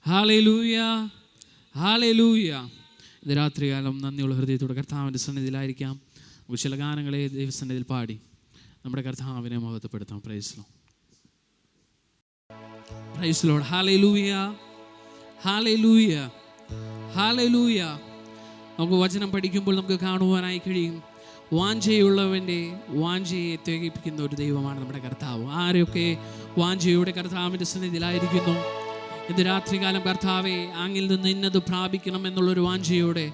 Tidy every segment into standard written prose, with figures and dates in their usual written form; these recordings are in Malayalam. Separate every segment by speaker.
Speaker 1: Hallelujah, hallelujah. ഇന്ന് രാത്രികാലം നന്ദിയുള്ള ഹൃദയത്തോടെ കർത്താവിൻ്റെ സന്നിധിയിലായിരിക്കാം. ചില ഗാനങ്ങളെ ദൈവസന്നിധിയിൽ പാടി നമ്മുടെ കർത്താവിനെ മഹത്വപ്പെടുത്താം. Praise Lord, praise Lord. Hallelujah, hallelujah, hallelujah. നമുക്ക് വചനം പഠിക്കുമ്പോൾ നമുക്ക് കാണുവാനായി കഴിയും, വാഞ്ചയുള്ളവൻ്റെ വാഞ്ചയെ തികപ്പിക്കുന്ന ഒരു ദൈവമാണ് നമ്മുടെ കർത്താവ്. ആരെയൊക്കെ വാഞ്ചയോടെ കർത്താവിൻ്റെ സന്നിധിയിലായിരിക്കുന്നു, ഇന്ന് രാത്രികാലം കർത്താവെ അങ്ങിൽ നിന്ന് ഇന്നത് പ്രാപിക്കണം എന്നുള്ളൊരു വാഞ്ചയോടെ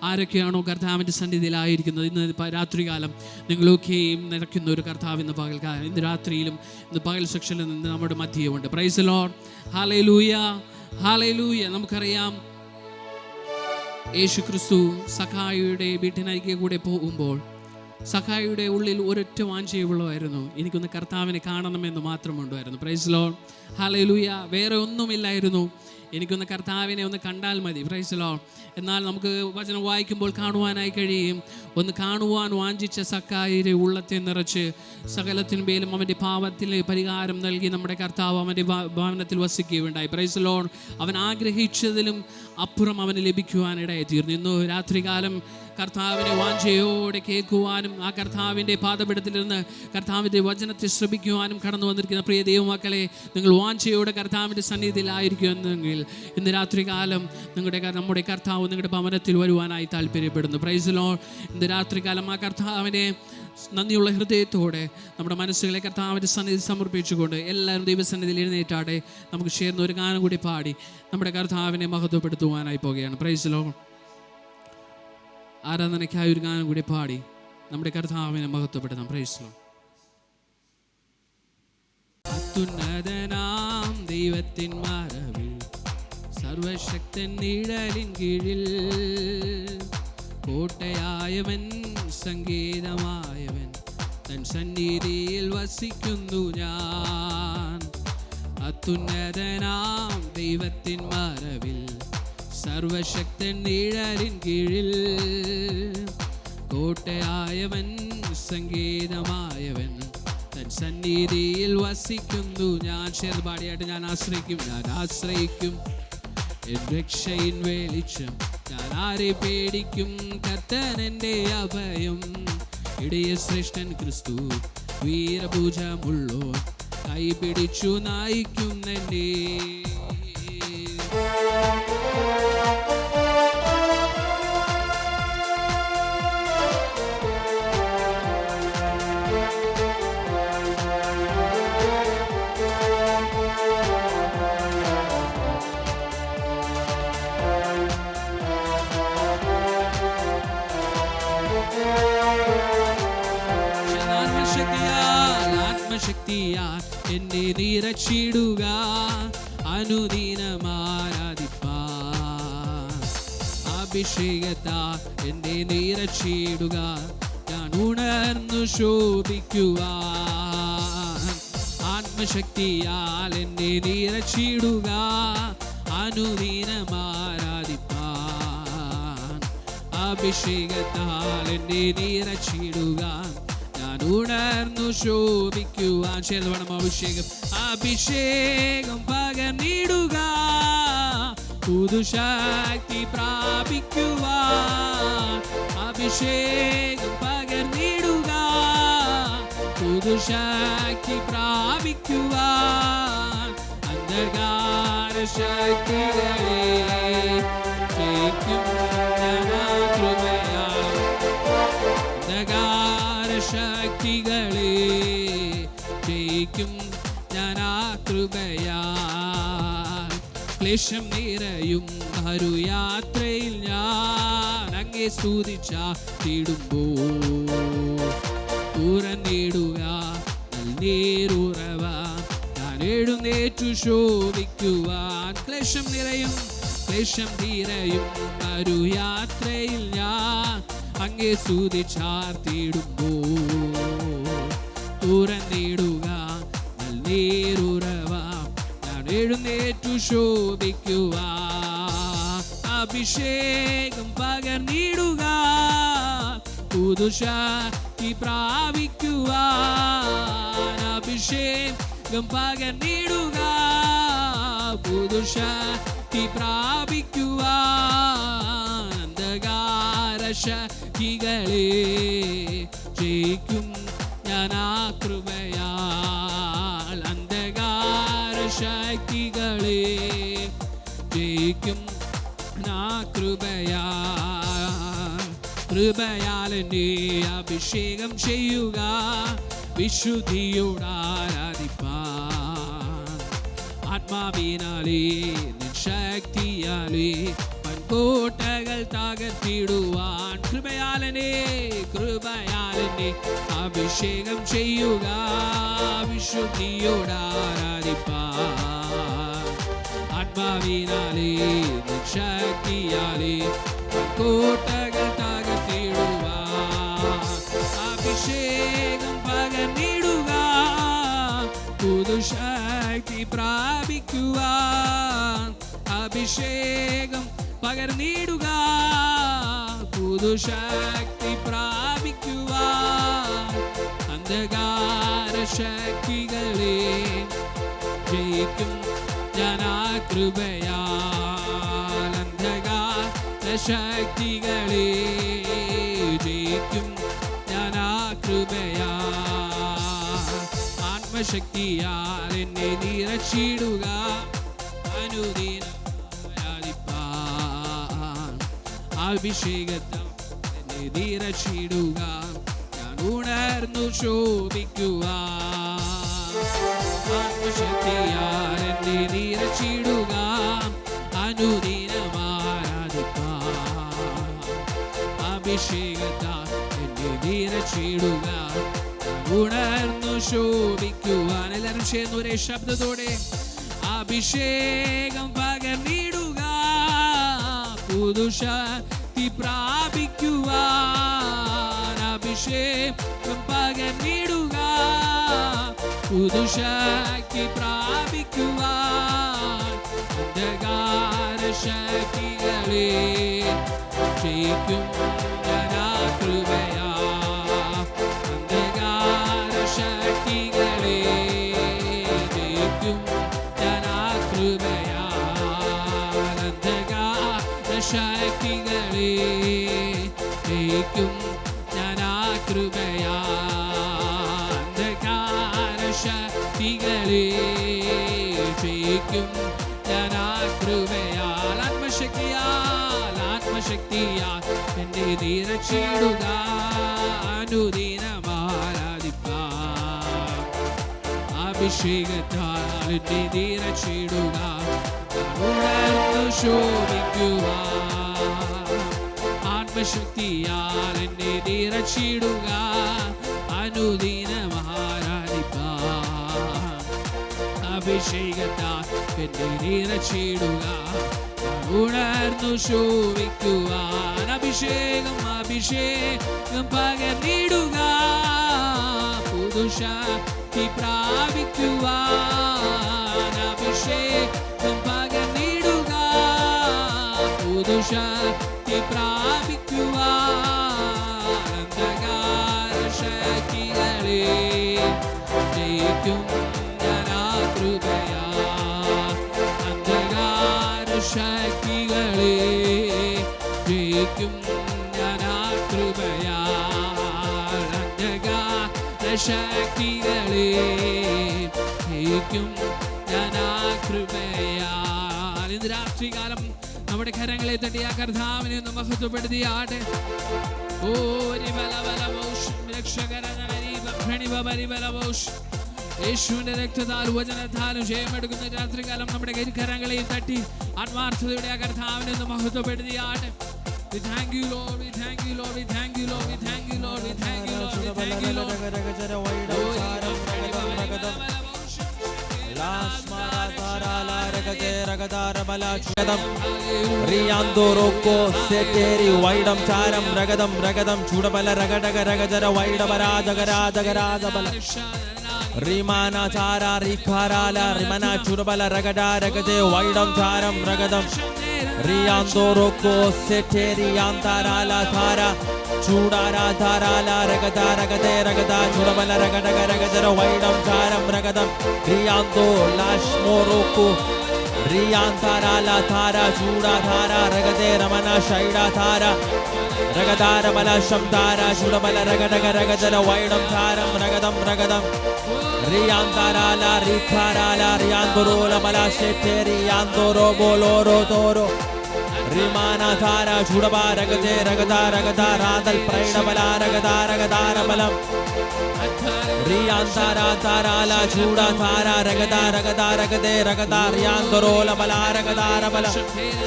Speaker 1: ആരൊക്കെയാണോ കർത്താവിൻ്റെ സന്നിധിയിലായിരിക്കുന്നത്, ഇന്ന് രാത്രികാലം നിങ്ങളൊക്കെയും നിറയ്ക്കുന്ന ഒരു കർത്താവ് ഇന്ന് രാത്രിയിലും ഇന്ന് പകൽ സെക്ഷനിൽ നിന്ന് നമ്മുടെ മധ്യമുണ്ട്. Praise the Lord, hallelujah, hallelujah. നമുക്കറിയാം, യേശു ക്രിസ്തു സഖായിയുടെ വീട്ടിനരികെ കൂടെ പോകുമ്പോൾ സഖായിയുടെ ഉള്ളിൽ ഒരൊറ്റ വാഞ്ചയുള്ളതായിരുന്നു, എനിക്കൊന്ന് കർത്താവിനെ കാണണമെന്ന് മാത്രമുണ്ടായിരുന്നു. Praise the Lord, hallelujah. വേറെ ഒന്നുമില്ലായിരുന്നു, എനിക്കൊന്ന് കർത്താവിനെ ഒന്ന് കണ്ടാൽ മതി. Praise the Lord. എന്നാൽ നമുക്ക് വചനം വായിക്കുമ്പോൾ കാണുവാനായി കഴിയും, ഒന്ന് കാണുവാൻ വാഞ്ചിച്ച സഖായിയുടെ ഉള്ളത്തെ നിറച്ച് സകലത്തിനുമേലും അവൻ്റെ പാപത്തിന് പരിഹാരം നൽകി നമ്മുടെ കർത്താവ് അവൻ്റെ ഭവനത്തിൽ വസിക്കുകയുണ്ടായി. Price the Lord. അവൻ ആഗ്രഹിച്ചതിലും അപ്പുറം അവന് ലഭിക്കുവാനിടയായി തീർന്നു. ഇന്ന് രാത്രികാലം കർത്താവിനെ വാഞ്ചയോടെ കേൾക്കുവാനും ആ കർത്താവിൻ്റെ പാദപീഠത്തിൽ നിന്ന് കർത്താവിൻ്റെ വചനത്തെ ശ്രമിക്കുവാനും കടന്നു വന്നിരിക്കുന്ന പ്രിയ ദൈവമക്കളെ, നിങ്ങൾ വാഞ്ചയോടെ കർത്താവിൻ്റെ സന്നിധിയിലായിരിക്കുമെന്നെങ്കിൽ ഇന്ന് രാത്രികാലം നമ്മുടെ കർത്താവ് നിങ്ങളുടെ ഭവനത്തിൽ വരുവാനായി താല്പര്യപ്പെടുന്നു. Price the Lord. ഇന്ന് രാത്രികാലം ആ കർത്താവിനെ നന്ദിയുള്ള ഹൃദയത്തോടെ നമ്മുടെ മനസ്സുകളെ കർത്താവിൻ്റെ സന്നിധി സമർപ്പിച്ചുകൊണ്ട് എല്ലാവരും ദൈവസന്നിധിയിൽ എഴുന്നേറ്റാടെ നമുക്ക് ചേർന്ന് ഒരു ഗാനം കൂടി പാടി നമ്മുടെ കർത്താവിനെ മഹത്വപ്പെടുത്തുവാനായി പോകുകയാണ്. Praise the Lord. ആരാധനയ്ക്കായി ഒരു ഗാനം കൂടി പാടി നമ്മുടെ കർത്താവിനെ മഹത്വപ്പെടുത്താം. Praise the Lord. അത്യുന്നതനാം ദൈവത്തിൻ മറവിൽ സർവശക്തൻ നിഴലിൻ കീഴിൽ കോട്ടയായവൻ സംഗീതമായവൻ തൻ സന്നിധിയിൽ വസിക്കുന്നു ഞാൻ. അത്യുന്നതനാം ദൈവത്തിൻ മറവിൽ സർവശക്തൻ നിഴലിൻ കീഴിൽ കോട്ടയായവൻ സംഗീതമായവൻ തൻ സന്നിധിയിൽ വസിക്കുന്നു ഞാൻ. ചേർപാടിയായിട്ട് ഞാൻ ആശ്രയിക്കും എൻ രക്ഷയിൻ വെളിച്ചം, ഞാൻ ആരെ പേടിക്കും, കർത്തൻ എൻ്റെ അഭയം. ഇടയ ശ്രേഷ്ഠൻ ക്രിസ്തു വീരഭുജമുള്ളോൻ, കൈപിടിച്ചു നയിക്കുന്നെന്നെ. ആത്മശക്തിയാൽ എന്നെ നിറച്ചിടുക, അനുദിനം ആരാധിപ്പാൻ. അഭിഷേകത്താൽ എന്നെ നിറച്ചിടുക, ഞാൻ ഉണർന്നു ശോഭിക്കുവാൻ. ആത്മശക്തിയാൽ എന്നെ നിറച്ചിടുക, അനുദിനം ആരാധിപ്പാൻ. അഭിഷേകത്താൽ എന്നെ നിറച്ചിടുക, ഉണർന്നു ശോഭിക്കുവാൻ. ചേർന്ന് വേണം അഭിഷേകം. അഭിഷേകം പകർന്നിടുക, പുതുശക്തി പ്രാപിക്കുവാൻ. അഭിഷേകം പകർന്നിടുക, പുതുശക്തി പ്രാപിക്കുവാൻ. അന്ധകാര ശക്തികളെ ശക്തികളെ ജയിക്കും ഞാൻ ആ കൃപയാൽ. ക്ലേശം നിറയും ഒരു യാത്രയിൽ ഞാൻ അങ്ങേ സ്തുതിച്ചിടുമ്പോൾ തുറന്നിടുക നേരുറവ, ഞാൻ എഴുന്നേറ്റു ശോഭിക്കുവാൻ. ക്ലേശം നിറയും ഒരു യാത്രയിൽ ഞാൻ അങ്ങേ സ്തുതിച്ചാർത്തിടുമ്പോൾ തുറന്നിടുക നേരുറവ, ഞാൻ എഴുന്നേറ്റു ശോഭിക്കുവാൻ. അഭിഷേകം പകർന്നിടുക, പുതുശക്തി പ്രാപിക്കുവാൻ. അഭിഷേകം പകർന്നിടുക, പുതുശക്തി ശക്തി പ്രാപിക്കുവാൻ അന്ധകാര ശക്തികളെ ജയിക്കും ഞാൻ ആ കൃപയാൽ. അന്ധകാര ശക്തികളെ ജയിക്കും ആ കൃപയാൽ. കൃപയാൽ എന്നെ അഭിഷേകം ചെയ്യുക, വിശുദ്ധിയോട് ആരാധിപ്പാൻ. ആത്മാവിനാലേ നിൻ ശക്തിയാലേ കോട്ടകൾ തകർത്തിടുവാൻ. കൃപയാലനെ അഭിഷേകം ചെയ്യുക, വിശുദ്ധിയോട് ആരാധിപ്പാൻ. ആത്മാവിനാലേ നിൻ ശക്തിയാലേ കോട്ടകൾ തകർത്തിടുവാൻ. അഭിഷേകം പകർന്നിടുക, പുതുശക്തി പ്രാപിക്കുവാൻ. അഭിഷേകം പകർന്നിടുക, പുതുശക്തി പ്രാപിക്കുവാൻ. അന്ധകാര ശക്തികളെ ജയിക്കും ഞാൻ ആ കൃപയാൽ. അന്ധകാര ശക്തികളെ ജയിക്കും ഞാൻ ആ കൃപയാൽ. ആത്മശക്തിയാൽ എന്നെ നിറച്ചിടുക, അനുദിനം അഭിഷേകത്താൽ എന്നെ നിറച്ചിടുക, ഞാൻ ഉണർന്നു ശോഭിക്കുവാൻ. ആത്മശക്തിയാൽ എന്നെ നിറച്ചിടുക, അനുദിനം ആരാധിപ്പാൻ. അഭിഷേകത്താൽ എന്നെ നിറച്ചിടുക, ഞാൻ ഉണർന്നു ശോഭിക്കുവാൻ. എല്ലാവരും ചേർന്ന് ഒരേ ശബ്ദത്തോടെ അഭിഷേകം പകർന്നിടുക, പുതുശക്തി പ്രാപിക്കുവാൻ. അഭിഷേകം പകർന്നിടുക, പുതുശക്തി പ്രാപിക്കുവാൻ. അന്ധകാര ശക്തികളെ ജയിക്കും ഞാൻ ആ കൃപയാൽ. അന്ധകാര ശക്തികളെ ജയിക്കും ഞാൻ ആ കൃപയാൽ. അന്ധകാര ശക്തികളെ ജയിക്കും ഞാൻ ആ കൃപയാൽ. അന്ധകാര ശക്തികളെ ജയിക്കും ഞാൻ ആ കൃപയാൽ. ആത്മശക്തിയാൽ എന്നെ നിറച്ചിടുക, അനുദിനം ആരാധിപ്പാൻ. അഭിഷേകത്താൽ എന്നെ നിറച്ചിടുക, ഉണർന്നു ശോഭിക്കുവാൻ. ആത്മശക്തിയാൽ എന്നെ നിറച്ചിടുക, അനുദിനം ആരാധിപ്പാൻ. അഭിഷേകത്താൽ എന്നെ നിറച്ചിടുക, ഉണർന്നു ശോഭിക്കുവാൻ. അഭിഷേകം പകർന്നിടുക, പുതുശക്തി പ്രാപിക്കുവാൻ. അഭിഷേകം പകർന്നിടുക, പുതുശക്തി പ്രാപിക്കുവാൻ. അന്ധകാര ശക്തികളെ ജയിക്കും ഞാൻ ആ കൃപയാൽ. അന്ധകാര ശക്തികളെ ജയിക്കും ഞാൻ ആ കൃപയാൽ. അന്ധകാര ശക്തികളെ ജയിക്കും ഞാൻ ആ കൃപയാൽ. ഇന്ന് രാത്രികാലം നമ്മുടെ കരങ്ങളെ തട്ടി ആ കർത്താവിനെ ഒന്ന് മഹത്വപ്പെടുത്തിയാട്ടെ. ഓ യേശുവിന്റെ രക്തത്താൽ വചനത്താലും ജയമെടുക്കുന്ന രാത്രികാലം നമ്മുടെ കരങ്ങളെയും തട്ടി ആത്മാർത്ഥതയുടെ ആ കർത്താവിനെ ഒന്ന് മഹത്വപ്പെടുത്തിയാട്ടെ. We thank you Lord, we thank you Lord, we thank you Lord, we thank you Lord, we thank you Lord, we thank you Lord.
Speaker 2: റിയാന്തോറോക്കോ സെറ്റേരി വൈഡം ചാരം രഗതം രഗതം ചൂടബല രഗടക രഗജര വൈഡബരാജഗരാജഗരാജബല റിമാന ചാര റിഖാരാല റിമന ചൂടബല രഗട രഗജെ വൈഡം ചാരം രഗതം റിയാന്തോറോക്കോ സെറ്റേരി യാന്താരാല ധാര ചൂടാരാ ധാരാല രഗത രഗതേ രഗത ചൂടബല രഗടക രഗജര വൈഡം ചാരം രഗതം റിയാന്തോ ലാഷ്മോറോക്കോ Riyantara la thara chuda thara ragade ramana shaida thara ragadara bala shamdara chuda bala ragadaga ragadara vaidam tharam ragadam ragadam Riyantara la rikhara la riyandoro la bala sheteri yandoro boloro toro Rimana thara chuda ba ragade ragada ragada radal praida bala ragada ragadara balam Riyantara thara la chuda thara ragada ragada ragade ragada riyandoro la bala ragadara bala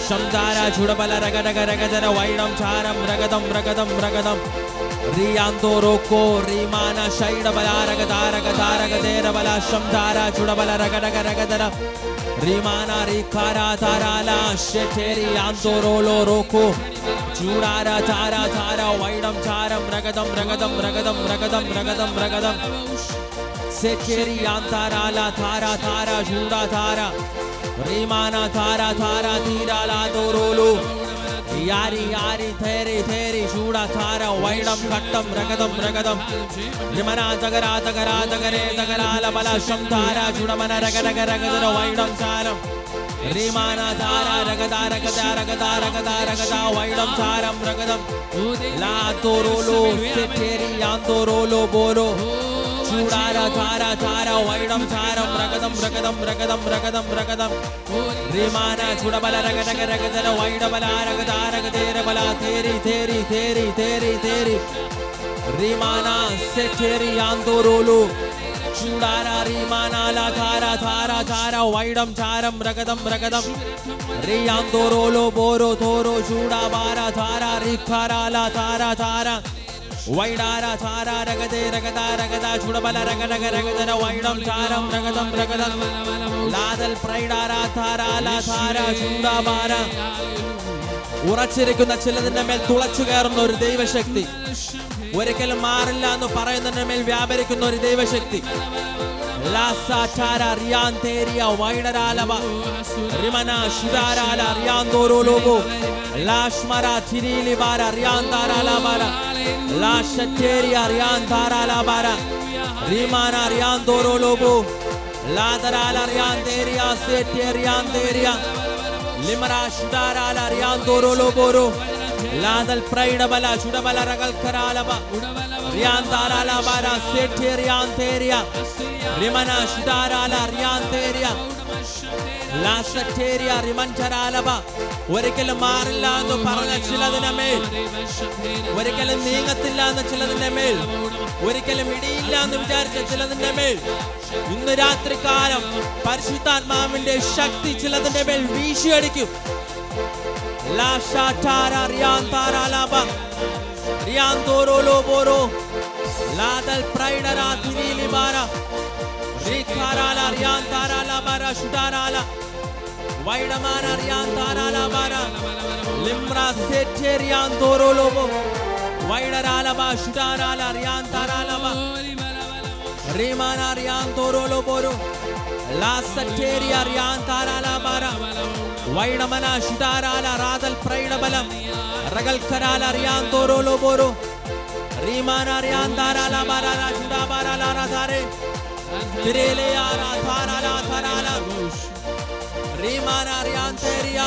Speaker 2: shamdara chuda bala ragadaga ragadara vaidam charam ragadam ragadam ragadam Riyandoro ko rimana shaida bala ragada ragada ragade bala shamdara chuda bala ragadaga ragadara Rimana rikhara thara la sheteri yandoro lo roko chudara thara thara vaidam charam ragadam ragadam ragadam ragadam ragadam ragadam Secheri yantara la thara thara chuda thara Rimana thara thara thira la dorolo Yari yari theri theri chuda thara vaidam khattam ragadam ragadam Rimana tagara tagara tagare tagara la bala shamdara chuda mana ragadaga ragadara vaidam charam Rimana thara ragada ragada ragada ragada ragada vaidam charam ragadam la dorolo secheri yandorolo boro chudara thara thara vaidam charam ragadam ragadam ragadam ragadam ragadam Rimana chuda bala ragadaga ragadara vaidam bala ragada ragadera bala theri theri theri theri theri Rimana secheri yandorolo chudara rimana la thara thara thara vaidam charam ragadam ragadam riyandorolo boro thoro chuda bara thara rikhara la thara thara vaidara thara ragade ragada ragada chuda bala ragadaga ragadara vaidam charam ragadam ragadam ladal praidara thara la thara chuda bara ഉറച്ചിരിക്കുന്ന ചിലതിന്റെ മേൽ തുളച്ചു കയറുന്ന ഒരു ദൈവശക്തി ഒരിക്കലും മാറില്ല എന്ന് പറയുന്നതിന്റെ മേൽ വ്യാപരിക്കുന്ന ഒരു ദൈവശക്തി ലാസാചാര റിയാന്തേരിയ വൈഡരാലവ റിമന ശുദാരാല റിയാന്തോരോലോബോ ലാഷ്മര ചിരിലിബാര റിയാന്താരാലബാര ലാശറ്റേരിയ റിയാന്താരാലബാര റിമന റിയാന്തോരോലോബോ ലാദരാല റിയാന്തേരിയ സെറ്റേരിയാന്തേരിയ Limara shudara la riandoro loboro ladal praida bala chuda bala ragal karala ba riandara la bara seterianteria rimana shudara la rianteria la seteria rimanchara la ba ഒരിക്കലും മാറില്ല എന്ന് പറഞ്ഞ ചിലതിന്റെ മേൽ ഒരിക്കലും നീങ്ങത്തില്ല എന്ന് ചിലതിന്റെ മേൽ ഒരിക്കലും ഇടിയില്ല എന്ന് വിചാരിച്ച ചിലതിന്റെ മേൽ ഇന്ന് രാത്രികാലം പരിശുദ്ധാത്മാവിന്റെ ശക്തി ചിലതിന്റെ മേൽ വീശിയടിക്കും La shatara riantara laba riantoro loboro la dal praida ratiri libara rikhara la riantara labara shudara la vaidamana riantara labara limra seteriantoro lobo vaidara laba shudara la riantara laba rimana riantoro loboro la seteria riantara labara Vaidamana Shudara Radal Praida Balam Ragal Karala Riantoro Loboro Rimana Riantara La Barala Shudabara La Radare Tirelea Rathara La Tharala Rimana Rianteria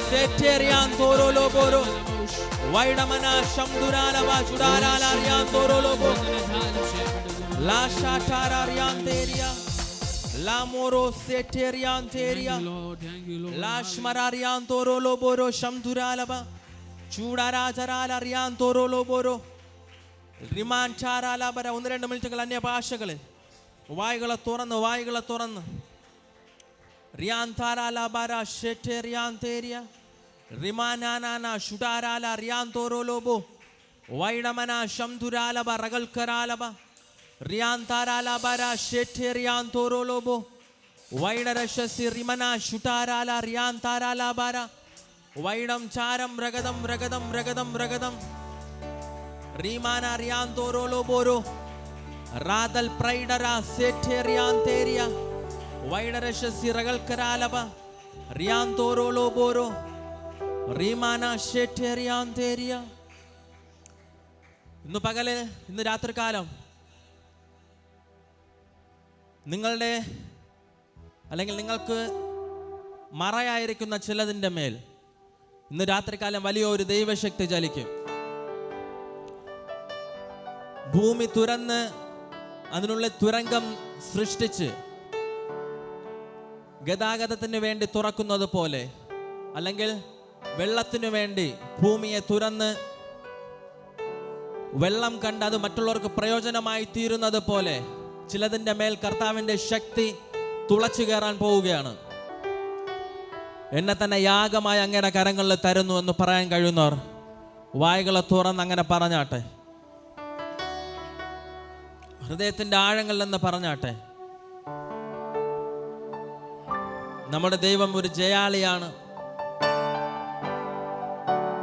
Speaker 2: Seteriantoro Loboro Vaidamana Shamdurala Shudara La Riantoro Lobo La Shatara Rianteria La moro seterianteria la shmarariantoro loboro shamduralaba chudara jarala riantoro loboro rimanchara bara ഒന്ന് രണ്ട് മിനിറ്റുകൾ അന്യ ഭാഷകളിൽ വായുകളെ തുറന്ന് riantara bara seterianteria rimanana shudara riantoro lobo vaidamana shamduralaba ragal karalaba Riantara la bara sheteriantoro lobo vaidara shasi rimana shutara la riantara la bara vaidam charam ragadam ragadam ragadam ragadam rimana riantoro loboro radal praidara seterianteria vaidara shasi ragal karalaba riantoro loboro rimana sheterianteria ഇന്ന് പകല് ഇന്ന് രാത്രികാലം നിങ്ങളുടെ അല്ലെങ്കിൽ നിങ്ങൾക്ക് മറയായിരിക്കുന്ന ചിലതിൻ്റെ മേൽ ഇന്ന് രാത്രികാലം വലിയൊരു ദൈവശക്തി ചലിക്കും. ഭൂമി തുറന്ന് അതിനുള്ള തുരങ്കം സൃഷ്ടിച്ച് ഗതാഗതത്തിന് വേണ്ടി തുറക്കുന്നത് പോലെ, അല്ലെങ്കിൽ വെള്ളത്തിനു വേണ്ടി ഭൂമിയെ തുറന്ന് വെള്ളം കണ്ട് അത് മറ്റുള്ളവർക്ക് പ്രയോജനമായി തീരുന്നത് പോലെ ചിലതിൻ്റെ മേൽ കർത്താവിൻ്റെ ശക്തി തുളച്ചു കയറാൻ പോവുകയാണ്. എന്നെ തന്നെ യാഗമായി അങ്ങയുടെ കരങ്ങളിൽ തരുന്നു എന്ന് പറയാൻ കഴിയുന്നവർ വായ്കളെ തുറന്ന് അങ്ങനെ പറഞ്ഞാട്ടെ. ഹൃദയത്തിന്റെ ആഴങ്ങളിൽ നിന്ന് പറഞ്ഞാട്ടെ. നമ്മുടെ ദൈവം ഒരു ജയാളിയാണ്.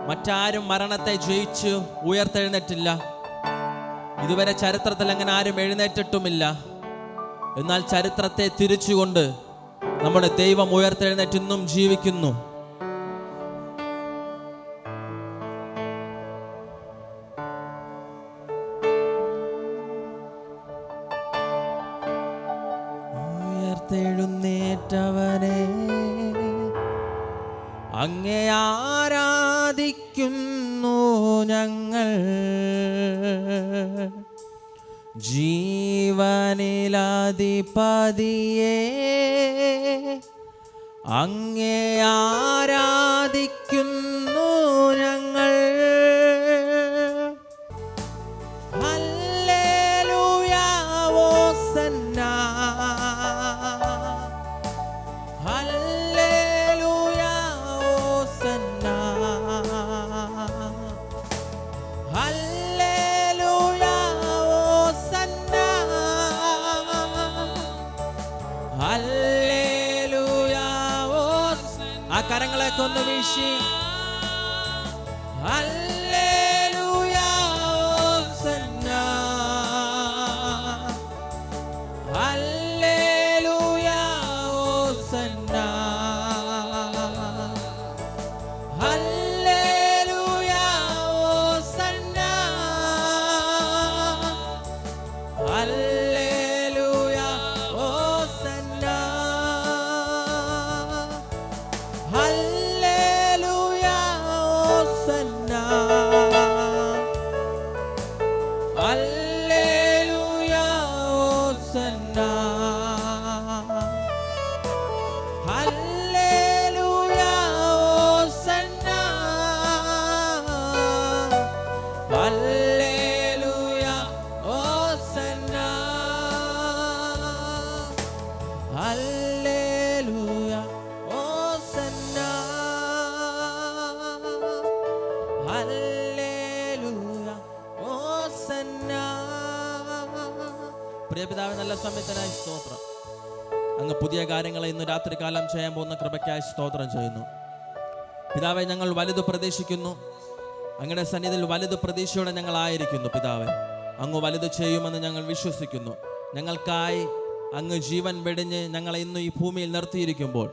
Speaker 2: മറ്റാരും മരണത്തെ ജയിച്ച് ഉയർത്തെഴുന്നേറ്റില്ല. ഇതുവരെ ചരിത്രത്തിൽ അങ്ങനെ ആരും എഴുന്നേറ്റിട്ടുമില്ല. എന്നാൽ ചരിത്രത്തെ തിരിച്ചുകൊണ്ട് നമ്മുടെ ദൈവം ഉയർത്തെഴുന്നേറ്റ് ഇന്നും ജീവിക്കുന്നു. ഉയർത്തെഴുന്നേറ്റവനെ അങ്ങേ ആരാധിക്കുന്നു ഞങ്ങൾ. ജീവനിലധിപതിയെ അങ്ങേ ആരാധിക്കുന്നു ഞങ്ങൾ. ഹല്ലേലൂയ ഹോസന്ന, ഹല്ലേലൂയ ഹോസന്ന, ഹല്ലേലൂയ ഹോസന്ന, ഹല്ലേലൂയ ഹോസന്ന. ആ കരങ്ങളെ ഒന്ന് വീശി ഹല്ലേലൂയ ഹോസന്ന, ഹല്ലേലൂയ ഹോസന്ന, ഹല്ലേലൂയ ഹോസന്ന, ഹല്ലേലൂയ ഹോസന്ന, ഹല്ലേലൂയ ഹോസന്ന, ഹല്ലേലൂയ ഹോസന്ന, ഹല്ലേലൂയ ഹോസന്ന, ഹല്ലേലൂയ ഹോസന്ന, ഹല്ലേലൂയ ഹോസന്ന, ഹല്ലേലൂയ ഹോസന്ന. പ്രിയ പിതാവേ, നല്ല സമയത്തിനായി സ്തോത്രം. അങ്ങ് പുതിയ കാര്യങ്ങളെ ഇന്ന് രാത്രികാലം ചെയ്യാൻ പോകുന്ന കൃപയ്ക്കായി സ്തോത്രം ചെയ്യുന്നു. പിതാവേ, ഞങ്ങൾ വലുത് പ്രതീക്ഷിക്കുന്നു. അങ്ങയുടെ സന്നിധിയിൽ വലുത് പ്രതീക്ഷയോടെ ഞങ്ങളായിരിക്കുന്നു. പിതാവേ, അങ്ങ് വലുത് ചെയ്യുമെന്ന് ഞങ്ങൾ വിശ്വസിക്കുന്നു. ഞങ്ങൾക്കായി അങ്ങ് ജീവൻ വെടിഞ്ഞ് ഞങ്ങളെ ഇന്ന് ഈ ഭൂമിയിൽ നിർത്തിയിരിക്കുമ്പോൾ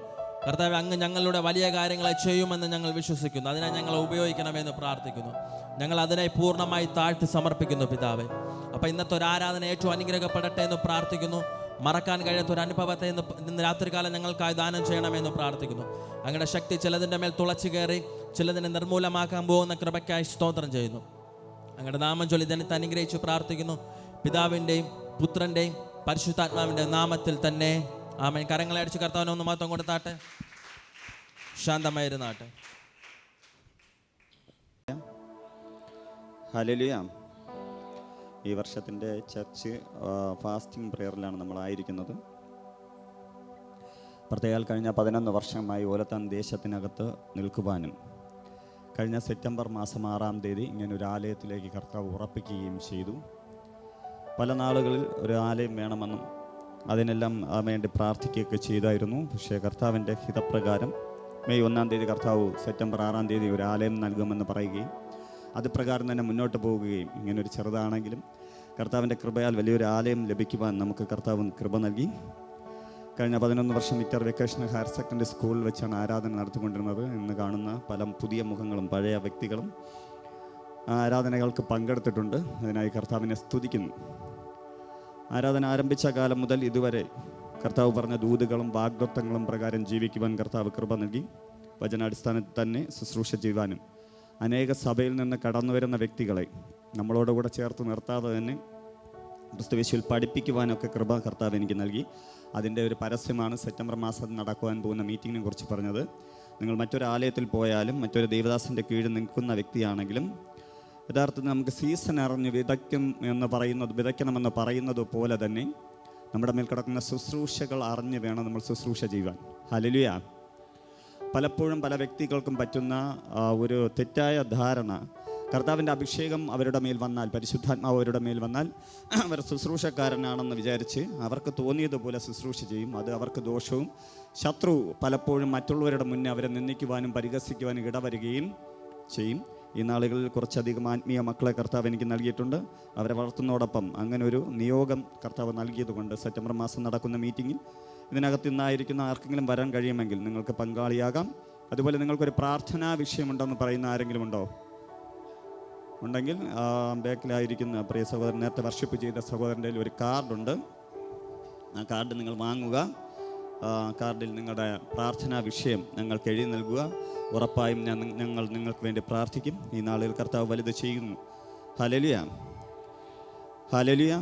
Speaker 2: കർത്താവേ, അങ്ങ് ഞങ്ങളുടെ വലിയ കാര്യങ്ങളെ ചെയ്യുമെന്ന് ഞങ്ങൾ വിശ്വസിക്കുന്നു. അതിനായി ഞങ്ങളെ ഉപയോഗിക്കണമെന്ന് പ്രാർത്ഥിക്കുന്നു. ഞങ്ങൾ അതിനെ പൂർണ്ണമായി താഴ്ത്തി സമർപ്പിക്കുന്നു പിതാവേ. അപ്പം ഇന്നത്തെ ഒരു ആരാധന ഏറ്റവും അനുഗ്രഹിക്കപ്പെടട്ടെ എന്ന് പ്രാർത്ഥിക്കുന്നു. മറക്കാൻ കഴിയാത്ത ഒരു അനുഭവത്തെ ഇന്ന് രാത്രികാലം ഞങ്ങൾക്കായി ദാനം ചെയ്യണമെന്ന് പ്രാർത്ഥിക്കുന്നു. അങ്ങയുടെ ശക്തി ചിലതിൻ്റെ മേൽ തുളച്ചു കയറി ചിലതിനെ നിർമൂലമാക്കാൻ പോകുന്ന കൃപയ്ക്കായി സ്തോത്രം ചെയ്യുന്നു. അങ്ങയുടെ നാമം ചൊല്ലി ജനത്തെ അനുഗ്രഹിച്ച് പ്രാർത്ഥിക്കുന്നു. പിതാവിൻ്റെയും പുത്രൻ്റെയും പരിശുദ്ധാത്മാവിൻ്റെ നാമത്തിൽ തന്നെ ആമേൻ. കരങ്ങളെ അടിച്ച് കർത്താവിനെ ഒന്ന് മാത്രം കൊടുത്താട്ടെ. ശാന്തമായിരുന്നാട്ടെ.
Speaker 3: ഹല്ലേലൂയ. ഈ വർഷത്തിൻ്റെ ചർച്ച് ഫാസ്റ്റിംഗ് പ്രെയറിലാണ് നമ്മളായിരിക്കുന്നത്. പ്രത്യേകം കഴിഞ്ഞ 11 വർഷമായി ഓലത്താൻ ദേശത്തിനകത്ത് നിൽക്കുവാനും കഴിഞ്ഞ സെപ്റ്റംബർ മാസം 6-ാം തീയതി ഇങ്ങനെ ഒരു ആലയത്തിലേക്ക് കർത്താവ് ഉറപ്പിക്കുകയും ചെയ്തു. പല നാളുകളിൽ ഒരു ആലയം വേണമെന്നും അതിനെല്ലാം വേണ്ടി പ്രാർത്ഥിക്കുകയൊക്കെ ചെയ്തായിരുന്നു. പക്ഷേ കർത്താവിൻ്റെ ഹിതപ്രകാരം മെയ് 1-ാം തീയതി കർത്താവ് സെപ്റ്റംബർ 6-ാം തീയതി ഒരു ആലയം നൽകുമെന്ന് പറയുകയും അത് പ്രകാരം തന്നെ മുന്നോട്ട് പോവുകയും ഇങ്ങനൊരു ചെറുതാണെങ്കിലും കർത്താവിൻ്റെ കൃപയാൽ വലിയൊരു ആലയം ലഭിക്കുവാൻ നമുക്ക് കർത്താവ് കൃപ നൽകി. കഴിഞ്ഞ 11 വർഷം വിക്ടർ വെക്കേഷണൽ ഹയർ സെക്കൻഡറി സ്കൂളിൽ വെച്ചാണ് ആരാധന നടത്തിക്കൊണ്ടിരുന്നത്. ഇന്ന് കാണുന്ന പല പുതിയ മുഖങ്ങളും പഴയ വ്യക്തികളും ആരാധനകൾക്ക് പങ്കെടുത്തിട്ടുണ്ട്. അതിനായി കർത്താവിനെ സ്തുതിക്കുന്നു. ആരാധന ആരംഭിച്ച കാലം മുതൽ ഇതുവരെ കർത്താവ് പറഞ്ഞ ദൂതുകളും വാഗ്ദത്തങ്ങളും പ്രകാരം ജീവിക്കുവാൻ കർത്താവ് കൃപ നൽകി. വചനാടിസ്ഥാനത്തിൽ തന്നെ ശുശ്രൂഷ ചെയ്യുവാനും അനേക സഭയിൽ നിന്ന് കടന്നു വരുന്ന വ്യക്തികളെ നമ്മളോടുകൂടെ ചേർത്ത് നിർത്താതെ തന്നെ ക്രിസ്തുവേശുവിൽ പഠിപ്പിക്കുവാനൊക്കെ കൃപ കർത്താവ് എനിക്ക് നൽകി. അതിൻ്റെ ഒരു പരസ്യമാണ് സെപ്റ്റംബർ മാസം നടക്കുവാൻ പോകുന്ന മീറ്റിങ്ങിനെ കുറിച്ച് പറഞ്ഞത്. നിങ്ങൾ മറ്റൊരു ആലയത്തിൽ പോയാലും മറ്റൊരു ദേവദാസൻ്റെ കീഴിൽ നിൽക്കുന്ന വ്യക്തിയാണെങ്കിലും യഥാർത്ഥത്തിൽ നമുക്ക് സീസൺ അറിഞ്ഞ് വിതയ്ക്കണമെന്ന് പറയുന്നത് പോലെ തന്നെ നമ്മുടെ മേൽ കിടക്കുന്ന ശുശ്രൂഷകൾ അറിഞ്ഞ് വേണം നമ്മൾ ശുശ്രൂഷ ചെയ്യുവാൻ. ഹല്ലേലൂയ. പലപ്പോഴും പല വ്യക്തികൾക്കും പറ്റുന്ന ഒരു തെറ്റായ ധാരണ, കർത്താവിൻ്റെ അഭിഷേകം അവരുടെ മേൽ വന്നാൽ, പരിശുദ്ധാത്മാവ് അവരുടെ മേൽ വന്നാൽ അവർ ശുശ്രൂഷക്കാരനാണെന്ന് വിചാരിച്ച് അവർക്ക് തോന്നിയതുപോലെ ശുശ്രൂഷ ചെയ്യും. അത് അവർക്ക് ദോഷവും. ശത്രു പലപ്പോഴും മറ്റുള്ളവരുടെ മുന്നേ അവരെ നിന്ദിക്കുവാനും പരിഹസിക്കുവാനും ഇടവരികയും ചെയ്യും. ഈ നാളുകളിൽ കുറച്ചധികം ആത്മീയ മക്കളെ കർത്താവ് എനിക്ക് നൽകിയിട്ടുണ്ട്. അവരെ വളർത്തുന്നതോടൊപ്പം അങ്ങനെ ഒരു നിയോഗം കർത്താവ് നൽകിയതുകൊണ്ട് സെപ്റ്റംബർ മാസം നടക്കുന്ന മീറ്റിങ്ങിൽ ഇതിനകത്ത് ഇന്നായിരിക്കുന്ന ആർക്കെങ്കിലും വരാൻ കഴിയുമെങ്കിൽ നിങ്ങൾക്ക് പങ്കാളിയാകാം. അതുപോലെ നിങ്ങൾക്കൊരു പ്രാർത്ഥനാ വിഷയമുണ്ടെന്ന് പറയുന്ന ആരെങ്കിലും ഉണ്ടോ? ഉണ്ടെങ്കിൽ ബാക്കിലായിരിക്കുന്ന പ്രിയ സഹോദരൻ, നേരത്തെ വർഷിപ്പ് ചെയ്ത സഹോദരൻ്റെ ഒരു കാർഡുണ്ട്. ആ കാർഡ് നിങ്ങൾ വാങ്ങുക. കാർഡിൽ നിങ്ങളുടെ പ്രാർത്ഥനാ വിഷയം ഞങ്ങൾക്ക് എഴുതി നൽകുക. ഉറപ്പായും ഞങ്ങൾ നിങ്ങൾക്ക് വേണ്ടി പ്രാർത്ഥിക്കും. ഈ നാളിൽ കർത്താവ് വലുത് ചെയ്യുന്നു. Hallelujah, hallelujah.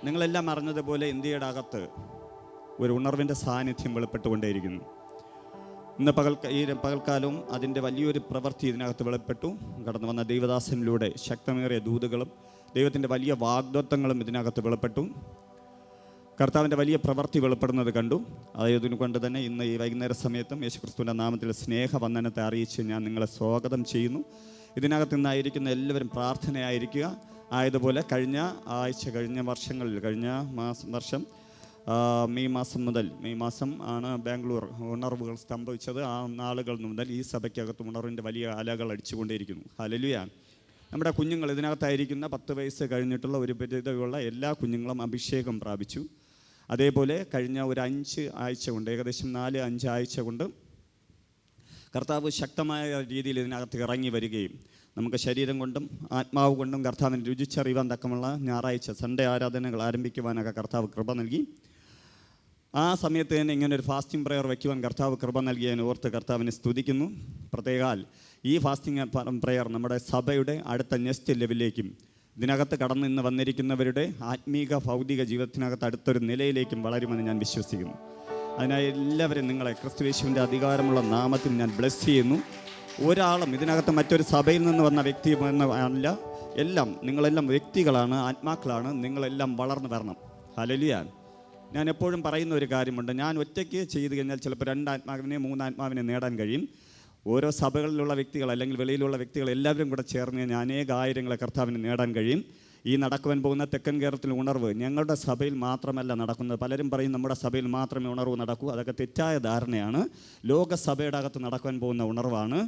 Speaker 3: നിങ്ങളെല്ലാം അറിഞ്ഞതുപോലെ ഇന്ത്യയുടെ അകത്ത് ഒരു ഉണർവിൻ്റെ സാന്നിധ്യം വെളിപ്പെട്ടുകൊണ്ടേയിരിക്കുന്നു. ഇന്ന് ഈ പകൽക്കാലവും അതിൻ്റെ വലിയൊരു പ്രവൃത്തി ഇതിനകത്ത് വെളിപ്പെട്ടു. കടന്നു വന്ന ദൈവദാസനിലൂടെ ശക്തമേറിയ ദൂതുകളും ദൈവത്തിൻ്റെ വലിയ വാഗ്ദത്തങ്ങളും ഇതിനകത്ത് വെളിപ്പെട്ടു. കർത്താവിൻ്റെ വലിയ പ്രവൃത്തി വെളിപ്പെടുന്നത് കണ്ടു. അതായതിനു കൊണ്ട് തന്നെ ഇന്ന് ഈ വൈകുന്നേര സമയത്തും യേശുക്രിസ്തുവിൻ്റെ നാമത്തിൽ സ്നേഹവന്ദനത്തെ അറിയിച്ച് ഞാൻ നിങ്ങളെ സ്വാഗതം ചെയ്യുന്നു. ഇതിനകത്ത് നിന്നായിരിക്കുന്ന എല്ലാവരും പ്രാർത്ഥനയായിരിക്കുക. ആയതുപോലെ കഴിഞ്ഞ വർഷങ്ങളിൽ വർഷം മെയ് മാസം ആണ് ബാംഗ്ലൂർ ഉണർവുകൾ സംഭവിച്ചത്. ആ നാളുകൾ മുതൽ ഈ സഭയ്ക്കകത്ത് ഉണർവിൻ്റെ വലിയ അലകൾ അടിച്ചുകൊണ്ടേയിരിക്കുന്നു. ഹല്ലേലൂയ. നമ്മുടെ കുഞ്ഞുങ്ങൾ ഇതിനകത്തായിരിക്കുന്ന 10 വയസ്സ് കഴിഞ്ഞിട്ടുള്ള ഒരു പരിധിയുള്ള എല്ലാ കുഞ്ഞുങ്ങളും അഭിഷേകം പ്രാപിച്ചു. അതേപോലെ കഴിഞ്ഞ ഒരു 5 ആഴ്ച കൊണ്ട്, ഏകദേശം 4-5 ആഴ്ച കൊണ്ട് കർത്താവ് ശക്തമായ രീതിയിൽ ഇതിനകത്ത് ഇറങ്ങി വരികയും നമുക്ക് ശരീരം കൊണ്ടും ആത്മാവ് കൊണ്ടും കർത്താവിനെ രുചിച്ചറിയുവാൻ തക്കമുള്ള ഞായറാഴ്ച സൺഡേ ആരാധനകൾ ആരംഭിക്കുവാനൊക്കെ കർത്താവ് കൃപ നൽകി. ആ സമയത്ത് തന്നെ ഇങ്ങനെ ഒരു ഫാസ്റ്റിംഗ് പ്രയർ വയ്ക്കുവാൻ കർത്താവ് കൃപ നൽകിയതിന് ഓർത്ത് കർത്താവിനെ സ്തുതിക്കുന്നു. പ്രത്യേകാൽ ഈ ഫാസ്റ്റിംഗ് പ്രയർ നമ്മുടെ സഭയുടെ അടുത്ത നെക്സ്റ്റ് ലെവലിലേക്കും ഇതിനകത്ത് കടന്നു ഇന്ന് വന്നിരിക്കുന്നവരുടെ ആത്മീക ഭൗതിക ജീവിതത്തിനകത്ത് അടുത്തൊരു നിലയിലേക്കും വളരുമെന്ന് ഞാൻ വിശ്വസിക്കുന്നു. അതിനായി എല്ലാവരും നിങ്ങളെ ക്രിസ്തുയേശുവിൻ്റെ അധികാരമുള്ള നാമത്തിൽ ഞാൻ ബ്ലെസ് ചെയ്യുന്നു. ഒരാളും ഇതിനകത്ത് മറ്റൊരു സഭയിൽ നിന്ന് വന്ന വ്യക്തി അല്ല. നിങ്ങളെല്ലാം വ്യക്തികളാണ്, ആത്മാക്കളാണ്. നിങ്ങളെല്ലാം വളർന്നു വരണം. ഹല്ലേലൂയ. ഞാൻ എപ്പോഴും പറയുന്ന ഒരു കാര്യമുണ്ട്. ഞാൻ ഒറ്റയ്ക്ക് ചെയ്തു കഴിഞ്ഞാൽ ചിലപ്പോൾ 2 ആത്മാവിനെ 3 ആത്മാവിനെ നേടാൻ കഴിയും. ഓരോ സഭകളിലുള്ള വ്യക്തികൾ അല്ലെങ്കിൽ വെളിയിലുള്ള വ്യക്തികൾ എല്ലാവരും കൂടെ ചേർന്ന് കഴിഞ്ഞാൽ അനേക ആയിരങ്ങളെ കർത്താവിന് നേടാൻ കഴിയും. ഈ നടക്കുവാൻ പോകുന്ന തെക്കൻ കേരളത്തിൽ ഉണർവ് ഞങ്ങളുടെ സഭയിൽ മാത്രമല്ല നടക്കുന്നത്. പലരും പറയും നമ്മുടെ സഭയിൽ മാത്രമേ ഉണർവ് നടക്കൂ. അതൊക്കെ തെറ്റായ ധാരണയാണ്. ലോകസഭയുടെ അകത്ത് നടക്കുവാൻ പോകുന്ന ഉണർവാണ്.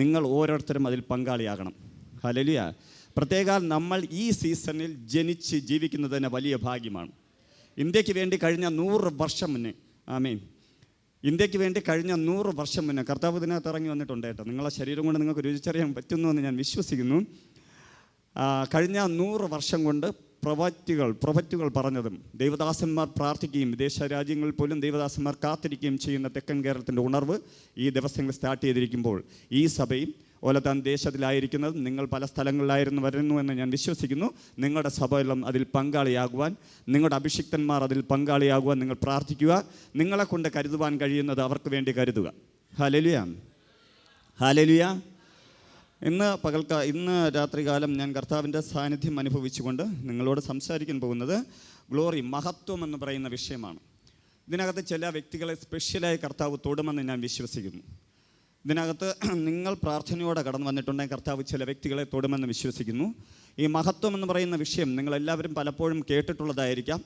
Speaker 3: നിങ്ങൾ ഓരോരുത്തരും അതിൽ പങ്കാളിയാകണം. ഹല്ലേലൂയ. പ്രത്യേകം നമ്മൾ ഈ സീസണിൽ ജനിച്ച് ജീവിക്കുന്നത് തന്നെ വലിയ ഭാഗ്യമാണ്. ഇന്ത്യക്ക് വേണ്ടി കഴിഞ്ഞ 100 വർഷം മുന്നേ, ആമേൻ, ഇന്ത്യക്ക് വേണ്ടി കഴിഞ്ഞ 100 വർഷം മുന്നേ കർത്താവ് ഇതിനകത്ത് ഇറങ്ങി വന്നിട്ടുണ്ട് കേട്ടോ. നിങ്ങളെ ശരീരം കൊണ്ട് നിങ്ങൾക്ക് രുചിച്ചറിയാൻ പറ്റുന്നു എന്ന് ഞാൻ വിശ്വസിക്കുന്നു. കഴിഞ്ഞ 100 വർഷം കൊണ്ട് പ്രൊഫറ്റുകൾ പറഞ്ഞതും ദൈവദാസന്മാർ പ്രാർത്ഥിക്കുകയും വിദേശ രാജ്യങ്ങളിൽ പോലും ദൈവദാസന്മാർ കാത്തിരിക്കുകയും ചെയ്യുന്ന തെക്കൻ കേരളത്തിൻ്റെ ഉണർവ് ഈ ദിവസങ്ങൾ സ്റ്റാർട്ട് ചെയ്തിരിക്കുമ്പോൾ ഈ സഭയും ഓലത്താൻ ദേശത്തിലായിരിക്കുന്നത് നിങ്ങൾ പല സ്ഥലങ്ങളിലായിരുന്നു വരുന്നു എന്ന് ഞാൻ വിശ്വസിക്കുന്നു. നിങ്ങളുടെ സഭയിലും അതിൽ പങ്കാളിയാകുവാൻ, നിങ്ങളുടെ അഭിഷിക്തന്മാർ അതിൽ പങ്കാളിയാകുവാൻ നിങ്ങൾ പ്രാർത്ഥിക്കുക. നിങ്ങളെ കൊണ്ട് കരുതുവാൻ കഴിയുന്നത് അവർക്ക് വേണ്ടി കരുതുക. Hallelujah, hallelujah. ഇന്ന് രാത്രികാലം ഞാൻ കർത്താവിൻ്റെ സാന്നിധ്യം അനുഭവിച്ചുകൊണ്ട് നിങ്ങളോട് സംസാരിക്കാൻ പോകുന്നത് ഗ്ലോറി, മഹത്വം എന്ന് പറയുന്ന വിഷയമാണ്. ഇതിനകത്ത് ചില വ്യക്തികളെ സ്പെഷ്യലായി കർത്താവ് തൊടുമെന്ന് ഞാൻ വിശ്വസിക്കുന്നു. ഇതിനകത്ത് നിങ്ങൾ പ്രാർത്ഥനയോടെ കടന്നു വന്നിട്ടുണ്ടെങ്കിൽ കർത്താവ് ചില വ്യക്തികളെ തൊടുമെന്ന് വിശ്വസിക്കുന്നു. ഈ മഹത്വം എന്ന് പറയുന്ന വിഷയം നിങ്ങളെല്ലാവരും പലപ്പോഴും കേട്ടിട്ടുള്ളതായിരിക്കാം.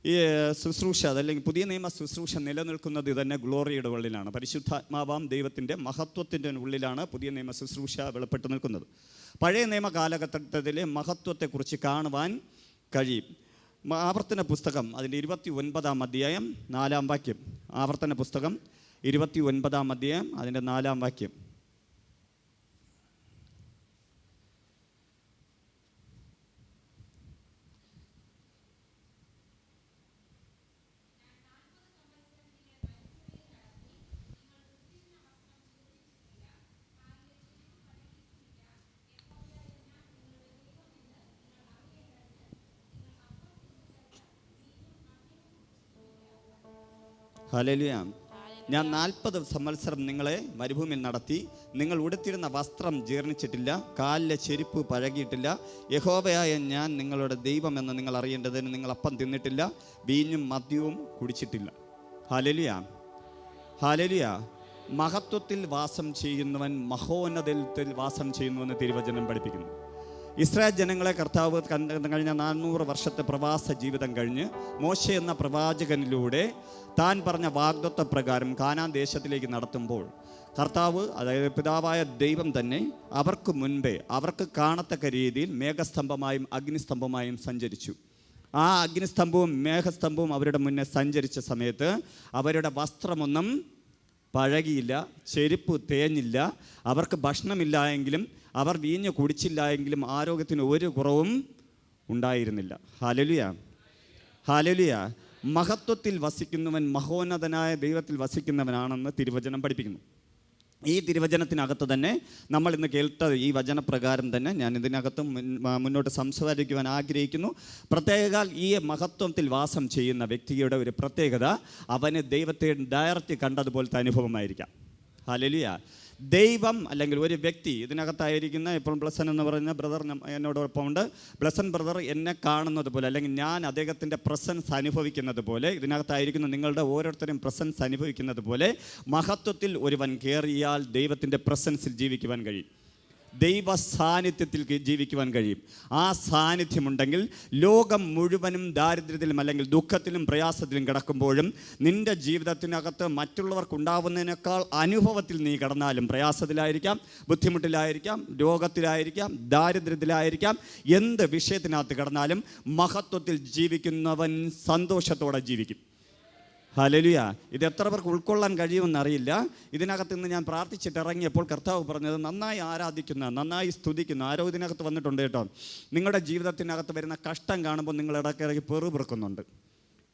Speaker 3: ഈ ശുശ്രൂഷ, അതല്ലെങ്കിൽ പുതിയ നിയമ ശുശ്രൂഷ നിലനിൽക്കുന്നത് തന്നെ ഗ്ലോറിയുടെ ഉള്ളിലാണ്. പരിശുദ്ധാത്മാവാം ദൈവത്തിൻ്റെ മഹത്വത്തിൻ്റെ ഉള്ളിലാണ് പുതിയ നിയമ ശുശ്രൂഷ വെളിപ്പെട്ട് നിൽക്കുന്നത്. പഴയ നിയമ കാലഘട്ടത്തിലെ മഹത്വത്തെക്കുറിച്ച് കാണുവാൻ കഴിയും. ആവർത്തന പുസ്തകം അതിൻ്റെ 29-ാം അധ്യായം 4-ാം വാക്യം. ആവർത്തന പുസ്തകം 29-ാം അധ്യായം അതിൻ്റെ 4-ാം വാക്യം. ഹല്ലേലൂയ. ഞാൻ 40 സംവത്സരം നിങ്ങളെ മരുഭൂമിയിൽ നടത്തി. നിങ്ങൾ ഉടുത്തിരുന്ന വസ്ത്രം ജീർണിച്ചിട്ടില്ല, കാലിലെ ചെരുപ്പ് പഴകിയിട്ടില്ല. യഹോവയായ ഞാൻ നിങ്ങളുടെ ദൈവമെന്ന് നിങ്ങൾ അറിയേണ്ടതിന് നിങ്ങൾ അപ്പം തിന്നിട്ടില്ല, വീഞ്ഞും മദ്യവും കുടിച്ചിട്ടില്ല. Hallelujah, hallelujah. മഹത്വത്തിൽ വാസം ചെയ്യുന്നവൻ മഹോന്നതത്തിൽ വാസം ചെയ്യുന്നുവെന്ന് തിരുവചനം പഠിപ്പിക്കുന്നു. ഇസ്രായേൽ ജനങ്ങളെ കർത്താവ് കഴിഞ്ഞ 400 വർഷത്തെ പ്രവാസ ജീവിതം കഴിഞ്ഞ് മോശെ എന്ന പ്രവാചകനിലൂടെ താൻ പറഞ്ഞ വാഗ്ദത്ത പ്രകാരം കാനാൻ ദേശത്തിലേക്ക് നടത്തുമ്പോൾ കർത്താവ്, അതായത് പിതാവായ ദൈവം തന്നെ അവർക്ക് മുൻപേ അവർക്ക് കാണത്തക്ക രീതിയിൽ മേഘസ്തംഭമായും അഗ്നിസ്തംഭമായും സഞ്ചരിച്ചു. ആ അഗ്നിസ്തംഭവും മേഘസ്തംഭവും അവരുടെ മുന്നേ സഞ്ചരിച്ച സമയത്ത് അവരുടെ വസ്ത്രമൊന്നും പഴകിയില്ല, ചെരുപ്പ് തേഞ്ഞില്ല. അവർക്ക് ഭക്ഷണമില്ല എങ്കിലും, അവർ വീഞ്ഞ് കുടിച്ചില്ല എങ്കിലും ആരോഗ്യത്തിന് ഒരു കുറവും ഉണ്ടായിരുന്നില്ല. Hallelujah, hallelujah. മഹത്വത്തിൽ വസിക്കുന്നവൻ മഹോന്നതനായ ദൈവത്തിൽ വസിക്കുന്നവനാണെന്ന് തിരുവചനം പഠിപ്പിക്കുന്നു. ഈ തിരുവചനത്തിനകത്ത് തന്നെ നമ്മൾ ഇന്ന് കേട്ട ഈ വചനപ്രകാരം തന്നെ ഞാൻ ഇതിനകത്ത് മുന്നോട്ട് സംസാരിക്കുവാൻ ആഗ്രഹിക്കുന്നു. പ്രത്യേക ഈ മഹത്വത്തിൽ വാസം ചെയ്യുന്ന വ്യക്തിയുടെ ഒരു പ്രത്യേകത, അവന് ദൈവത്തെ ഡയറക്റ്റ് കണ്ടതുപോലത്തെ അനുഭവമായിരിക്കാം. ഹല്ലേലൂയ. ദൈവം അല്ലെങ്കിൽ ഒരു വ്യക്തി ഇതിനകത്തായിരിക്കുന്ന, ഇപ്പോൾ ബ്ലസൻ എന്ന് പറയുന്ന ബ്രദർ എന്നോടൊപ്പം ഉണ്ട്. ബ്ലസൻ ബ്രദർ എന്നെ കാണുന്നത് പോലെ, അല്ലെങ്കിൽ ഞാൻ അദ്ദേഹത്തിൻ്റെ പ്രസൻസ് അനുഭവിക്കുന്നത് പോലെ, ഇതിനകത്തായിരിക്കുന്ന നിങ്ങളുടെ ഓരോരുത്തരും പ്രസൻസ് അനുഭവിക്കുന്നത് പോലെ മഹത്വത്തിൽ ഒരുവൻ കയറിയാൽ ദൈവത്തിൻ്റെ പ്രസൻസിൽ ജീവിക്കുവാൻ കഴിയും, ദൈവ സാന്നിധ്യത്തിൽ ജീവിക്കുവാൻ കഴിയും. ആ സാന്നിധ്യമുണ്ടെങ്കിൽ ലോകം മുഴുവനും ദാരിദ്ര്യത്തിലും അല്ലെങ്കിൽ ദുഃഖത്തിലും പ്രയാസത്തിലും കിടക്കുമ്പോഴും നിൻ്റെ ജീവിതത്തിനകത്ത് മറ്റുള്ളവർക്കുണ്ടാവുന്നതിനേക്കാൾ അനുഭവത്തിൽ നീ കിടന്നാലും, പ്രയാസത്തിലായിരിക്കാം, ബുദ്ധിമുട്ടിലായിരിക്കാം, രോഗത്തിലായിരിക്കാം, ദാരിദ്ര്യത്തിലായിരിക്കാം, എന്ത് വിഷയത്തിനകത്ത് കിടന്നാലും മഹത്വത്തിൽ ജീവിക്കുന്നവൻ സന്തോഷത്തോടെ ജീവിക്കും. ഹല്ലേലൂയ. ഇത് എത്ര പേർക്ക് ഉൾക്കൊള്ളാൻ കഴിയുമെന്നറിയില്ല. ഇതിനകത്ത് നിന്ന് ഞാൻ പ്രാർത്ഥിച്ചിട്ട് ഇറങ്ങിയപ്പോൾ കർത്താവ് പറഞ്ഞത്, നന്നായി ആരാധിക്കുന്ന, നന്നായി സ്തുതിക്കുന്ന ആരോ ഇതിനകത്ത് വന്നിട്ടുണ്ട് കേട്ടോ. നിങ്ങളുടെ ജീവിതത്തിനകത്ത് വരുന്ന കഷ്ടം കാണുമ്പോൾ നിങ്ങൾ ഇടയ്ക്കിടയ്ക്ക് പെറുപിറുക്കുന്നുണ്ട്.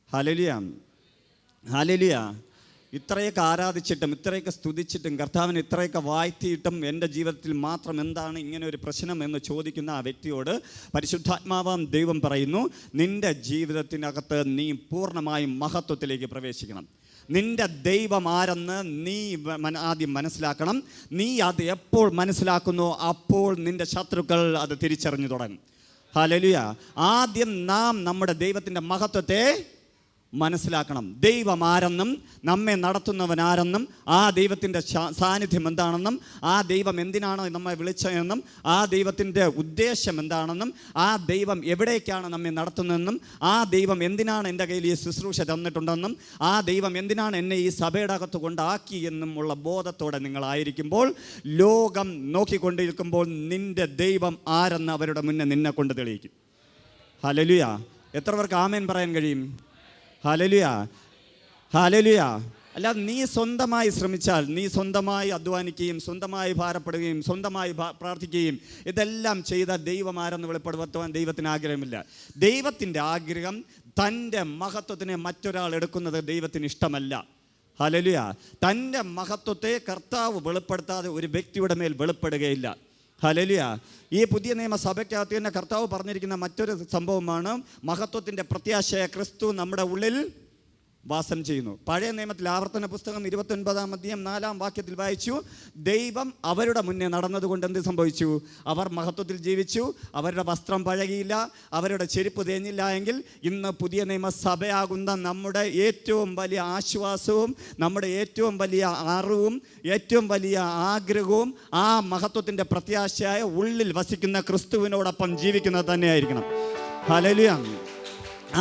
Speaker 3: Hallelujah, hallelujah. ഇത്രയൊക്കെ ആരാധിച്ചിട്ടും ഇത്രയൊക്കെ സ്തുതിച്ചിട്ടും കർത്താവിനെ ഇത്രയൊക്കെ വാഴ്ത്തിയിട്ടും എൻ്റെ ജീവിതത്തിൽ മാത്രം എന്താണ് ഇങ്ങനെ ഒരു പ്രശ്നം എന്ന് ചോദിക്കുന്ന ആ വ്യക്തിയോട് പരിശുദ്ധാത്മാവാം ദൈവം പറയുന്നു, നിൻ്റെ ജീവിതത്തിനകത്ത് നീ പൂർണ്ണമായും മഹത്വത്തിലേക്ക് പ്രവേശിക്കണം. നിൻ്റെ ദൈവം ആരെന്ന് നീ ആദ്യം മനസ്സിലാക്കണം. നീ അത് എപ്പോൾ മനസ്സിലാക്കുന്നോ അപ്പോൾ നിൻ്റെ ശത്രുക്കൾ അത് തിരിച്ചറിഞ്ഞു തുടങ്ങും. ഹല്ലേലൂയ. ആദ്യം നാം നമ്മുടെ ദൈവത്തിൻ്റെ മഹത്വത്തെ മനസ്സിലാക്കണം. ദൈവം ആരെന്നും നമ്മെ നടത്തുന്നവൻ ആരെന്നും ആ ദൈവത്തിൻ്റെ സാന്നിധ്യം എന്താണെന്നും ആ ദൈവം എന്തിനാണ് നമ്മെ വിളിച്ചതെന്നും ആ ദൈവത്തിൻ്റെ ഉദ്ദേശം എന്താണെന്നും ആ ദൈവം എവിടേക്കാണ് നമ്മെ നടത്തുന്നതെന്നും ആ ദൈവം എന്തിനാണ് എൻ്റെ കയ്യിൽ ഈ ശുശ്രൂഷ തന്നിട്ടുണ്ടെന്നും ആ ദൈവം എന്തിനാണ് എന്നെ ഈ സഭയുടെ അകത്ത് കൊണ്ടാക്കി എന്നും ഉള്ള ബോധത്തോടെ നിങ്ങളായിരിക്കുമ്പോൾ, ലോകം നോക്കിക്കൊണ്ടിരിക്കുമ്പോൾ നിൻ്റെ ദൈവം ആരെന്ന് അവരുടെ മുന്നേ നിന്നെ കൊണ്ട് തെളിയിക്കും. ഹല്ലേലൂയ. എത്ര പേർക്ക് ആമേൻ പറയാൻ കഴിയും? Hallelujah, hallelujah. അല്ലാതെ നീ സ്വന്തമായി ശ്രമിച്ചാൽ, നീ സ്വന്തമായി അധ്വാനിക്കുകയും സ്വന്തമായി ഭാരപ്പെടുകയും സ്വന്തമായി പ്രാർത്ഥിക്കുകയും ഇതെല്ലാം ചെയ്ത ദൈവം ആരെന്ന് വെളിപ്പെടുത്തുവാൻ ദൈവത്തിന് ആഗ്രഹമില്ല. ദൈവത്തിൻ്റെ ആഗ്രഹം തൻ്റെ മഹത്വത്തിനെ മറ്റൊരാൾ എടുക്കുന്നത് ദൈവത്തിന് ഇഷ്ടമല്ല. ഹല്ലേലൂയ. തൻ്റെ മഹത്വത്തെ കർത്താവ് വെളിപ്പെടുത്താതെ ഒരു വ്യക്തിയുടെ മേൽ വെളിപ്പെടുകയില്ല. ഹല്ലേലൂയ. ഈ പുതിയ നിയമസഭയ്ക്കകത്ത് തന്നെ കർത്താവ് പറഞ്ഞിരിക്കുന്ന മറ്റൊരു സംഭവമാണ്, മഹത്വത്തിൻ്റെ പ്രത്യാശയ ക്രിസ്തു നമ്മുടെ ഉള്ളിൽ വാസം ചെയ്യുന്നു. പഴയ നിയമത്തിൽ ആവർത്തന പുസ്തകം 29-ാം അധ്യായം 4-ാം വാക്യത്തിൽ വായിച്ചു, ദൈവം അവരുടെ മുന്നേ നടന്നതുകൊണ്ട് എന്ത് സംഭവിച്ചു? അവർ മഹത്വത്തിൽ ജീവിച്ചു, അവരുടെ വസ്ത്രം പഴകിയില്ല, അവരുടെ ചെരുപ്പ് തേഞ്ഞില്ല. എങ്കിൽ ഇന്ന് പുതിയ നിയമസഭയാകുന്ന നമ്മുടെ ഏറ്റവും വലിയ ആശ്വാസവും നമ്മുടെ ഏറ്റവും വലിയ അറിവും ഏറ്റവും വലിയ ആഗ്രഹവും ആ മഹത്വത്തിൻ്റെ പ്രത്യാശയായ ഉള്ളിൽ വസിക്കുന്ന ക്രിസ്തുവിനോടൊപ്പം ജീവിക്കുന്നത് തന്നെയായിരിക്കണം. ഹല്ലേലൂയ.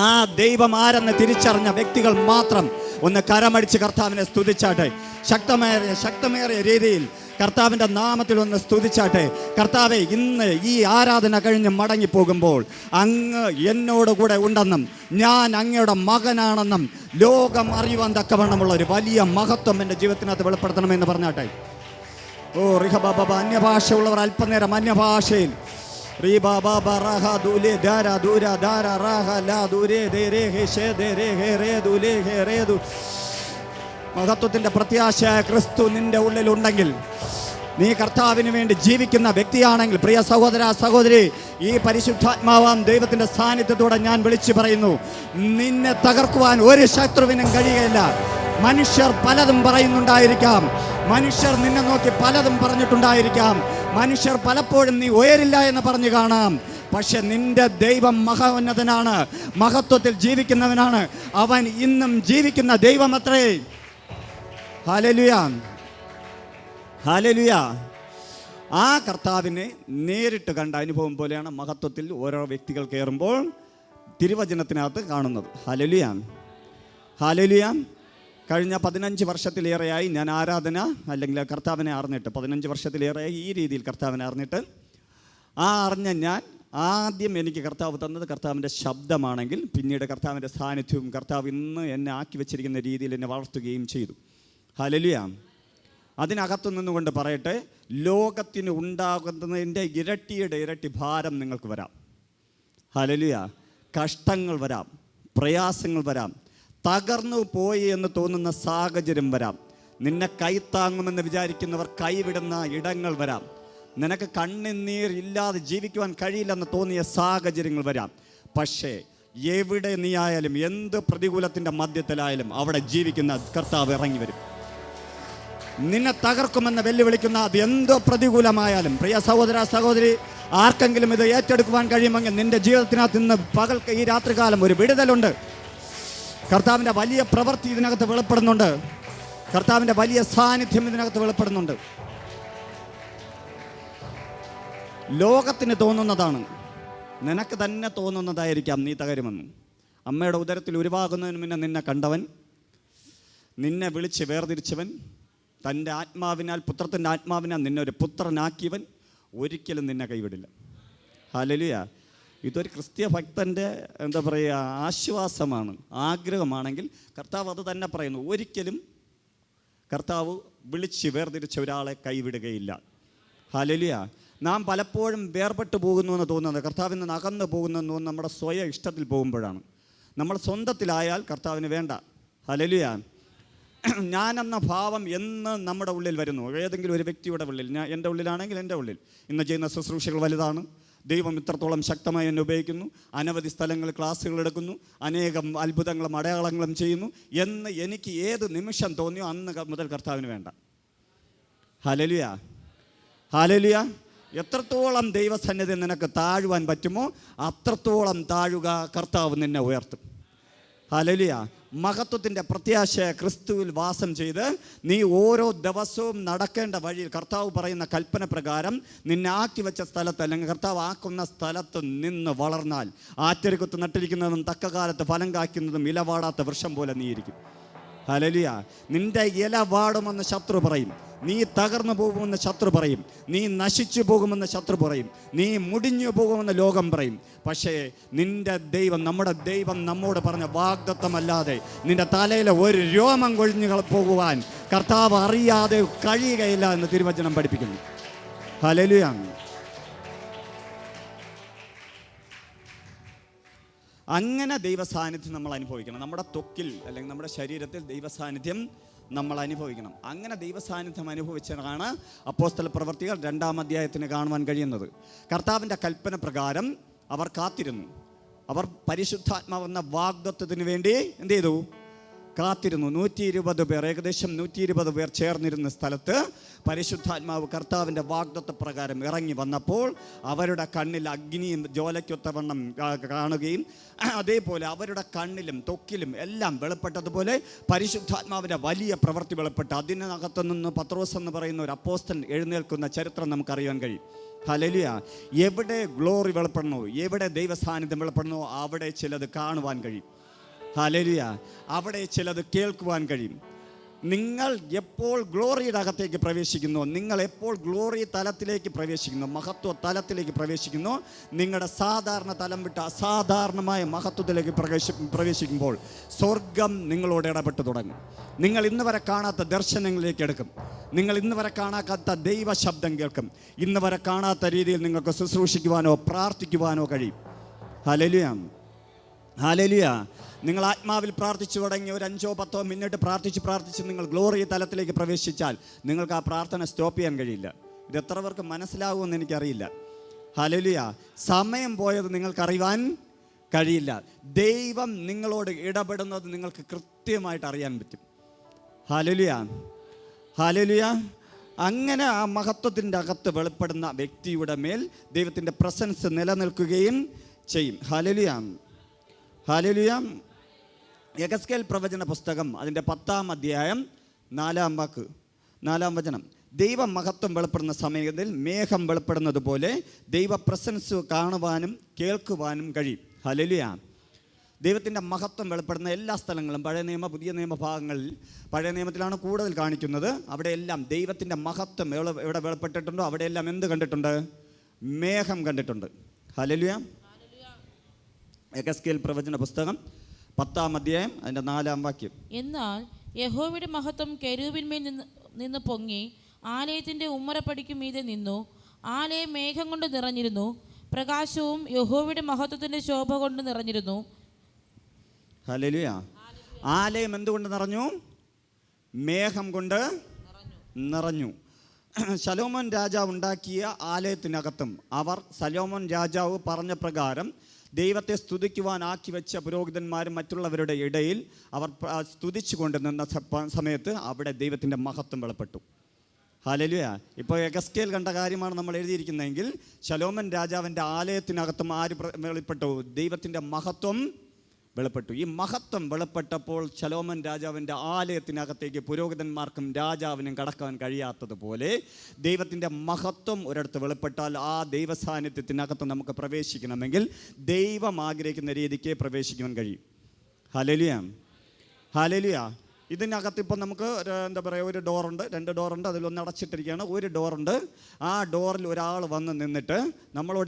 Speaker 3: ആ ദൈവം ആരെന്ന് തിരിച്ചറിഞ്ഞ വ്യക്തികൾ മാത്രം ഒന്ന് കരമടിച്ച് കർത്താവിനെ സ്തുതിച്ചാട്ടെ. ശക്തമേറിയ രീതിയിൽ കർത്താവിൻ്റെ നാമത്തിൽ ഒന്ന് സ്തുതിച്ചാട്ടെ. കർത്താവെ, ഇന്ന് ഈ ആരാധന കഴിഞ്ഞ് മടങ്ങിപ്പോകുമ്പോൾ അങ്ങ് എന്നോടുകൂടെ ഉണ്ടെന്നും ഞാൻ അങ്ങയുടെ മകനാണെന്നും ലോകം അറിയുവാൻ തക്കവണ്ണമുള്ള ഒരു വലിയ മഹത്വം എൻ്റെ ജീവിതത്തിനകത്ത് വെളിപ്പെടുത്തണമെന്ന് പറഞ്ഞാട്ടെ. ഓ റിഹബാബ, അന്യഭാഷ ഉള്ളവർ അല്പനേരം അന്യഭാഷയിൽ മഹത്വത്തിൻ്റെ പ്രത്യാശയായ ക്രിസ്തു നിന്റെ ഉള്ളിലുണ്ടെങ്കിൽ, നീ കർത്താവിന് വേണ്ടി ജീവിക്കുന്ന വ്യക്തിയാണെങ്കിൽ, പ്രിയ സഹോദര സഹോദരി, ഈ പരിശുദ്ധാത്മാവാം ദൈവത്തിൻ്റെ സാന്നിധ്യത്തോടെ ഞാൻ വിളിച്ചു പറയുന്നു, നിന്നെ തകർക്കുവാൻ ഒരു ശത്രുവിനും കഴിയുകയില്ല. മനുഷ്യർ പലതും പറയുന്നുണ്ടായിരിക്കാം, മനുഷ്യർ നിന്നെ നോക്കി പലതും പറഞ്ഞിട്ടുണ്ടായിരിക്കാം, മനുഷ്യർ പലപ്പോഴും നീ ഉയരില്ല എന്ന് പറഞ്ഞു കാണാം. പക്ഷെ നിന്റെ ദൈവം മഹോന്നതനാണ്, മഹത്വത്തിൽ ജീവിക്കുന്നവനാണ്. അവൻ ഇന്നും ജീവിക്കുന്ന ദൈവമത്രേ. Hallelujah, hallelujah. ആ കർത്താവിനെ നേരിട്ട് കണ്ട അനുഭവം പോലെയാണ് മഹത്വത്തിൽ ഓരോ വ്യക്തികൾ കയറുമ്പോൾ തിരുവചനത്തിനകത്ത് കാണുന്നത്. Hallelujah, hallelujah. കഴിഞ്ഞ 15 വർഷത്തിലേറെയായി ഞാൻ ആരാധന അല്ലെങ്കിൽ കർത്താവിനെ അറിഞ്ഞിട്ട്, 15 വർഷത്തിലേറെയായി ഈ രീതിയിൽ കർത്താവിനെ അറിഞ്ഞിട്ട്, ആ അറിഞ്ഞ ഞാൻ ആദ്യം എനിക്ക് കർത്താവ് തന്നത് കർത്താവിൻ്റെ ശബ്ദമാണെങ്കിൽ പിന്നീട് കർത്താവിൻ്റെ സാന്നിധ്യവും കർത്താവ് ഇന്ന് എന്നെ ആക്കി വെച്ചിരിക്കുന്ന രീതിയിൽ എന്നെ വളർത്തുകയും ചെയ്തു. ഹല്ലേലൂയ. അതിനകത്തു നിന്നുകൊണ്ട് പറയട്ടെ, ലോകത്തിന് ഉണ്ടാകുന്നതിൻ്റെ ഇരട്ടിയുടെ ഇരട്ടി ഭാരം നിങ്ങൾക്ക് വരാം. ഹല്ലേലൂയ. കഷ്ടങ്ങൾ വരാം, പ്രയാസങ്ങൾ വരാം, തകർന്നു പോയി എന്ന് തോന്നുന്ന സാഹചര്യം വരാം, നിന്നെ കൈത്താങ്ങുമെന്ന് വിചാരിക്കുന്നവർ കൈവിടുന്ന ഇടങ്ങൾ വരാം, നിനക്ക് കണ്ണുനീർ ഇല്ലാതെ ജീവിക്കുവാൻ കഴിയില്ലെന്ന് തോന്നിയ സാഹചര്യങ്ങൾ വരാം. പക്ഷേ എവിടെ നീ ആയാലും, എന്ത് പ്രതികൂലത്തിൻ്റെ മധ്യത്തിലായാലും അവിടെ ജീവിക്കുന്ന കർത്താവ് ഇറങ്ങി വരും. നിന്നെ തകർക്കുമെന്ന് വെല്ലുവിളിക്കുന്ന അത് എന്തോ പ്രതികൂലമായാലും, പ്രിയ സഹോദര സഹോദരി, ആർക്കെങ്കിലും ഇത് ഏറ്റെടുക്കുവാൻ കഴിയുമെങ്കിൽ നിന്റെ ജീവിതത്തിനകത്ത് ഇന്ന് പകൽക്ക് ഈ രാത്രികാലം ഒരു വിടുതലുണ്ട്. കർത്താവിൻ്റെ വലിയ പ്രവൃത്തി ഇതിനകത്ത് വെളിപ്പെടുന്നുണ്ട്, കർത്താവിൻ്റെ വലിയ സാന്നിധ്യം ഇതിനകത്ത് വെളിപ്പെടുന്നുണ്ട്. ലോകത്തിന് തോന്നുന്നതാണ്, നിനക്ക് തന്നെ തോന്നുന്നതായിരിക്കാം നീ തകരുമെന്ന്. അമ്മയുടെ ഉദരത്തിൽ ഉരുവാകുന്നതിന് മുന്നേ നിന്നെ കണ്ടവൻ, നിന്നെ വിളിച്ച് വേർതിരിച്ചവൻ, തൻ്റെ ആത്മാവിനാൽ, പുത്രത്തിൻ്റെ ആത്മാവിനാൽ നിന്നെ ഒരു പുത്രനാക്കിയവൻ ഒരിക്കലും നിന്നെ കൈവിടില്ല. ഹല്ലേലൂയ. ഇതൊരു ക്രിസ്തീയ ഭക്തൻ്റെ എന്താ പറയുക, ആശ്വാസമാണ്, ആഗ്രഹമാണെങ്കിൽ കർത്താവ് അത് തന്നെ പറയുന്നു. ഒരിക്കലും കർത്താവ് വിളിച്ച് വേർതിരിച്ച ഒരാളെ കൈവിടുകയില്ല. ഹല്ലേലൂയ. നാം പലപ്പോഴും വേർപെട്ട് പോകുന്നു എന്ന് തോന്നുന്നത്, കർത്താവിൽ നിന്ന് അകന്നു പോകുന്നെന്ന് തോന്നുന്നത് നമ്മുടെ സ്വയം ഇഷ്ടത്തിൽ പോകുമ്പോഴാണ്. നമ്മൾ സ്വന്തത്തിലായാൽ കർത്താവിന് വേണ്ട. ഹല്ലേലൂയ. ഞാനെന്ന ഭാവം എന്ന് നമ്മുടെ ഉള്ളിൽ വരുന്നു, ഏതെങ്കിലും ഒരു വ്യക്തിയുടെ ഉള്ളിൽ, എൻ്റെ ഉള്ളിലാണെങ്കിൽ എൻ്റെ ഉള്ളിൽ ഇന്ന് ചെയ്യുന്ന ശുശ്രൂഷകൾ വലുതാണ്, ദൈവം ഇത്രത്തോളം ശക്തമായി എന്നെ ഉപയോഗിക്കുന്നു, അനവധി സ്ഥലങ്ങളിൽ ക്ലാസ്സുകൾ എടുക്കുന്നു, അനേകം അത്ഭുതങ്ങളും അടയാളങ്ങളും ചെയ്യുന്നു എന്ന് എനിക്ക് ഏത് നിമിഷം തോന്നിയോ അന്ന് മുതൽ കർത്താവിന് വേണ്ട. Hallelujah, hallelujah. എത്രത്തോളം ദൈവസന്നിധി നിനക്ക് താഴുവാൻ പറ്റുമോ അത്രത്തോളം താഴുക, കർത്താവ് നിന്നെ ഉയർത്തും. ഹല്ലേലൂയ. മഹത്വത്തിൻ്റെ പ്രത്യാശ ക്രിസ്തുവിൽ വാസം ചെയ്ത് നീ ഓരോ ദിവസവും നടക്കേണ്ട വഴിയിൽ കർത്താവ് പറയുന്ന കൽപ്പന പ്രകാരം നിന്നെ ആക്കി വെച്ച സ്ഥലത്ത്, അല്ലെങ്കിൽ കർത്താവ് ആക്കുന്ന സ്ഥലത്ത് നിന്ന് വളർന്നാൽ ആറ്റരികത്ത് നട്ടിരിക്കുന്നതും തക്ക കാലത്ത് ഫലം കായ്ക്കുന്നതും ഇലവാടാത്ത വൃക്ഷം പോലെ നീ ഇരിക്കും. ഹല്ലേലൂയ. നിന്റെ ഇല വാടുമെന്ന് ശത്രു പറയും, നീ തകർന്നു പോകുമെന്ന് ശത്രു പറയും, നീ നശിച്ചു പോകുമെന്ന് ശത്രു പറയും, നീ മുടിഞ്ഞു പോകുമെന്ന് ലോകം പറയും. പക്ഷേ നിന്റെ ദൈവം, നമ്മുടെ ദൈവം നമ്മോട് പറഞ്ഞ വാഗ്ദത്തമല്ലാതെ നിന്റെ തലയിലെ ഒരു രോമം കൊഴിഞ്ഞു പോകുവാൻ കർത്താവ് അറിയാതെ കഴിയുകയില്ല എന്ന് തിരുവചനം പഠിപ്പിക്കുന്നു. ഹല്ലേലൂയ. അങ്ങനെ ദൈവസാന്നിധ്യം നമ്മൾ അനുഭവിക്കണം. നമ്മുടെ ത്വക്കിൽ അല്ലെങ്കിൽ നമ്മുടെ ശരീരത്തിൽ ദൈവസാന്നിധ്യം നമ്മൾ അനുഭവിക്കണം. അങ്ങനെ ദൈവസാന്നിധ്യം അനുഭവിച്ചതാണ് അപ്പോസ്തല പ്രവൃത്തികൾ 2-ാം അധ്യായത്തിന് കാണുവാൻ കഴിയുന്നത്. കർത്താവിൻ്റെ കൽപ്പന പ്രകാരം അവർ കാത്തിരുന്നു. അവർ പരിശുദ്ധാത്മാവെന്ന വാഗ്ദത്തത്തിന് വേണ്ടി എന്ത് ചെയ്തു? കാത്തിരുന്നു. 120 പേർ, ഏകദേശം 120 പേർ ചേർന്നിരുന്ന സ്ഥലത്ത് പരിശുദ്ധാത്മാവ് കർത്താവിൻ്റെ വാഗ്ദത്ത പ്രകാരം ഇറങ്ങി വന്നപ്പോൾ അവരുടെ കണ്ണിൽ അഗ്നിയും ജ്വാലയ്ക്കൊത്തവണ്ണം കാണുകയും അതേപോലെ അവരുടെ കണ്ണിലും ത്വക്കിലും എല്ലാം വെളിപ്പെട്ടതുപോലെ പരിശുദ്ധാത്മാവിൻ്റെ വലിയ പ്രവൃത്തി വെളിപ്പെട്ട് അതിനകത്തു നിന്ന് പത്രോസ് എന്ന് പറയുന്ന ഒരു അപ്പോസ്തലൻ എഴുന്നേൽക്കുന്ന ചരിത്രം നമുക്കറിയാൻ കഴിയും. ഹല്ലേലൂയ. എവിടെ ഗ്ലോറി വെളിപ്പെടുന്നു, എവിടെ ദൈവസാന്നിധ്യം വെളിപ്പെടുന്നു, അവിടെ ചിലത് കാണുവാൻ കഴിയും. ഹല്ലേലൂയ. അവിടെ ചിലത് കേൾക്കുവാൻ കഴിയും. നിങ്ങൾ എപ്പോൾ ഗ്ലോറിയുടെ അകത്തേക്ക് പ്രവേശിക്കുന്നു, നിങ്ങൾ എപ്പോൾ ഗ്ലോറി തലത്തിലേക്ക് പ്രവേശിക്കുന്നു, മഹത്വ തലത്തിലേക്ക് പ്രവേശിക്കുന്നു, നിങ്ങളുടെ സാധാരണ തലം വിട്ട് അസാധാരണമായ മഹത്വത്തിലേക്ക് പ്രവേശിക്കുമ്പോൾ സ്വർഗം നിങ്ങളോട് ഇടപെട്ട് തുടങ്ങും. നിങ്ങൾ ഇന്ന് വരെ കാണാത്ത ദർശനങ്ങളിലേക്ക് എടുക്കും. നിങ്ങൾ ഇന്ന് വരെ കാണാത്ത ദൈവ ശബ്ദം കേൾക്കും. ഇന്ന് വരെ കാണാത്ത രീതിയിൽ നിങ്ങൾക്ക് ശുശ്രൂഷിക്കുവാനോ പ്രാർത്ഥിക്കുവാനോ കഴിയും. Hallelujah, hallelujah. നിങ്ങൾ ആത്മാവിൽ പ്രാർത്ഥിച്ചു തുടങ്ങി ഒരു 5-10 മിനിറ്റ് പ്രാർത്ഥിച്ച് നിങ്ങൾ ഗ്ലോറി തലത്തിലേക്ക് പ്രവേശിച്ചാൽ നിങ്ങൾക്ക് ആ പ്രാർത്ഥന സ്റ്റോപ്പ് ചെയ്യാൻ കഴിയില്ല. ഇത് എത്ര പേർക്ക് മനസ്സിലാവുമെന്ന് എനിക്കറിയില്ല. ഹല്ലേലൂയ. സമയം പോയത് നിങ്ങൾക്കറിയാൻ കഴിയില്ല. ദൈവം നിങ്ങളോട് ഇടപെടുന്നത് നിങ്ങൾക്ക് കൃത്യമായിട്ട് അറിയാൻ പറ്റും. Hallelujah, hallelujah. അങ്ങനെ ആ മഹത്വത്തിൻ്റെ അകത്ത് വെളിപ്പെടുന്ന വ്യക്തിയുടെ മേൽ ദൈവത്തിൻ്റെ പ്രസൻസ് നിലനിൽക്കുകയും ചെയ്യും. Hallelujah, hallelujah. യെഹെസ്കേൽ പ്രവചന പുസ്തകം അതിൻ്റെ 10-ാം അധ്യായം 4-ാം വാക്ക്, 4-ാം വചനം. ദൈവ മഹത്വം വെളിപ്പെടുന്ന സമയത്തിൽ മേഘം വെളിപ്പെടുന്നത് പോലെ ദൈവ പ്രസൻസ് കാണുവാനും കേൾക്കുവാനും കഴിയും. ഹല്ലേലൂയ. ദൈവത്തിൻ്റെ മഹത്വം വെളിപ്പെടുന്ന എല്ലാ സ്ഥലങ്ങളും പഴയ നിയമ പുതിയ നിയമ ഭാഗങ്ങളിൽ, പഴയ നിയമത്തിലാണ് കൂടുതൽ കാണിക്കുന്നത്, അവിടെയെല്ലാം ദൈവത്തിൻ്റെ മഹത്വം എവിടെ വെളിപ്പെട്ടിട്ടുണ്ടോ അവിടെയെല്ലാം എന്ത് കണ്ടിട്ടുണ്ട്? മേഘം കണ്ടിട്ടുണ്ട്. ഹല്ലേലൂയ. യെഹെസ്കേൽ പ്രവചന പുസ്തകം 10-ാം അധ്യായം അതിൻ്റെ 4-ാം വാക്യം.
Speaker 4: എന്നാൽ യഹോവയുടെ മഹത്വം കെരൂബിന്മേൽ നിന്ന് പൊങ്ങി ആലയത്തിൻ്റെ ഉമ്മറപ്പടിക്ക് മീതെ നിന്നു. ആലയം മേഘം കൊണ്ട് നിറഞ്ഞിരുന്നു. പ്രകാശവും യഹോവയുടെ മഹത്വത്തിൻ്റെ ശോഭ കൊണ്ട് നിറഞ്ഞിരുന്നു.
Speaker 3: ഹല്ലേലൂയ. ആലയം എന്തുകൊണ്ട് നിറഞ്ഞു? മേഘം കൊണ്ട് നിറഞ്ഞു. ശലോമോൻ രാജാവ് ഉണ്ടാക്കിയ ആലയത്തിനകത്തും ശലോമോൻ രാജാവ് പറഞ്ഞ പ്രകാരം ദൈവത്തെ സ്തുതിക്കുവാൻ ആക്കി വെച്ച പുരോഹിതന്മാരും മറ്റുള്ളവരുടെ ഇടയിൽ അവർ സ്തുതിച്ചു കൊണ്ട് നിന്ന സമയത്ത് അവിടെ ദൈവത്തിൻ്റെ മഹത്വം വെളിപ്പെട്ടു. ഹല്ലേലൂയ. ഇപ്പോൾ യെഹെസ്കേൽ കണ്ട കാര്യമാണ് നമ്മൾ എഴുതിയിരിക്കുന്നതെങ്കിൽ ശലോമോൻ രാജാവിൻ്റെ ആലയത്തിനകത്തും ആര് വെളിപ്പെട്ടു? ദൈവത്തിൻ്റെ മഹത്വം വെളിപ്പെട്ടു. ഈ മഹത്വം വെളിപ്പെട്ടപ്പോൾ ശലോമോൻ രാജാവിൻ്റെ ആലയത്തിനകത്തേക്ക് പുരോഹിതന്മാർക്കും രാജാവിനും കടക്കാൻ കഴിയാത്തതുപോലെ ദൈവത്തിൻ്റെ മഹത്വം ഒരിടത്ത് വെളിപ്പെട്ടാൽ ആ ദൈവ സാന്നിധ്യത്തിനകത്ത് നമുക്ക് പ്രവേശിക്കണമെങ്കിൽ ദൈവം ആഗ്രഹിക്കുന്ന രീതിക്ക് പ്രവേശിക്കുവാൻ കഴിയും. Hallelujah, hallelujah. ഇതിനകത്ത് ഇപ്പോൾ നമുക്ക് എന്താ പറയുക, ഒരു ഡോറുണ്ട്, 2 ഡോറുണ്ട്, അതിലൊന്ന് അടച്ചിട്ടിരിക്കുകയാണ്. ഒരു ഡോറുണ്ട്. ആ ഡോറിൽ ഒരാൾ വന്ന് നിന്നിട്ട് നമ്മളെ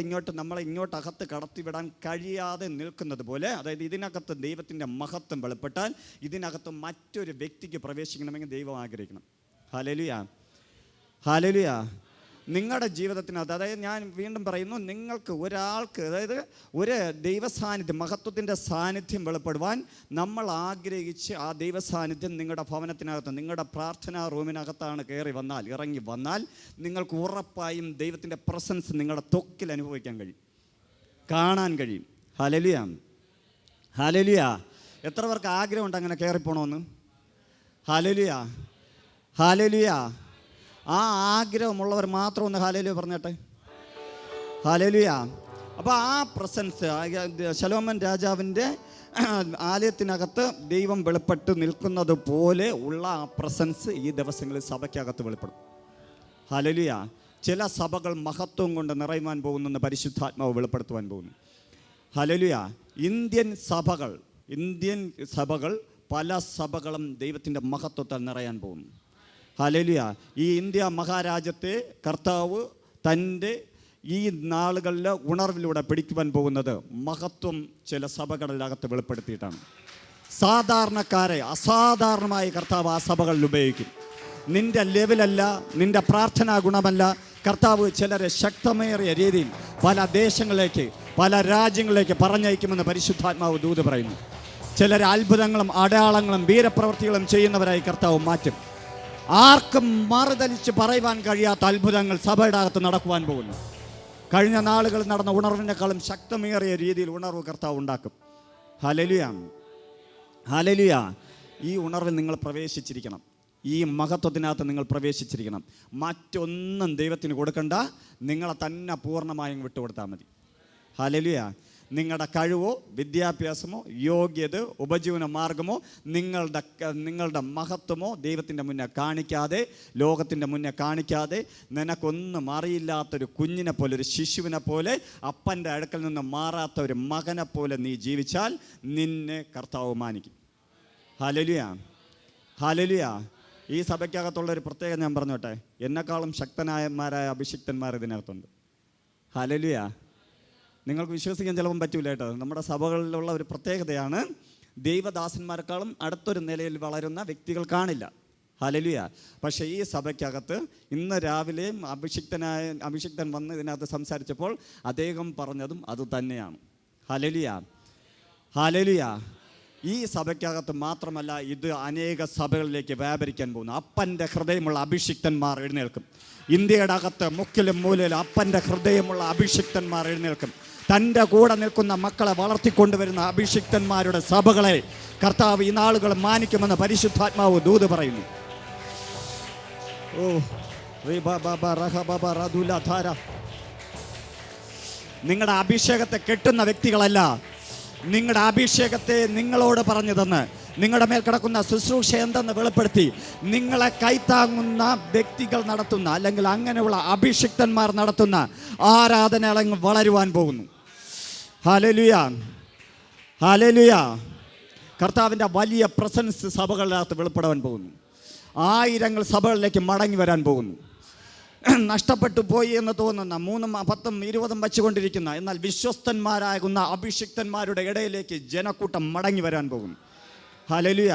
Speaker 3: ഇങ്ങോട്ട് അകത്ത് കടത്തിവിടാൻ കഴിയാതെ നിൽക്കുന്നത് പോലെ, അതായത് ഇതിനകത്ത് ദൈവത്തിൻ്റെ മഹത്വം വെളിപ്പെട്ടാൽ ഇതിനകത്ത് മറ്റൊരു വ്യക്തിക്ക് പ്രവേശിക്കണമെങ്കിൽ ദൈവം ആഗ്രഹിക്കണം. ഹല്ലേലൂയ, ഹല്ലേലൂയ. നിങ്ങളുടെ ജീവിതത്തിനകത്ത്, അതായത് ഞാൻ വീണ്ടും പറയുന്നു, നിങ്ങൾക്ക് ഒരാൾക്ക്, അതായത് ഒരു ദൈവസാന്നിധ്യം, മഹത്വത്തിൻ്റെ സാന്നിധ്യം വെളിപ്പെടുവാൻ നമ്മൾ ആഗ്രഹിച്ച് ആ ദൈവസാന്നിധ്യം നിങ്ങളുടെ ഭവനത്തിനകത്ത്, നിങ്ങളുടെ പ്രാർത്ഥനാ റൂമിനകത്താണ് ഇറങ്ങി വന്നാൽ നിങ്ങൾക്ക് ഉറപ്പായും ദൈവത്തിൻ്റെ പ്രസൻസ് നിങ്ങളുടെ ത്വക്കിൽ അനുഭവിക്കാൻ കഴിയും, കാണാൻ കഴിയും. Hallelujah, hallelujah. എത്ര പേർക്ക് ആഗ്രഹമുണ്ട് അങ്ങനെ കയറിപ്പോണമെന്ന്? Hallelujah, hallelujah. ആ ആഗ്രഹമുള്ളവർ മാത്രം ഒന്ന് ഹല്ലേലൂയ പറഞ്ഞേട്ടെ. ഹല്ലേലൂയ. അപ്പോൾ ആ പ്രസൻസ് ശലോമോൻ രാജാവിൻ്റെ ആലയത്തിനകത്ത് ദൈവം വെളിപ്പെട്ട് നിൽക്കുന്നത് പോലെ ഉള്ള ആ പ്രസൻസ് ഈ ദിവസങ്ങളിൽ സഭയ്ക്കകത്ത് വെളിപ്പെടും. ഹല്ലേലൂയ. ചില സഭകൾ മഹത്വം കൊണ്ട് നിറയുവാൻ പോകുന്നെന്ന് പരിശുദ്ധാത്മാവ് വെളിപ്പെടുത്തുവാൻ പോകുന്നു. ഹല്ലേലൂയ. ഇന്ത്യൻ സഭകൾ പല സഭകളും ദൈവത്തിൻ്റെ മഹത്വത്താൽ നിറയാൻ പോകുന്നു. ഹല്ലേലൂയ. ഈ ഇന്ത്യ മഹാരാജ്യത്തെ കർത്താവ് തൻ്റെ ഈ നാളുകളിൽ ഉണർവിലൂടെ പിടിക്കുവാൻ പോകുന്നത് മഹത്വം ചില സഭകളിലകത്ത് വെളിപ്പെടുത്തിയിട്ടാണ്. സാധാരണക്കാരെ അസാധാരണമായി കർത്താവ് ആ സഭകളിൽ ഉപയോഗിക്കും. നിൻ്റെ ലെവലല്ല, നിൻ്റെ പ്രാർത്ഥനാ ഗുണമല്ല, കർത്താവ് ചിലരെ ശക്തമേറിയ രീതിയിൽ പല ദേശങ്ങളിലേക്ക്, പല രാജ്യങ്ങളിലേക്ക് പറഞ്ഞയക്കുമെന്ന് പരിശുദ്ധാത്മാവ് ദൂത് പറയുന്നു. ചിലരെ അത്ഭുതങ്ങളും അടയാളങ്ങളും വീരപ്രവൃത്തികളും ചെയ്യുന്നവരായി കർത്താവ് മാറ്റും. ആർക്കും മറുതലിച്ച് പറയുവാൻ കഴിയാത്ത അത്ഭുതങ്ങൾ സഭയുടെ അകത്ത് നടക്കുവാൻ പോകുന്നു. കഴിഞ്ഞ നാളുകളിൽ നടന്ന ഉണർവിനേക്കാളും ശക്തമേറിയ രീതിയിൽ ഉണർവ് കർത്താവ് ഉണ്ടാക്കും. Hallelujah, hallelujah. ഈ ഉണർവിൽ നിങ്ങൾ പ്രവേശിച്ചിരിക്കണം. ഈ മഹത്വത്തിനകത്ത് നിങ്ങൾ പ്രവേശിച്ചിരിക്കണം. മറ്റൊന്നും ദൈവത്തിന് കൊടുക്കണ്ട, നിങ്ങളെ തന്നെ പൂർണ്ണമായും വിട്ടുകൊടുത്താൽ മതി. ഹല്ലേലൂയ. നിങ്ങളുടെ കഴിവോ വിദ്യാഭ്യാസമോ യോഗ്യത ഉപജീവന മാർഗമോ നിങ്ങളുടെ മഹത്വമോ ദൈവത്തിൻ്റെ മുന്നേ കാണിക്കാതെ, ലോകത്തിൻ്റെ മുന്നേ കാണിക്കാതെ, നിനക്കൊന്നും അറിയില്ലാത്തൊരു കുഞ്ഞിനെ പോലെ, ഒരു ശിശുവിനെ പോലെ, അപ്പൻ്റെ അടുക്കൽ നിന്ന് മാറാത്ത ഒരു മകനെ പോലെ നീ ജീവിച്ചാൽ നിന്നെ കർത്താവ് മാനിക്കും. Hallelujah, hallelujah. ഈ സഭയ്ക്കകത്തുള്ളൊരു പ്രത്യേകത ഞാൻ പറഞ്ഞോട്ടെ, എന്നെക്കാളും ശക്തനായമാരായ അഭിഷിക്തന്മാർ ഇതിനകത്തുണ്ട്. ഹല്ലേലൂയ. നിങ്ങൾക്ക് വിശ്വസിക്കാൻ ചിലപ്പം പറ്റൂല കേട്ടോ. നമ്മുടെ സഭകളിലുള്ള ഒരു പ്രത്യേകതയാണ്, ദൈവദാസന്മാരെക്കാളും അടുത്തൊരു നിലയിൽ വളരുന്ന വ്യക്തികൾ കാണില്ല. ഹല്ലേലൂയ. പക്ഷേ ഈ സഭയ്ക്കകത്ത് ഇന്ന് രാവിലെയും അഭിഷിക്തൻ വന്ന് ഇതിനകത്ത് സംസാരിച്ചപ്പോൾ അദ്ദേഹം പറഞ്ഞതും അത് തന്നെയാണ്. Hallelujah, hallelujah. ഈ സഭയ്ക്കകത്ത് മാത്രമല്ല, ഇത് അനേക സഭകളിലേക്ക് വ്യാപരിക്കാൻ പോകുന്നു. അപ്പൻ്റെ ഹൃദയമുള്ള അഭിഷിക്തന്മാർ എഴുന്നേൽക്കും. ഇന്ത്യയുടെ അകത്ത് മുക്കിലും മൂലയിലും അപ്പൻ്റെ ഹൃദയമുള്ള അഭിഷിക്തന്മാർ എഴുന്നേൽക്കും. തൻ്റെ കൂടെ നിൽക്കുന്ന മക്കളെ വളർത്തിക്കൊണ്ടുവരുന്ന അഭിഷിക്തന്മാരുടെ സഭകളെ കർത്താവ് ഈ നാളുകൾ മാനിക്കുമെന്ന് പരിശുദ്ധാത്മാവ് ദൂത് പറയുന്നു. ഓ നിങ്ങളുടെ അഭിഷേകത്തെ കെട്ടുന്ന വ്യക്തികളല്ല, നിങ്ങളുടെ അഭിഷേകത്തെ നിങ്ങളോട് പറഞ്ഞു തന്ന് നിങ്ങളുടെ മേൽ കിടക്കുന്ന ശുശ്രൂഷ എന്തെന്ന് വെളിപ്പെടുത്തി നിങ്ങളെ കൈത്താങ്ങുന്ന വ്യക്തികൾ നടത്തുന്ന, അല്ലെങ്കിൽ അങ്ങനെയുള്ള അഭിഷിക്തന്മാർ നടത്തുന്ന ആരാധനകൾ വളരുവാൻ പോകുന്നു. Hallelujah, hallelujah. കർത്താവിൻ്റെ വലിയ പ്രസൻസ് സഭകളിനകത്ത് വെളിപ്പെടാൻ പോകുന്നു. ആയിരങ്ങൾ സഭകളിലേക്ക് മടങ്ങി വരാൻ പോകുന്നു. നഷ്ടപ്പെട്ടു പോയി എന്ന് തോന്നുന്ന 3, 10, 20 വച്ചുകൊണ്ടിരിക്കുന്ന എന്നാൽ വിശ്വസ്തന്മാരാകുന്ന അഭിഷിക്തന്മാരുടെ ഇടയിലേക്ക് ജനക്കൂട്ടം മടങ്ങി വരാൻ പോകുന്നു. ഹല്ലേലൂയ.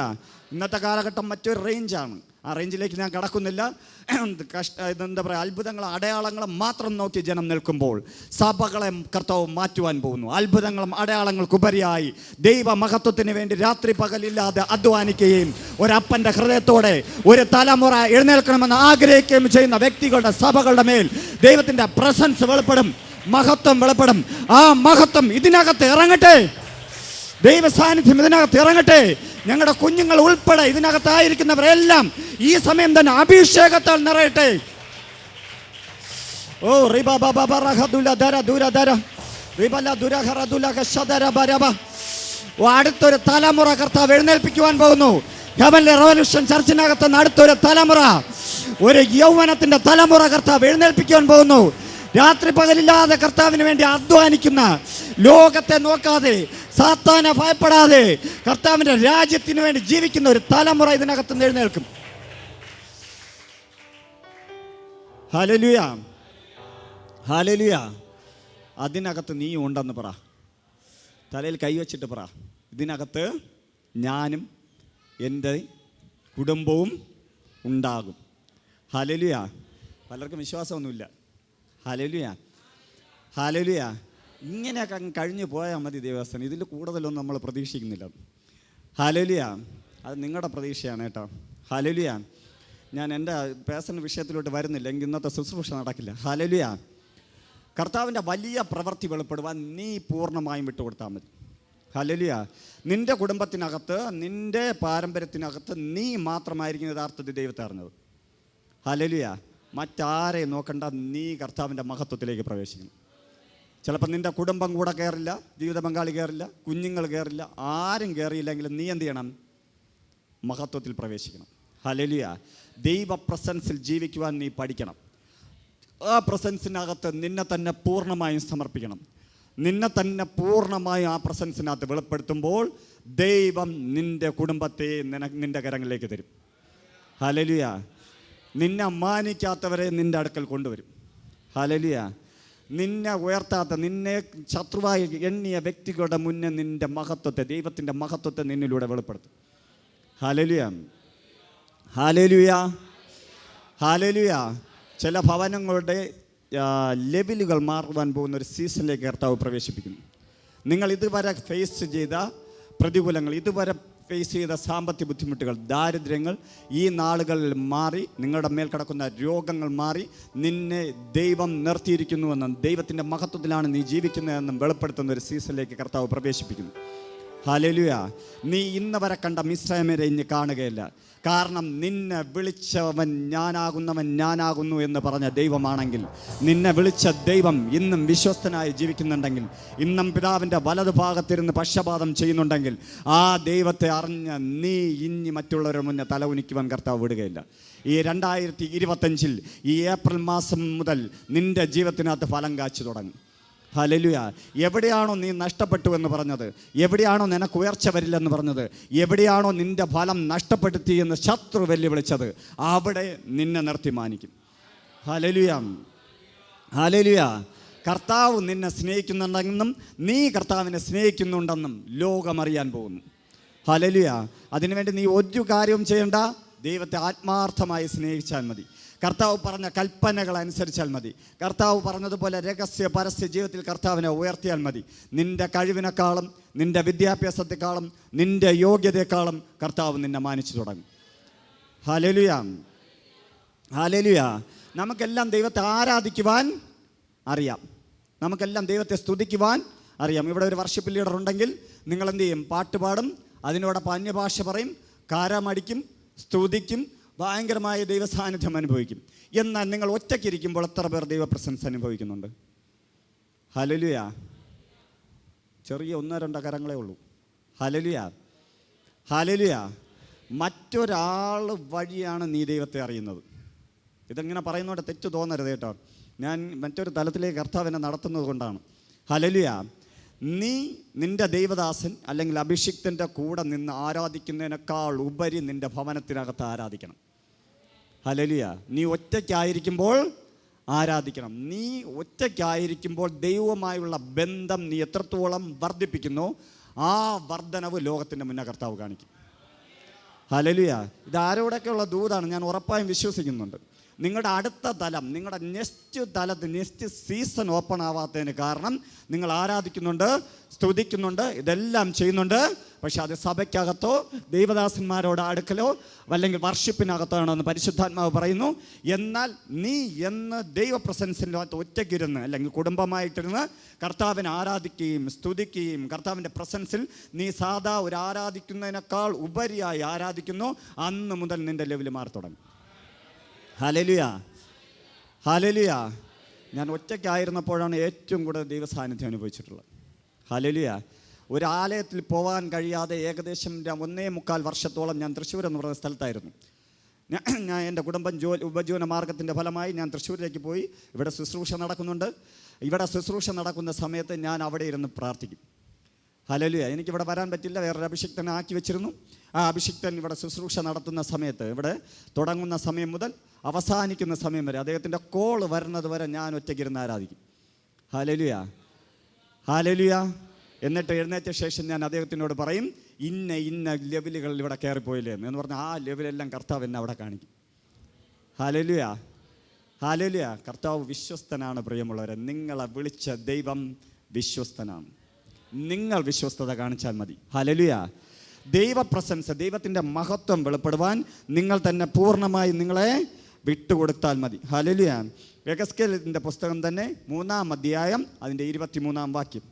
Speaker 3: ഇന്നത്തെ കാലഘട്ടം മറ്റൊരു റേഞ്ചാണ്. ആ റേഞ്ചിലേക്ക് ഞാൻ കടക്കുന്നില്ല. എന്താ പറയുക, അത്ഭുതങ്ങളും അടയാളങ്ങളും മാത്രം നോക്കി ജനം നിൽക്കുമ്പോൾ സഭകളെ കർത്താവ് മാറ്റുവാൻ പോകുന്നു. അത്ഭുതങ്ങളും അടയാളങ്ങൾക്കുപരിയായി ദൈവ മഹത്വത്തിന് വേണ്ടി രാത്രി പകലില്ലാതെ അധ്വാനിക്കുകയും ഒരപ്പൻ്റെ ഹൃദയത്തോടെ ഒരു തലമുറ എഴുന്നേൽക്കണമെന്ന് ആഗ്രഹിക്കുകയും ചെയ്യുന്ന വ്യക്തികളുടെ സഭകളുടെ മേൽ ദൈവത്തിൻ്റെ പ്രസൻസ് വെളിപ്പെടും, മഹത്വം വെളിപ്പെടും. ആ മഹത്വം ഇതിനകത്ത് ഇറങ്ങട്ടെ, ദൈവ സാന്നിധ്യം ഇതിനകത്ത് ഇറങ്ങട്ടെ. ഞങ്ങളുടെ കുഞ്ഞുങ്ങൾ ഉൾപ്പെടെ ഇതിനകത്തായിരിക്കുന്നവരെല്ലാം ഈ സമയം തന്നെ അഭിഷേകത്താൽ നിറയട്ടെ. ഓ അടുത്തൊരു തലമുറ കർത്താവ് എഴുന്നേൽപ്പിക്കുവാൻ പോകുന്നു. ഹെവൻലി റവല്യൂഷൻ ചർച്ചിനകത്ത് അടുത്തൊരു തലമുറ, ഒരു യൗവനത്തിന്റെ തലമുറ കർത്താവ് എഴുന്നേൽപ്പിക്കുവാൻ പോകുന്നു. രാത്രി പകലില്ലാതെ കർത്താവിന് വേണ്ടി അധ്വാനിക്കുന്ന, ലോകത്തെ നോക്കാതെ സാത്താനെ ഭയപ്പെടാതെ കർത്താവിൻ്റെ രാജ്യത്തിന് വേണ്ടി ജീവിക്കുന്ന ഒരു തലമുറ ഇതിനകത്ത് എഴുന്നേൽക്കും. ഹല്ലേലൂയ, ഹല്ലേലൂയ. അതിനകത്ത് നീ ഉണ്ടെന്ന് പറ, തലയിൽ കൈവച്ചിട്ട് പറ, ഇതിനകത്ത് ഞാനും എൻ്റെ കുടുംബവും ഉണ്ടാകും. ഹല്ലേലൂയ. പലർക്കും വിശ്വാസമൊന്നുമില്ല. Hallelujah, hallelujah. ഇങ്ങനെയൊക്കെ അങ്ങ് കഴിഞ്ഞു പോയാൽ മതി ദേവസ്ഥാനം. ഇതിൽ കൂടുതലൊന്നും നമ്മൾ പ്രതീക്ഷിക്കുന്നില്ല. ഹല്ലേലൂയ. അത് നിങ്ങളുടെ പ്രതീക്ഷയാണ് കേട്ടോ. ഹല്ലേലൂയ. ഞാൻ എൻ്റെ പേഴ്സണൽ വിഷയത്തിലോട്ട് വരുന്നില്ല, എങ്കിൽ ഇന്നത്തെ ശുശ്രൂഷ നടക്കില്ല. ഹല്ലേലൂയ. കർത്താവിൻ്റെ വലിയ പ്രവൃത്തി വെളിപ്പെടുവാൻ നീ പൂർണ്ണമായും വിട്ടുകൊടുത്താൽ മതി. ഹല്ലേലൂയ. നിൻ്റെ കുടുംബത്തിനകത്ത്, നിൻ്റെ പാരമ്പര്യത്തിനകത്ത് നീ മാത്രമായിരിക്കും യഥാർത്ഥത്തിൽ ദൈവത്തെ അറിഞ്ഞത്. ഹല്ലേലൂയ. മറ്റാരെ നോക്കണ്ട, നീ കർത്താവിൻ്റെ മഹത്വത്തിലേക്ക് പ്രവേശിക്കണം. ചിലപ്പോൾ നിൻ്റെ കുടുംബം കൂടെ കയറില്ല, ജീവിത പങ്കാളി കയറില്ല, കുഞ്ഞുങ്ങൾ കയറില്ല, ആരും കയറിയില്ലെങ്കിൽ നീ എന്ത് ചെയ്യണം? മഹത്വത്തിൽ പ്രവേശിക്കണം. ഹല്ലേലൂയ. ദൈവ പ്രസൻസിൽ ജീവിക്കുവാൻ നീ പഠിക്കണം. ആ പ്രസൻസിനകത്ത് നിന്നെ തന്നെ പൂർണ്ണമായും സമർപ്പിക്കണം. നിന്നെ തന്നെ പൂർണ്ണമായും ആ പ്രസൻസിനകത്ത് വെളിപ്പെടുത്തുമ്പോൾ ദൈവം നിൻ്റെ കുടുംബത്തെ നിൻ്റെ കരങ്ങളിലേക്ക് തരും. ഹല്ലേലൂയ. നിന്നെ മാനിക്കാത്തവരെ നിൻ്റെ അടുക്കൽ കൊണ്ടുവരും. ഹല്ലേലൂയ. നിന്നെ ഉയർത്താത്ത, നിന്നെ ശത്രുവായി എണ്ണിയ വ്യക്തികളുടെ മുന്നേ നിൻ്റെ മഹത്വത്തെ, ദൈവത്തിൻ്റെ മഹത്വത്തെ നിന്നിലൂടെ വെളിപ്പെടുത്തും. ഹല്ലേലൂയ, ഹല്ലേലൂയ, ഹല്ലേലൂയ. ചില ഭവനങ്ങളുടെ ലെവലുകൾ മാറുവാൻ പോകുന്ന ഒരു സീസണിലേക്ക് കർത്താവ് പ്രവേശിപ്പിക്കുന്നു. നിങ്ങൾ ഇതുവരെ ഫേസ് ചെയ്ത പ്രതികൂലങ്ങൾ, ഇതുവരെ ഫേസ് ചെയ്ത സാമ്പത്തിക ബുദ്ധിമുട്ടുകൾ, ദാരിദ്ര്യങ്ങൾ ഈ നാളുകളിൽ മാറി, നിങ്ങളുടെ മേൽ കിടക്കുന്ന രോഗങ്ങൾ മാറി, നിന്നെ ദൈവം നിർത്തിയിരിക്കുന്നുവെന്നും ദൈവത്തിൻ്റെ മഹത്വത്തിലാണ് നീ ജീവിക്കുന്നതെന്നും വെളിപ്പെടുത്തുന്ന ഒരു സീസണിലേക്ക് കർത്താവ് പ്രവേശിപ്പിക്കുന്നു. ഹല്ലേലൂയ. നീ ഇന്ന് വരെ കണ്ട മിസ്രൈമിനെ ഇനി കാണുകയില്ല. കാരണം നിന്നെ വിളിച്ചവൻ ഞാനാകുന്നു എന്ന് പറഞ്ഞ ദൈവമാണെങ്കിൽ, നിന്നെ വിളിച്ച ദൈവം ഇന്നും വിശ്വസ്തനായി ജീവിക്കുന്നുണ്ടെങ്കിൽ, ഇന്നും പിതാവിൻ്റെ വലതു ഭാഗത്തിരുന്ന് പക്ഷപാതം ചെയ്യുന്നുണ്ടെങ്കിൽ, ആ ദൈവത്തെ അറിഞ്ഞ നീ ഇനി മറ്റുള്ളവരുടെ മുന്നേ തല ഉനിക്കുവാൻ കർത്താവ് വിടുകയില്ല. ഈ 2025 ഈ ഏപ്രിൽ മാസം മുതൽ നിൻ്റെ ജീവിതത്തിനകത്ത് ഫലം കാച്ചു തുടങ്ങും. ഹല്ലേലൂയ. എവിടെയാണോ നീ നഷ്ടപ്പെട്ടു എന്ന് പറഞ്ഞത്, എവിടെയാണോ നിനക്ക് ഉയർച്ച വരില്ലെന്ന് പറഞ്ഞത്, എവിടെയാണോ നിൻ്റെ ഫലം നഷ്ടപ്പെടുത്തി എന്ന് ശത്രു വെല്ലുവിളിച്ചത്, അവിടെ നിന്നെ നിർത്തി മാനിക്കും. Hallelujah, hallelujah. കർത്താവ് നിന്നെ സ്നേഹിക്കുന്നുണ്ടെന്നും നീ കർത്താവിനെ സ്നേഹിക്കുന്നുണ്ടെന്നും ലോകമറിയാൻ പോകുന്നു. ഹല്ലേലൂയ. അതിനുവേണ്ടി നീ ഒരു കാര്യവും ചെയ്യേണ്ട, ദൈവത്തെ ആത്മാർത്ഥമായി സ്നേഹിച്ചാൽ മതി. കർത്താവ് പറഞ്ഞ കൽപ്പനകൾ അനുസരിച്ചാൽ മതി. കർത്താവ് പറഞ്ഞതുപോലെ രഹസ്യ പരസ്യ ജീവിതത്തിൽ കർത്താവിനെ ഉയർത്തിയാൽ മതി. നിൻ്റെ കഴിവിനേക്കാളും, നിൻ്റെ വിദ്യാഭ്യാസത്തെക്കാളും, നിൻ്റെ യോഗ്യതയെക്കാളും കർത്താവ് നിന്നെ മാനിച്ചു തുടങ്ങും. Hallelujah, hallelujah. നമുക്കെല്ലാം ദൈവത്തെ ആരാധിക്കുവാൻ അറിയാം. നമുക്കെല്ലാം ദൈവത്തെ സ്തുതിക്കുവാൻ അറിയാം. ഇവിടെ ഒരു വർഷിപ്പ് ലീഡർ ഉണ്ടെങ്കിൽ നിങ്ങൾ എന്ത് ചെയ്യും? പാട്ട് പാടും, അതിനോടൊപ്പം അന്യഭാഷ പറയും, കാരമടിക്കും, സ്തുതിക്കും, ഭയങ്കരമായ ദൈവസാന്നിധ്യം അനുഭവിക്കും. എന്നാൽ നിങ്ങൾ ഒറ്റയ്ക്കിരിക്കുമ്പോൾ എത്ര പേർ ദൈവപ്രസൻസ് അനുഭവിക്കുന്നുണ്ട്? ഹല്ലേലൂയ. ചെറിയ 1-2 കരങ്ങളേ ഉള്ളൂ. Hallelujah, hallelujah. മറ്റൊരാൾ വഴിയാണ് നീ ദൈവത്തെ അറിയുന്നത്. ഇതെങ്ങനെ പറയുന്നതുകൊണ്ട് തെറ്റ് തോന്നരുത് കേട്ടോ. ഞാൻ മറ്റൊരു തലത്തിലേക്ക് കർത്താവിനെ നടത്തുന്നത് കൊണ്ടാണ്. ഹല്ലേലൂയ. നീ നിൻ്റെ ദൈവദാസൻ അല്ലെങ്കിൽ അഭിഷിക്തൻ്റെ കൂടെ നിന്ന് ആരാധിക്കുന്നതിനേക്കാൾ ഉപരി നിൻ്റെ ഭവനത്തിനകത്ത് ആരാധിക്കണം. ഹല്ലേലൂയ. നീ ഒറ്റയ്ക്കായിരിക്കുമ്പോൾ ആരാധിക്കണം. നീ ഒറ്റയ്ക്കായിരിക്കുമ്പോൾ ദൈവവുമായുള്ള ബന്ധം നീ എത്രത്തോളം വർദ്ധിപ്പിക്കുന്നു, ആ വർധനവ് ലോകത്തിൻ്റെ മുന്നേ കർത്താവ് കാണിക്കും. ഹല്ലേലൂയ. ഇത് ആരോടൊക്കെയുള്ള ദൂതാണ്, ഞാൻ ഉറപ്പായും വിശ്വസിക്കുന്നുണ്ട്. നിങ്ങളുടെ അടുത്ത തലം, നിങ്ങളുടെ നെക്സ്റ്റ് സീസൺ ഓപ്പൺ ആവാത്തതിന് കാരണം നിങ്ങൾ ആരാധിക്കുന്നുണ്ട്, സ്തുതിക്കുന്നുണ്ട്, ഇതെല്ലാം ചെയ്യുന്നുണ്ട്. പക്ഷെ അത് സഭയ്ക്കകത്തോ ദൈവദാസന്മാരോട് അടുക്കലോ അല്ലെങ്കിൽ വർഷിപ്പിനകത്താണോ എന്ന് പരിശുദ്ധാത്മാവ് പറയുന്നു. എന്നാൽ നീ എന്ന് ദൈവപ്രസൻസിൻ്റെ അകത്ത് ഒറ്റയ്ക്കിരുന്ന് അല്ലെങ്കിൽ കുടുംബമായിട്ടിരുന്ന് കർത്താവിനെ ആരാധിക്കുകയും സ്തുതിക്കുകയും കർത്താവിൻ്റെ പ്രസൻസിൽ നീ സാധാ ഒരു ആരാധിക്കുന്നതിനേക്കാൾ ഉപരിയായി ആരാധിക്കുന്നു, അന്ന് മുതൽ നിൻ്റെ ലെവൽ മാറി തുടങ്ങും. Hallelujah, hallelujah. ഞാൻ ഒറ്റയ്ക്കായിരുന്നപ്പോഴാണ് ഏറ്റവും കൂടുതൽ ദൈവസാന്നിധ്യം അനുഭവിച്ചിട്ടുള്ളത്. ഹല്ലേലൂയ. ഒരു ആലയത്തിൽ പോകാൻ കഴിയാതെ ഏകദേശം 1.25 വർഷത്തോളം ഞാൻ തൃശ്ശൂർ എന്ന് പറയുന്ന സ്ഥലത്തായിരുന്നു. ഞാൻ എൻ്റെ കുടുംബം ഉപജീവന മാർഗത്തിൻ്റെ ഫലമായി ഞാൻ തൃശ്ശൂരിലേക്ക് പോയി. ഇവിടെ ശുശ്രൂഷ നടക്കുന്നുണ്ട്. ഇവിടെ ശുശ്രൂഷ നടക്കുന്ന സമയത്ത് ഞാൻ അവിടെ ഇരുന്ന് പ്രാർത്ഥിക്കും. ഹല്ലേലൂയ. എനിക്കിവിടെ വരാൻ പറ്റില്ല, വേറൊരു അഭിഷിക്തനെ ആക്കി വെച്ചിരുന്നു. ആ അഭിഷിക്തൻ ഇവിടെ ശുശ്രൂഷ നടത്തുന്ന സമയത്ത്, ഇവിടെ തുടങ്ങുന്ന സമയം മുതൽ അവസാനിക്കുന്ന സമയം വരെ, അദ്ദേഹത്തിൻ്റെ കോൾ വരുന്നത് വരെ ഞാൻ ഒറ്റയ്ക്കിരുന്ന് ആരാധിക്കും. Hallelujah, hallelujah. എന്നിട്ട് എഴുന്നേറ്റ ശേഷം ഞാൻ അദ്ദേഹത്തിനോട് പറയും, ഇന്ന ലെവലുകളിൽ ഇവിടെ കയറിപ്പോയില്ലേ എന്ന് പറഞ്ഞാൽ ആ ലെവലെല്ലാം കർത്താവ് എന്നെ അവിടെ കാണിക്കും. Hallelujah, hallelujah. കർത്താവ് വിശ്വസ്തനാണ് പ്രിയമുള്ളവരെ. നിങ്ങളെ വിളിച്ച ദൈവം വിശ്വസ്തനാണ്. നിങ്ങൾ വിശ്വസ്തത കാണിച്ചാൽ മതി. ഹല്ലേലൂയ. ദൈവപ്രസൻസ്, ദൈവത്തിൻ്റെ മഹത്വം വെളിപ്പെടുവാൻ നിങ്ങൾ തന്നെ പൂർണ്ണമായി നിങ്ങളെ വിട്ടുകൊടുത്താൽ മതി. ഹല്ലേലൂയ. യെഹെസ്കേലിൻ്റെ പുസ്തകം തന്നെ 3-ാം അധ്യായം അതിൻ്റെ 23-ാം വാക്യം.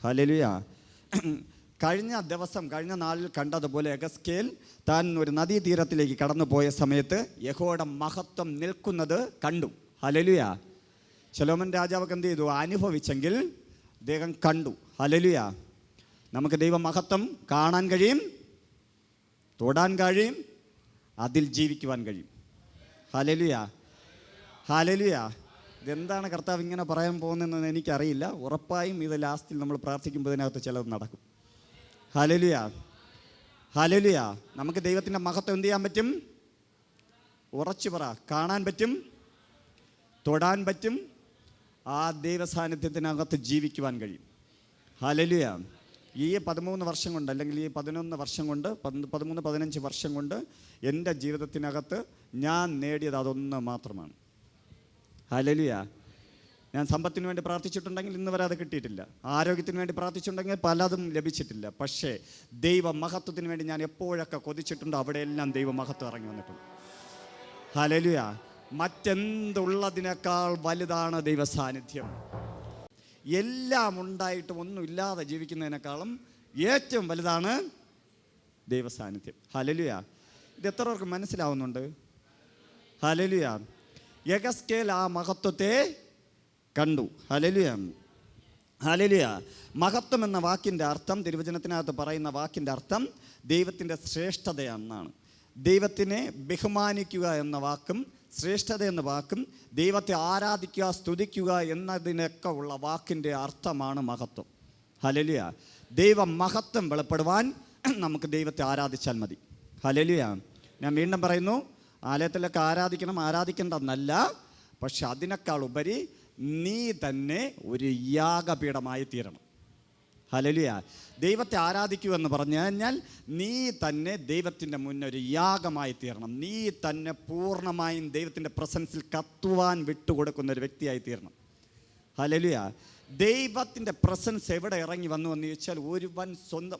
Speaker 3: ഹല്ലേലൂയ. കഴിഞ്ഞ നാളിൽ കണ്ടതുപോലെ യെഹെസ്കേൽ താൻ ഒരു നദീതീരത്തിലേക്ക് കടന്നു പോയ സമയത്ത് യഹോവയുടെ മഹത്വം നിൽക്കുന്നത് കണ്ടു. ഹല്ലേലൂയ. ശലോമൻ രാജാവൊക്കെ എന്ത് ചെയ്തു? അനുഭവിച്ചെങ്കിൽ അദ്ദേഹം കണ്ടു. ഹല്ലേലൂയ. നമുക്ക് ദൈവ മഹത്വം കാണാൻ കഴിയും, തൊടാൻ കഴിയും, അതിൽ ജീവിക്കുവാൻ കഴിയും. Hallelujah, hallelujah. ഇതെന്താണ് കർത്താവ് ഇങ്ങനെ പറയാൻ പോകുന്നതെന്ന് എനിക്കറിയില്ല. ഉറപ്പായും ഇത് ലാസ്റ്റിൽ നമ്മൾ പ്രാർത്ഥിക്കുമ്പോൾ ഇതിനകത്ത് ചിലത് നടക്കും. Hallelujah, hallelujah. നമുക്ക് ദൈവത്തിൻ്റെ മഹത്വം എന്ത് ചെയ്യാൻ പറ്റും? ഉറച്ചു പറ. കാണാൻ പറ്റും, തൊടാൻ പറ്റും, ആ ദൈവസാന്നിധ്യത്തിനകത്ത് ജീവിക്കുവാൻ കഴിയും. ഹല്ലേലൂയ. ഈ 13 വർഷം കൊണ്ട് അല്ലെങ്കിൽ ഈ 11 വർഷം കൊണ്ട് 13-15 വർഷം കൊണ്ട് എൻ്റെ ജീവിതത്തിനകത്ത് ഞാൻ നേടിയത് അതൊന്ന് മാത്രമാണ്. ഹല്ലേലൂയ. ഞാൻ സമ്പത്തിന് വേണ്ടി പ്രാർത്ഥിച്ചിട്ടുണ്ടെങ്കിൽ ഇന്ന് വരെ അത് കിട്ടിയിട്ടില്ല. ആരോഗ്യത്തിന് വേണ്ടി പ്രാർത്ഥിച്ചിട്ടുണ്ടെങ്കിൽ പലതും ലഭിച്ചിട്ടില്ല. പക്ഷേ ദൈവ മഹത്വത്തിന് വേണ്ടി ഞാൻ എപ്പോഴൊക്കെ കൊതിച്ചിട്ടുണ്ടോ അവിടെയെല്ലാം ദൈവ മഹത്വം ഇറങ്ങി വന്നിട്ടുണ്ട്. ഹല്ലേലൂയ. മറ്റെന്തുള്ളതിനേക്കാൾ വലുതാണ് ദൈവ സാന്നിധ്യം. എല്ലാം ഉണ്ടായിട്ടും ഒന്നും ഇല്ലാതെ ജീവിക്കുന്നതിനേക്കാളും ഏറ്റവും വലുതാണ് ദൈവ സാന്നിധ്യം. ഹല്ലേലൂയ. ഇത് എത്ര പേർക്ക് മനസ്സിലാവുന്നുണ്ട്? ഹല്ലേലൂയ. യെഹെസ്കേൽ ആ മഹത്വത്തെ കണ്ടു. Hallelujah, hallelujah. മഹത്വം എന്ന വാക്കിൻ്റെ അർത്ഥം, തിരുവചനത്തിനകത്ത് പറയുന്ന വാക്കിൻ്റെ അർത്ഥം ദൈവത്തിൻ്റെ ശ്രേഷ്ഠതയാണെന്നാണ്. ദൈവത്തിനെ ബഹുമാനിക്കുക എന്ന വാക്കും ശ്രേഷ്ഠത എന്ന വാക്കും ദൈവത്തെ ആരാധിക്കുക, സ്തുതിക്കുക എന്നതിനൊക്കെ ഉള്ള വാക്കിൻ്റെ അർത്ഥമാണ് മഹത്വം. ഹല്ലേലൂയ. ദൈവ മഹത്വം വെളിപ്പെടുവാൻ നമുക്ക് ദൈവത്തെ ആരാധിച്ചാൽ മതി. ഹല്ലേലൂയ. ഞാൻ വീണ്ടും പറയുന്നു, ആലയത്തിലൊക്കെ ആരാധിക്കേണ്ടെന്നല്ല, പക്ഷെ അതിനേക്കാൾ ഉപരി നീ തന്നെ ഒരു യാഗപീഠമായി തീരണം. ഹല്ലേലൂയ. ദൈവത്തെ ആരാധിക്കുക എന്ന് പറഞ്ഞു കഴിഞ്ഞാൽ നീ തന്നെ ദൈവത്തിൻ്റെ മുന്നേ ഒരു യാഗമായി തീരണം. നീ തന്നെ പൂർണ്ണമായും ദൈവത്തിൻ്റെ പ്രസൻസിൽ കത്തുവാൻ വിട്ടുകൊടുക്കുന്ന ഒരു വ്യക്തിയായി തീരണം. ഹല്ലേലൂയ. ദൈവത്തിൻ്റെ പ്രസൻസ് എവിടെ ഇറങ്ങി വന്നു എന്ന് ചോദിച്ചാൽ, ഒരുവൻ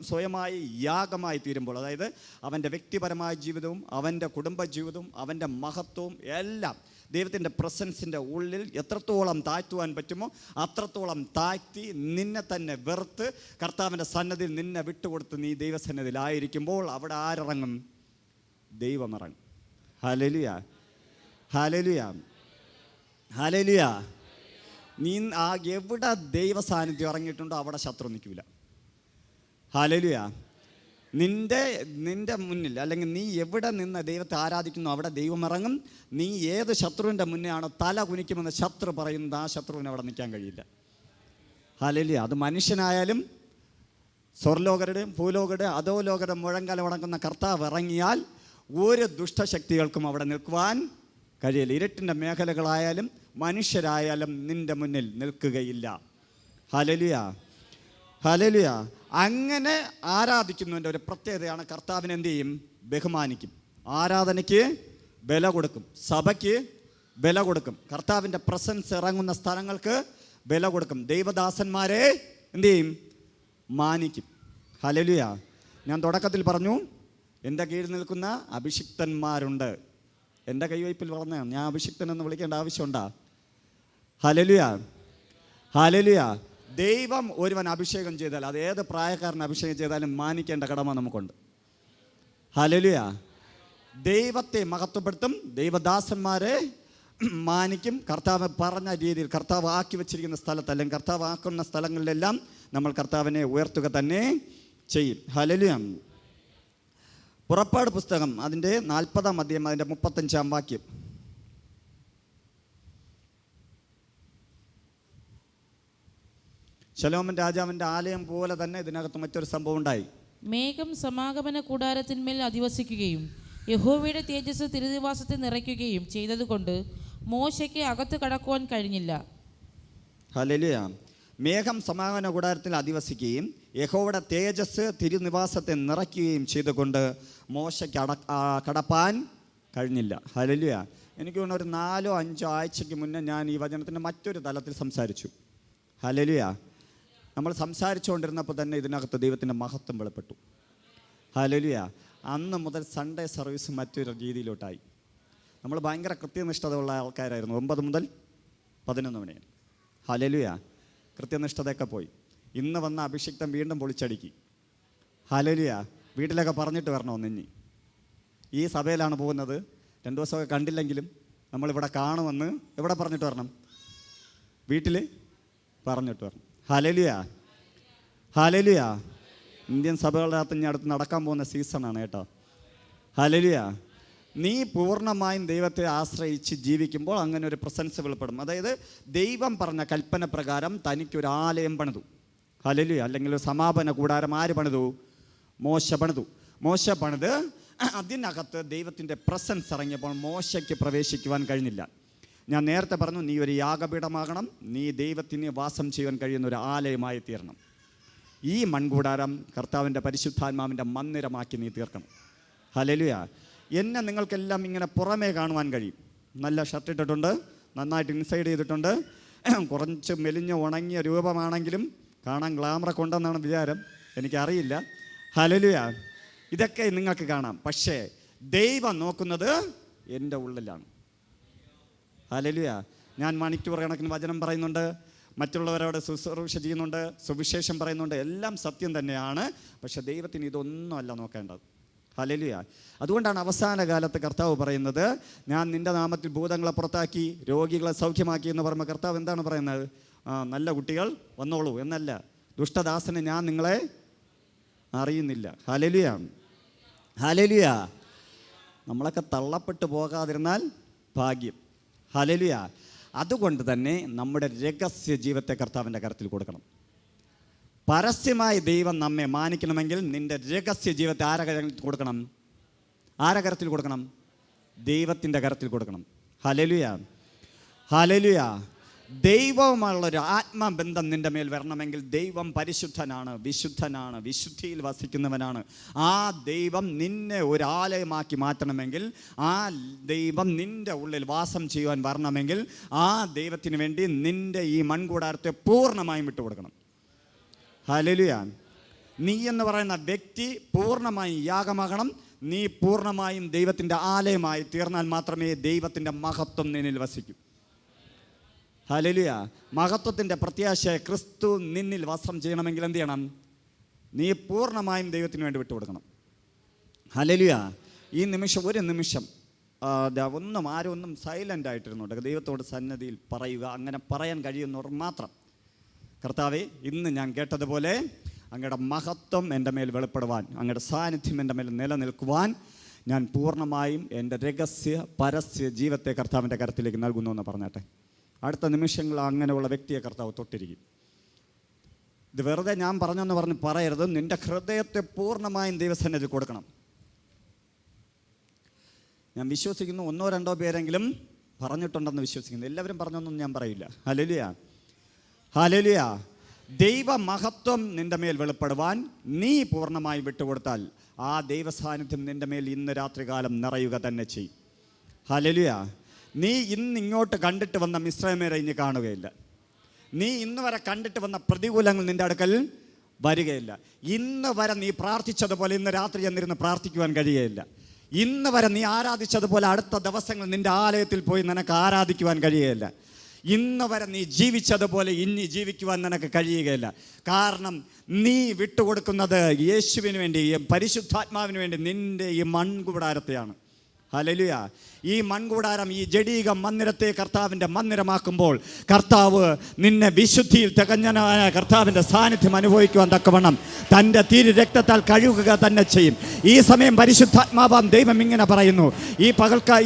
Speaker 3: സ്വയമായി യാഗമായി തീരുമ്പോൾ, അതായത് അവൻ്റെ വ്യക്തിപരമായ ജീവിതവും അവൻ്റെ കുടുംബജീവിതവും അവൻ്റെ മഹത്വവും എല്ലാം ദൈവത്തിൻ്റെ പ്രസൻസിൻ്റെ ഉള്ളിൽ എത്രത്തോളം താഴ്ത്തുവാൻ പറ്റുമോ അത്രത്തോളം താഴ്ത്തി നിന്നെ തന്നെ വെറുത്ത് കർത്താവിൻ്റെ സന്നദ്ധിയിൽ നിന്നെ വിട്ടുകൊടുത്ത് നീ ദൈവസന്നിധിയിലായിരിക്കുമ്പോൾ അവിടെ ആരിറങ്ങും? ദൈവം ഇറങ്ങും. Hallelujah, hallelujah, hallelujah. നീ എവിടെ ദൈവ സാന്നിധ്യം ഇറങ്ങിയിട്ടുണ്ടോ അവിടെ ശത്രു നിൽക്കില്ല. ഹല്ലേലൂയ. നിൻ്റെ മുന്നിൽ, അല്ലെങ്കിൽ നീ എവിടെ നിന്ന് ദൈവത്തെ ആരാധിക്കുന്നു അവിടെ ദൈവം ഇറങ്ങും. നീ ഏത് ശത്രുവിൻ്റെ മുന്നേ ആണോ തല കുനിക്കുമെന്ന് ശത്രു പറയുന്നത്, ആ ശത്രുവിന് അവിടെ നിൽക്കാൻ കഴിയില്ല. ഹല്ലേലൂയ. അത് മനുഷ്യനായാലും സ്വർലോകരുടെയും ഭൂലോകരുടെയും അധോലോകരുടെ മുഴങ്കാലം അടങ്ങുന്ന കർത്താവ് ഇറങ്ങിയാൽ ഒരു ദുഷ്ടശക്തികൾക്കും അവിടെ നിൽക്കുവാൻ കഴിയില്ല. ഇരുട്ടിൻ്റെ മേഖലകളായാലും മനുഷ്യരായാലും നിൻ്റെ മുന്നിൽ നിൽക്കുകയില്ല. Hallelujah, hallelujah. അങ്ങനെ ആരാധിക്കുന്നതിൻ്റെ ഒരു പ്രത്യേകതയാണ്, കർത്താവിനെ എന്ത് ചെയ്യും? ബഹുമാനിക്കും. ആരാധനയ്ക്ക് വില കൊടുക്കും, സഭയ്ക്ക് വില കൊടുക്കും, കർത്താവിൻ്റെ പ്രസൻസ് ഇറങ്ങുന്ന സ്ഥലങ്ങൾക്ക് വില കൊടുക്കും, ദൈവദാസന്മാരെ എന്ത് ചെയ്യും? മാനിക്കും. ഹല്ലേലൂയ. ഞാൻ തുടക്കത്തിൽ പറഞ്ഞു, എൻ്റെ കീഴിൽ നിൽക്കുന്ന അഭിഷിക്തന്മാരുണ്ട്. എൻ്റെ കൈവയ്പിൽ പറഞ്ഞ ഞാൻ അഭിഷിക്തൻ എന്ന് വിളിക്കേണ്ട ആവശ്യമുണ്ടോ? Hallelujah, hallelujah. ദൈവം ഒരുവൻ അഭിഷേകം ചെയ്താൽ, അത് ഏത് പ്രായക്കാരൻ അഭിഷേകം ചെയ്താലും മാനിക്കേണ്ട കടമ നമുക്കുണ്ട്. ഹല്ലേലൂയ. ദൈവത്തെ മഹത്വപ്പെടുത്തും, ദൈവദാസന്മാരെ മാനിക്കും. കർത്താവ് പറഞ്ഞ രീതിയിൽ, കർത്താവ് ആക്കി വെച്ചിരിക്കുന്ന സ്ഥലത്ത്, അല്ലെങ്കിൽ കർത്താവ് ആക്കുന്ന സ്ഥലങ്ങളിലെല്ലാം നമ്മൾ കർത്താവിനെ ഉയർത്തുക തന്നെ ചെയ്യും. ഹല്ലേലൂയ. പുറപ്പാട് പുസ്തകം അതിൻ്റെ 40-ാം അധ്യായം അതിൻ്റെ 35-ാം വാക്യം. ശലോമൻ രാജാവിൻ്റെ ആലയം പോലെ തന്നെ ഇതിനകത്ത് മറ്റൊരു സംഭവം ഉണ്ടായി.
Speaker 4: മേഘം സമാഗമന കൂടാരത്തിന്മേൽ അധിവസിക്കുകയും യഹോവയുടെ തേജസ് തിരുനിവാസത്തെ നിറയ്ക്കുകയും ചെയ്തതുകൊണ്ട് മോശയ്ക്ക് അകത്ത് കടക്കുവാൻ കഴിഞ്ഞില്ല.
Speaker 3: ഹല്ലേലൂയ. മേഘം സമാഗമന കൂടാരത്തിൽ അധിവസിക്കുകയും യഹോവയുടെ തേജസ് തിരുനിവാസത്തെ നിറയ്ക്കുകയും ചെയ്തുകൊണ്ട് മോശയ്ക്ക് കടപ്പാൻ കഴിഞ്ഞില്ല. ഹല്ലേലൂയ. എനിക്ക് തോന്നുന്നു ഒരു 4-5 ആഴ്ചയ്ക്ക് മുന്നേ ഞാൻ ഈ വചനത്തിൻ്റെ മറ്റൊരു തലത്തിൽ സംസാരിച്ചു. ഹല്ലേലൂയ. നമ്മൾ സംസാരിച്ചുകൊണ്ടിരുന്നപ്പോൾ തന്നെ ഇതിനകത്ത് ദൈവത്തിൻ്റെ മഹത്വം വെളിപ്പെട്ടു. ഹല്ലേലൂയ. അന്ന് മുതൽ സൺഡേ സർവീസ് മറ്റൊരു രീതിയിലോട്ടായി. നമ്മൾ ഭയങ്കര കൃത്യനിഷ്ഠതയുള്ള ആൾക്കാരായിരുന്നു. 9 മുതൽ 11 മണി. ഹല്ലേലൂയ. കൃത്യനിഷ്ഠതയൊക്കെ പോയി. ഇന്ന് വന്ന അഭിഷിക്തം വീണ്ടും പൊളിച്ചടുക്കി. ഹല്ലേലൂയ. വീട്ടിലൊക്കെ പറഞ്ഞിട്ട് വരണമെന്ന്. ഇനി ഈ സഭയിലാണ് പോകുന്നത്, 2 ദിവസമൊക്കെ കണ്ടില്ലെങ്കിലും നമ്മളിവിടെ കാണുമെന്ന് എവിടെ പറഞ്ഞിട്ട് വരണം? വീട്ടിൽ പറഞ്ഞിട്ട് വരണം. Hallelujah, hallelujah. ഇന്ത്യൻ സഭകളുടെ അകത്ത് ഇനി അടുത്ത് നടക്കാൻ പോകുന്ന സീസണാണ് കേട്ടോ. ഹല്ലേലൂയ. നീ പൂർണ്ണമായും ദൈവത്തെ ആശ്രയിച്ച് ജീവിക്കുമ്പോൾ അങ്ങനെ ഒരു പ്രസൻസ് വെളിപ്പെടും. അതായത് ദൈവം പറഞ്ഞ കൽപ്പന പ്രകാരം തനിക്കൊരു ആലയം പണിതു. ഹല്ലേലൂയ. അല്ലെങ്കിൽ ഒരു സമാപന കൂടാരം ആര് പണിതു? മോശ പണിതു. മോശ പണിത് അതിനകത്ത് ദൈവത്തിൻ്റെ പ്രസൻസ് ഇറങ്ങിയപ്പോൾ മോശയ്ക്ക് പ്രവേശിക്കുവാൻ കഴിഞ്ഞില്ല. ഞാൻ നേരത്തെ പറഞ്ഞു, നീ ഒരു യാഗപീഠമാകണം, നീ ദൈവത്തിന് വാസം ചെയ്യാൻ കഴിയുന്ന ഒരു ആലയമായി തീരണം. ഈ മൺകൂടാരം കർത്താവിൻ്റെ പരിശുദ്ധാത്മാവിൻ്റെ മന്ദിരമാക്കി നീ തീർക്കണം. ഹല്ലേലൂയ. എന്നെ നിങ്ങൾക്കെല്ലാം ഇങ്ങനെ പുറമേ കാണുവാൻ കഴിയും. നല്ല ഷർട്ട് ഇട്ടിട്ടുണ്ട്, നന്നായിട്ട് ഇൻസൈഡ് ചെയ്തിട്ടുണ്ട്, കുറച്ച് മെലിഞ്ഞ് ഉണങ്ങിയ രൂപമാണെങ്കിലും കാണാൻ ഗ്ലാമറൊക്കെ ഉണ്ടെന്നാണ് വിചാരം, എനിക്കറിയില്ല. ഹല്ലേലൂയ. ഇതൊക്കെ നിങ്ങൾക്ക് കാണാം. പക്ഷേ ദൈവം നോക്കുന്നത് എൻ്റെ ഉള്ളിലാണ്. ഹല്ലേലൂയ. ഞാൻ മണിക്കൂർ കണക്കിന് വചനം പറയുന്നുണ്ട്, മറ്റുള്ളവരോട് ശുശ്രൂഷ ചെയ്യുന്നുണ്ട്, സുവിശേഷം പറയുന്നുണ്ട്, എല്ലാം സത്യം തന്നെയാണ്. പക്ഷെ ദൈവത്തിന് ഇതൊന്നുമല്ല നോക്കേണ്ടത്. ഹല്ലേലൂയ. അതുകൊണ്ടാണ് അവസാന കാലത്ത് കർത്താവ് പറയുന്നത്, ഞാൻ നിൻ്റെ നാമത്തിൽ ഭൂതങ്ങളെ പുറത്താക്കി രോഗികളെ സൗഖ്യമാക്കി എന്ന് പറയുമ്പോൾ കർത്താവ് എന്താണ് പറയുന്നത്? നല്ല കുട്ടികൾ വന്നോളൂ എന്നല്ല, ദുഷ്ടദാസനെ ഞാൻ നിങ്ങളെ അറിയുന്നില്ല. Hallelujah, hallelujah. നമ്മളൊക്കെ തള്ളപ്പെട്ടു പോകാതിരുന്നാൽ ഭാഗ്യം. ഹല്ലേലൂയ. അതുകൊണ്ട് തന്നെ നമ്മുടെ രഹസ്യ ജീവിതത്തെ കർത്താവിൻ്റെ കരത്തിൽ കൊടുക്കണം. പരസ്യമായി ദൈവം നമ്മെ മാനിക്കണമെങ്കിൽ നിന്റെ രഹസ്യ ജീവിതത്തെ ആരുടെ കരത്തിൽ കൊടുക്കണം? ആരുടെ കരത്തിൽ കൊടുക്കണം? ദൈവത്തിൻ്റെ കരത്തിൽ കൊടുക്കണം. Hallelujah, hallelujah. ദൈവവുമുള്ളൊരു ആത്മബന്ധം നിൻ്റെ മേൽ വരണമെങ്കിൽ ദൈവം പരിശുദ്ധനാണ്, വിശുദ്ധനാണ്, വിശുദ്ധിയിൽ വസിക്കുന്നവനാണ്. ആ ദൈവം നിന്നെ ഒരു ആലയമാക്കി മാറ്റണമെങ്കിൽ, ആ ദൈവം നിൻ്റെ ഉള്ളിൽ വാസം ചെയ്യുവാൻ വരണമെങ്കിൽ, ആ ദൈവത്തിന് വേണ്ടി നിൻ്റെ ഈ മൺകൂടാരത്തെ പൂർണ്ണമായും വിട്ടുകൊടുക്കണം. ഹല്ലേലൂയ. നീ എന്ന് പറയുന്ന വ്യക്തി പൂർണ്ണമായും യാഗമാകണം. നീ പൂർണ്ണമായും ദൈവത്തിൻ്റെ ആലയമായി തീർന്നാൽ മാത്രമേ ദൈവത്തിൻ്റെ മഹത്വം നിന്നിൽ വസിക്കൂ. ഹല്ലേലൂയ. മഹത്വത്തിൻ്റെ പ്രത്യാശ ക്രിസ്തു നിന്നിൽ വാസം ചെയ്യണമെങ്കിൽ എന്ത് ചെയ്യണം? നീ പൂർണ്ണമായും ദൈവത്തിന് വേണ്ടി വിട്ടുകൊടുക്കണം. ഹല്ലേലൂയ. ഈ നിമിഷം, ഒരു നിമിഷം ആരും സൈലൻ്റ് ആയിട്ടിരുന്നുണ്ട്. ദൈവത്തോട് സന്നദ്ധിയിൽ പറയുക. അങ്ങനെ പറയാൻ കഴിയുന്നവർ മാത്രം. കർത്താവേ, ഇന്ന് ഞാൻ കേട്ടതുപോലെ അങ്ങയുടെ മഹത്വം എൻ്റെ മേൽ വെളിപ്പെടുവാൻ, അങ്ങയുടെ സാന്നിധ്യം എൻ്റെ മേൽ നിലനിൽക്കുവാൻ ഞാൻ പൂർണ്ണമായും എൻ്റെ രഹസ്യ പരസ്യ ജീവിതത്തെ കർത്താവിൻ്റെ കരത്തിലേക്ക് നൽകുന്നു എന്ന് പറഞ്ഞാട്ടെ. അടുത്ത നിമിഷങ്ങൾ അങ്ങനെയുള്ള വ്യക്തിയെ കർത്താവ് തൊട്ടിരിക്കും. ഇത് വെറുതെ ഞാൻ പറഞ്ഞെന്ന് പറഞ്ഞ് പറയരുത്. നിൻ്റെ ഹൃദയത്തെ പൂർണ്ണമായും ദൈവസന്നിധിയിൽ കൊടുക്കണം. ഞാൻ വിശ്വസിക്കുന്നു 1-2 പേരെങ്കിലും പറഞ്ഞിട്ടുണ്ടെന്ന് വിശ്വസിക്കുന്നു. എല്ലാവരും പറഞ്ഞൊന്നും ഞാൻ പറയില്ല. Hallelujah, hallelujah. ദൈവ മഹത്വം നിൻ്റെ മേൽ വെളിപ്പെടുവാൻ നീ പൂർണ്ണമായി വിട്ടുകൊടുത്താൽ ആ ദൈവ സാന്നിധ്യം നിൻ്റെ മേൽ ഇന്ന് രാത്രികാലം നിറയുക തന്നെ ചെയ്യും. ഹല്ലേലൂയ. നീ ഇന്ന് ഇങ്ങോട്ട് കണ്ടിട്ട് വന്ന മിസ്രൈമേരെ ഇനി കാണുകയില്ല. നീ ഇന്ന് വരെ കണ്ടിട്ട് വന്ന പ്രതികൂലങ്ങൾ നിൻ്റെ അടുക്കൽ വരികയില്ല. ഇന്ന് വരെ നീ പ്രാർത്ഥിച്ചതുപോലെ ഇന്ന് രാത്രി എന്നിരുന്ന് പ്രാർത്ഥിക്കുവാൻ കഴിയുകയില്ല. ഇന്ന് വരെ നീ ആരാധിച്ചതുപോലെ അടുത്ത ദിവസങ്ങൾ നിൻ്റെ ആലയത്തിൽ പോയി നിനക്ക് ആരാധിക്കുവാൻ കഴിയുകയില്ല. ഇന്ന് വരെ നീ ജീവിച്ചതുപോലെ ഇനി ജീവിക്കുവാൻ നിനക്ക് കഴിയുകയില്ല. കാരണം നീ വിട്ടുകൊടുക്കുന്നത് യേശുവിന് വേണ്ടി, പരിശുദ്ധാത്മാവിന് വേണ്ടി നിൻ്റെ ഈ മൺകൂടാരത്തെയാണ്. ഹല്ലേലൂയ. ഈ മൺകൂടാരം, ഈ ജഡീക മന്ദിരത്തെ കർത്താവിൻ്റെ മന്ദിരമാക്കുമ്പോൾ കർത്താവ് നിന്നെ വിശുദ്ധിയിൽ തികഞ്ഞനായ കർത്താവിൻ്റെ സാന്നിധ്യം അനുഭവിക്കുവാൻ തക്കവണ്ണം തൻ്റെ തിരു രക്തത്താൽ കഴുകുക തന്നെ ചെയ്യും. ഈ സമയം പരിശുദ്ധാത്മാവാം ദൈവം ഇങ്ങനെ പറയുന്നു,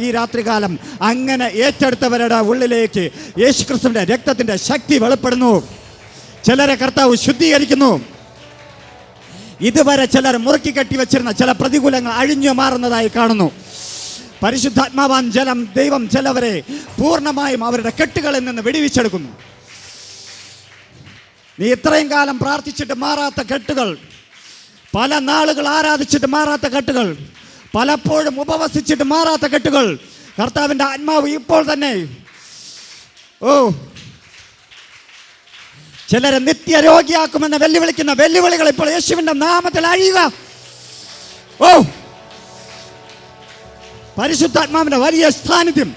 Speaker 3: ഈ രാത്രികാലം അങ്ങനെ ഏറ്റെടുത്തവരുടെ ഉള്ളിലേക്ക് യേശുക്രിസ്തുവിൻ്റെ രക്തത്തിൻ്റെ ശക്തി വെളിപ്പെടുന്നു. ചിലരെ കർത്താവ് ശുദ്ധീകരിക്കുന്നു. ഇതുവരെ ചിലർ മുറുക്കി കെട്ടി വെച്ചിരുന്ന ചില പ്രതികൂലങ്ങൾ അഴിഞ്ഞു മാറുന്നതായി കാണുന്നു. പരിശുദ്ധാത്മാവാൻ ദൈവം ചിലവരെ പൂർണ്ണമായും അവരുടെ കെട്ടുകളിൽ നിന്ന് വെടിവെച്ചെടുക്കുന്നു. നീ ഇത്രയും കാലം പ്രാർത്ഥിച്ചിട്ട് മാറാത്ത കെട്ടുകൾ, പല നാളുകൾ ആരാധിച്ചിട്ട് മാറാത്ത കെട്ടുകൾ, പലപ്പോഴും ഉപവസിച്ചിട്ട് മാറാത്ത കെട്ടുകൾ കർത്താവിൻ്റെ ആത്മാവ് ഇപ്പോൾ തന്നെ ചിലരെ നിത്യരോഗിയാക്കുമെന്ന് വെല്ലുവിളിക്കുന്ന വെല്ലുവിളികൾ ഇപ്പോൾ യേശുവിൻ്റെ നാമത്തിൽ അഴിയുക. പരിശുദ്ധാത്മാവിന്റെ വലിയ സാന്നിധ്യം.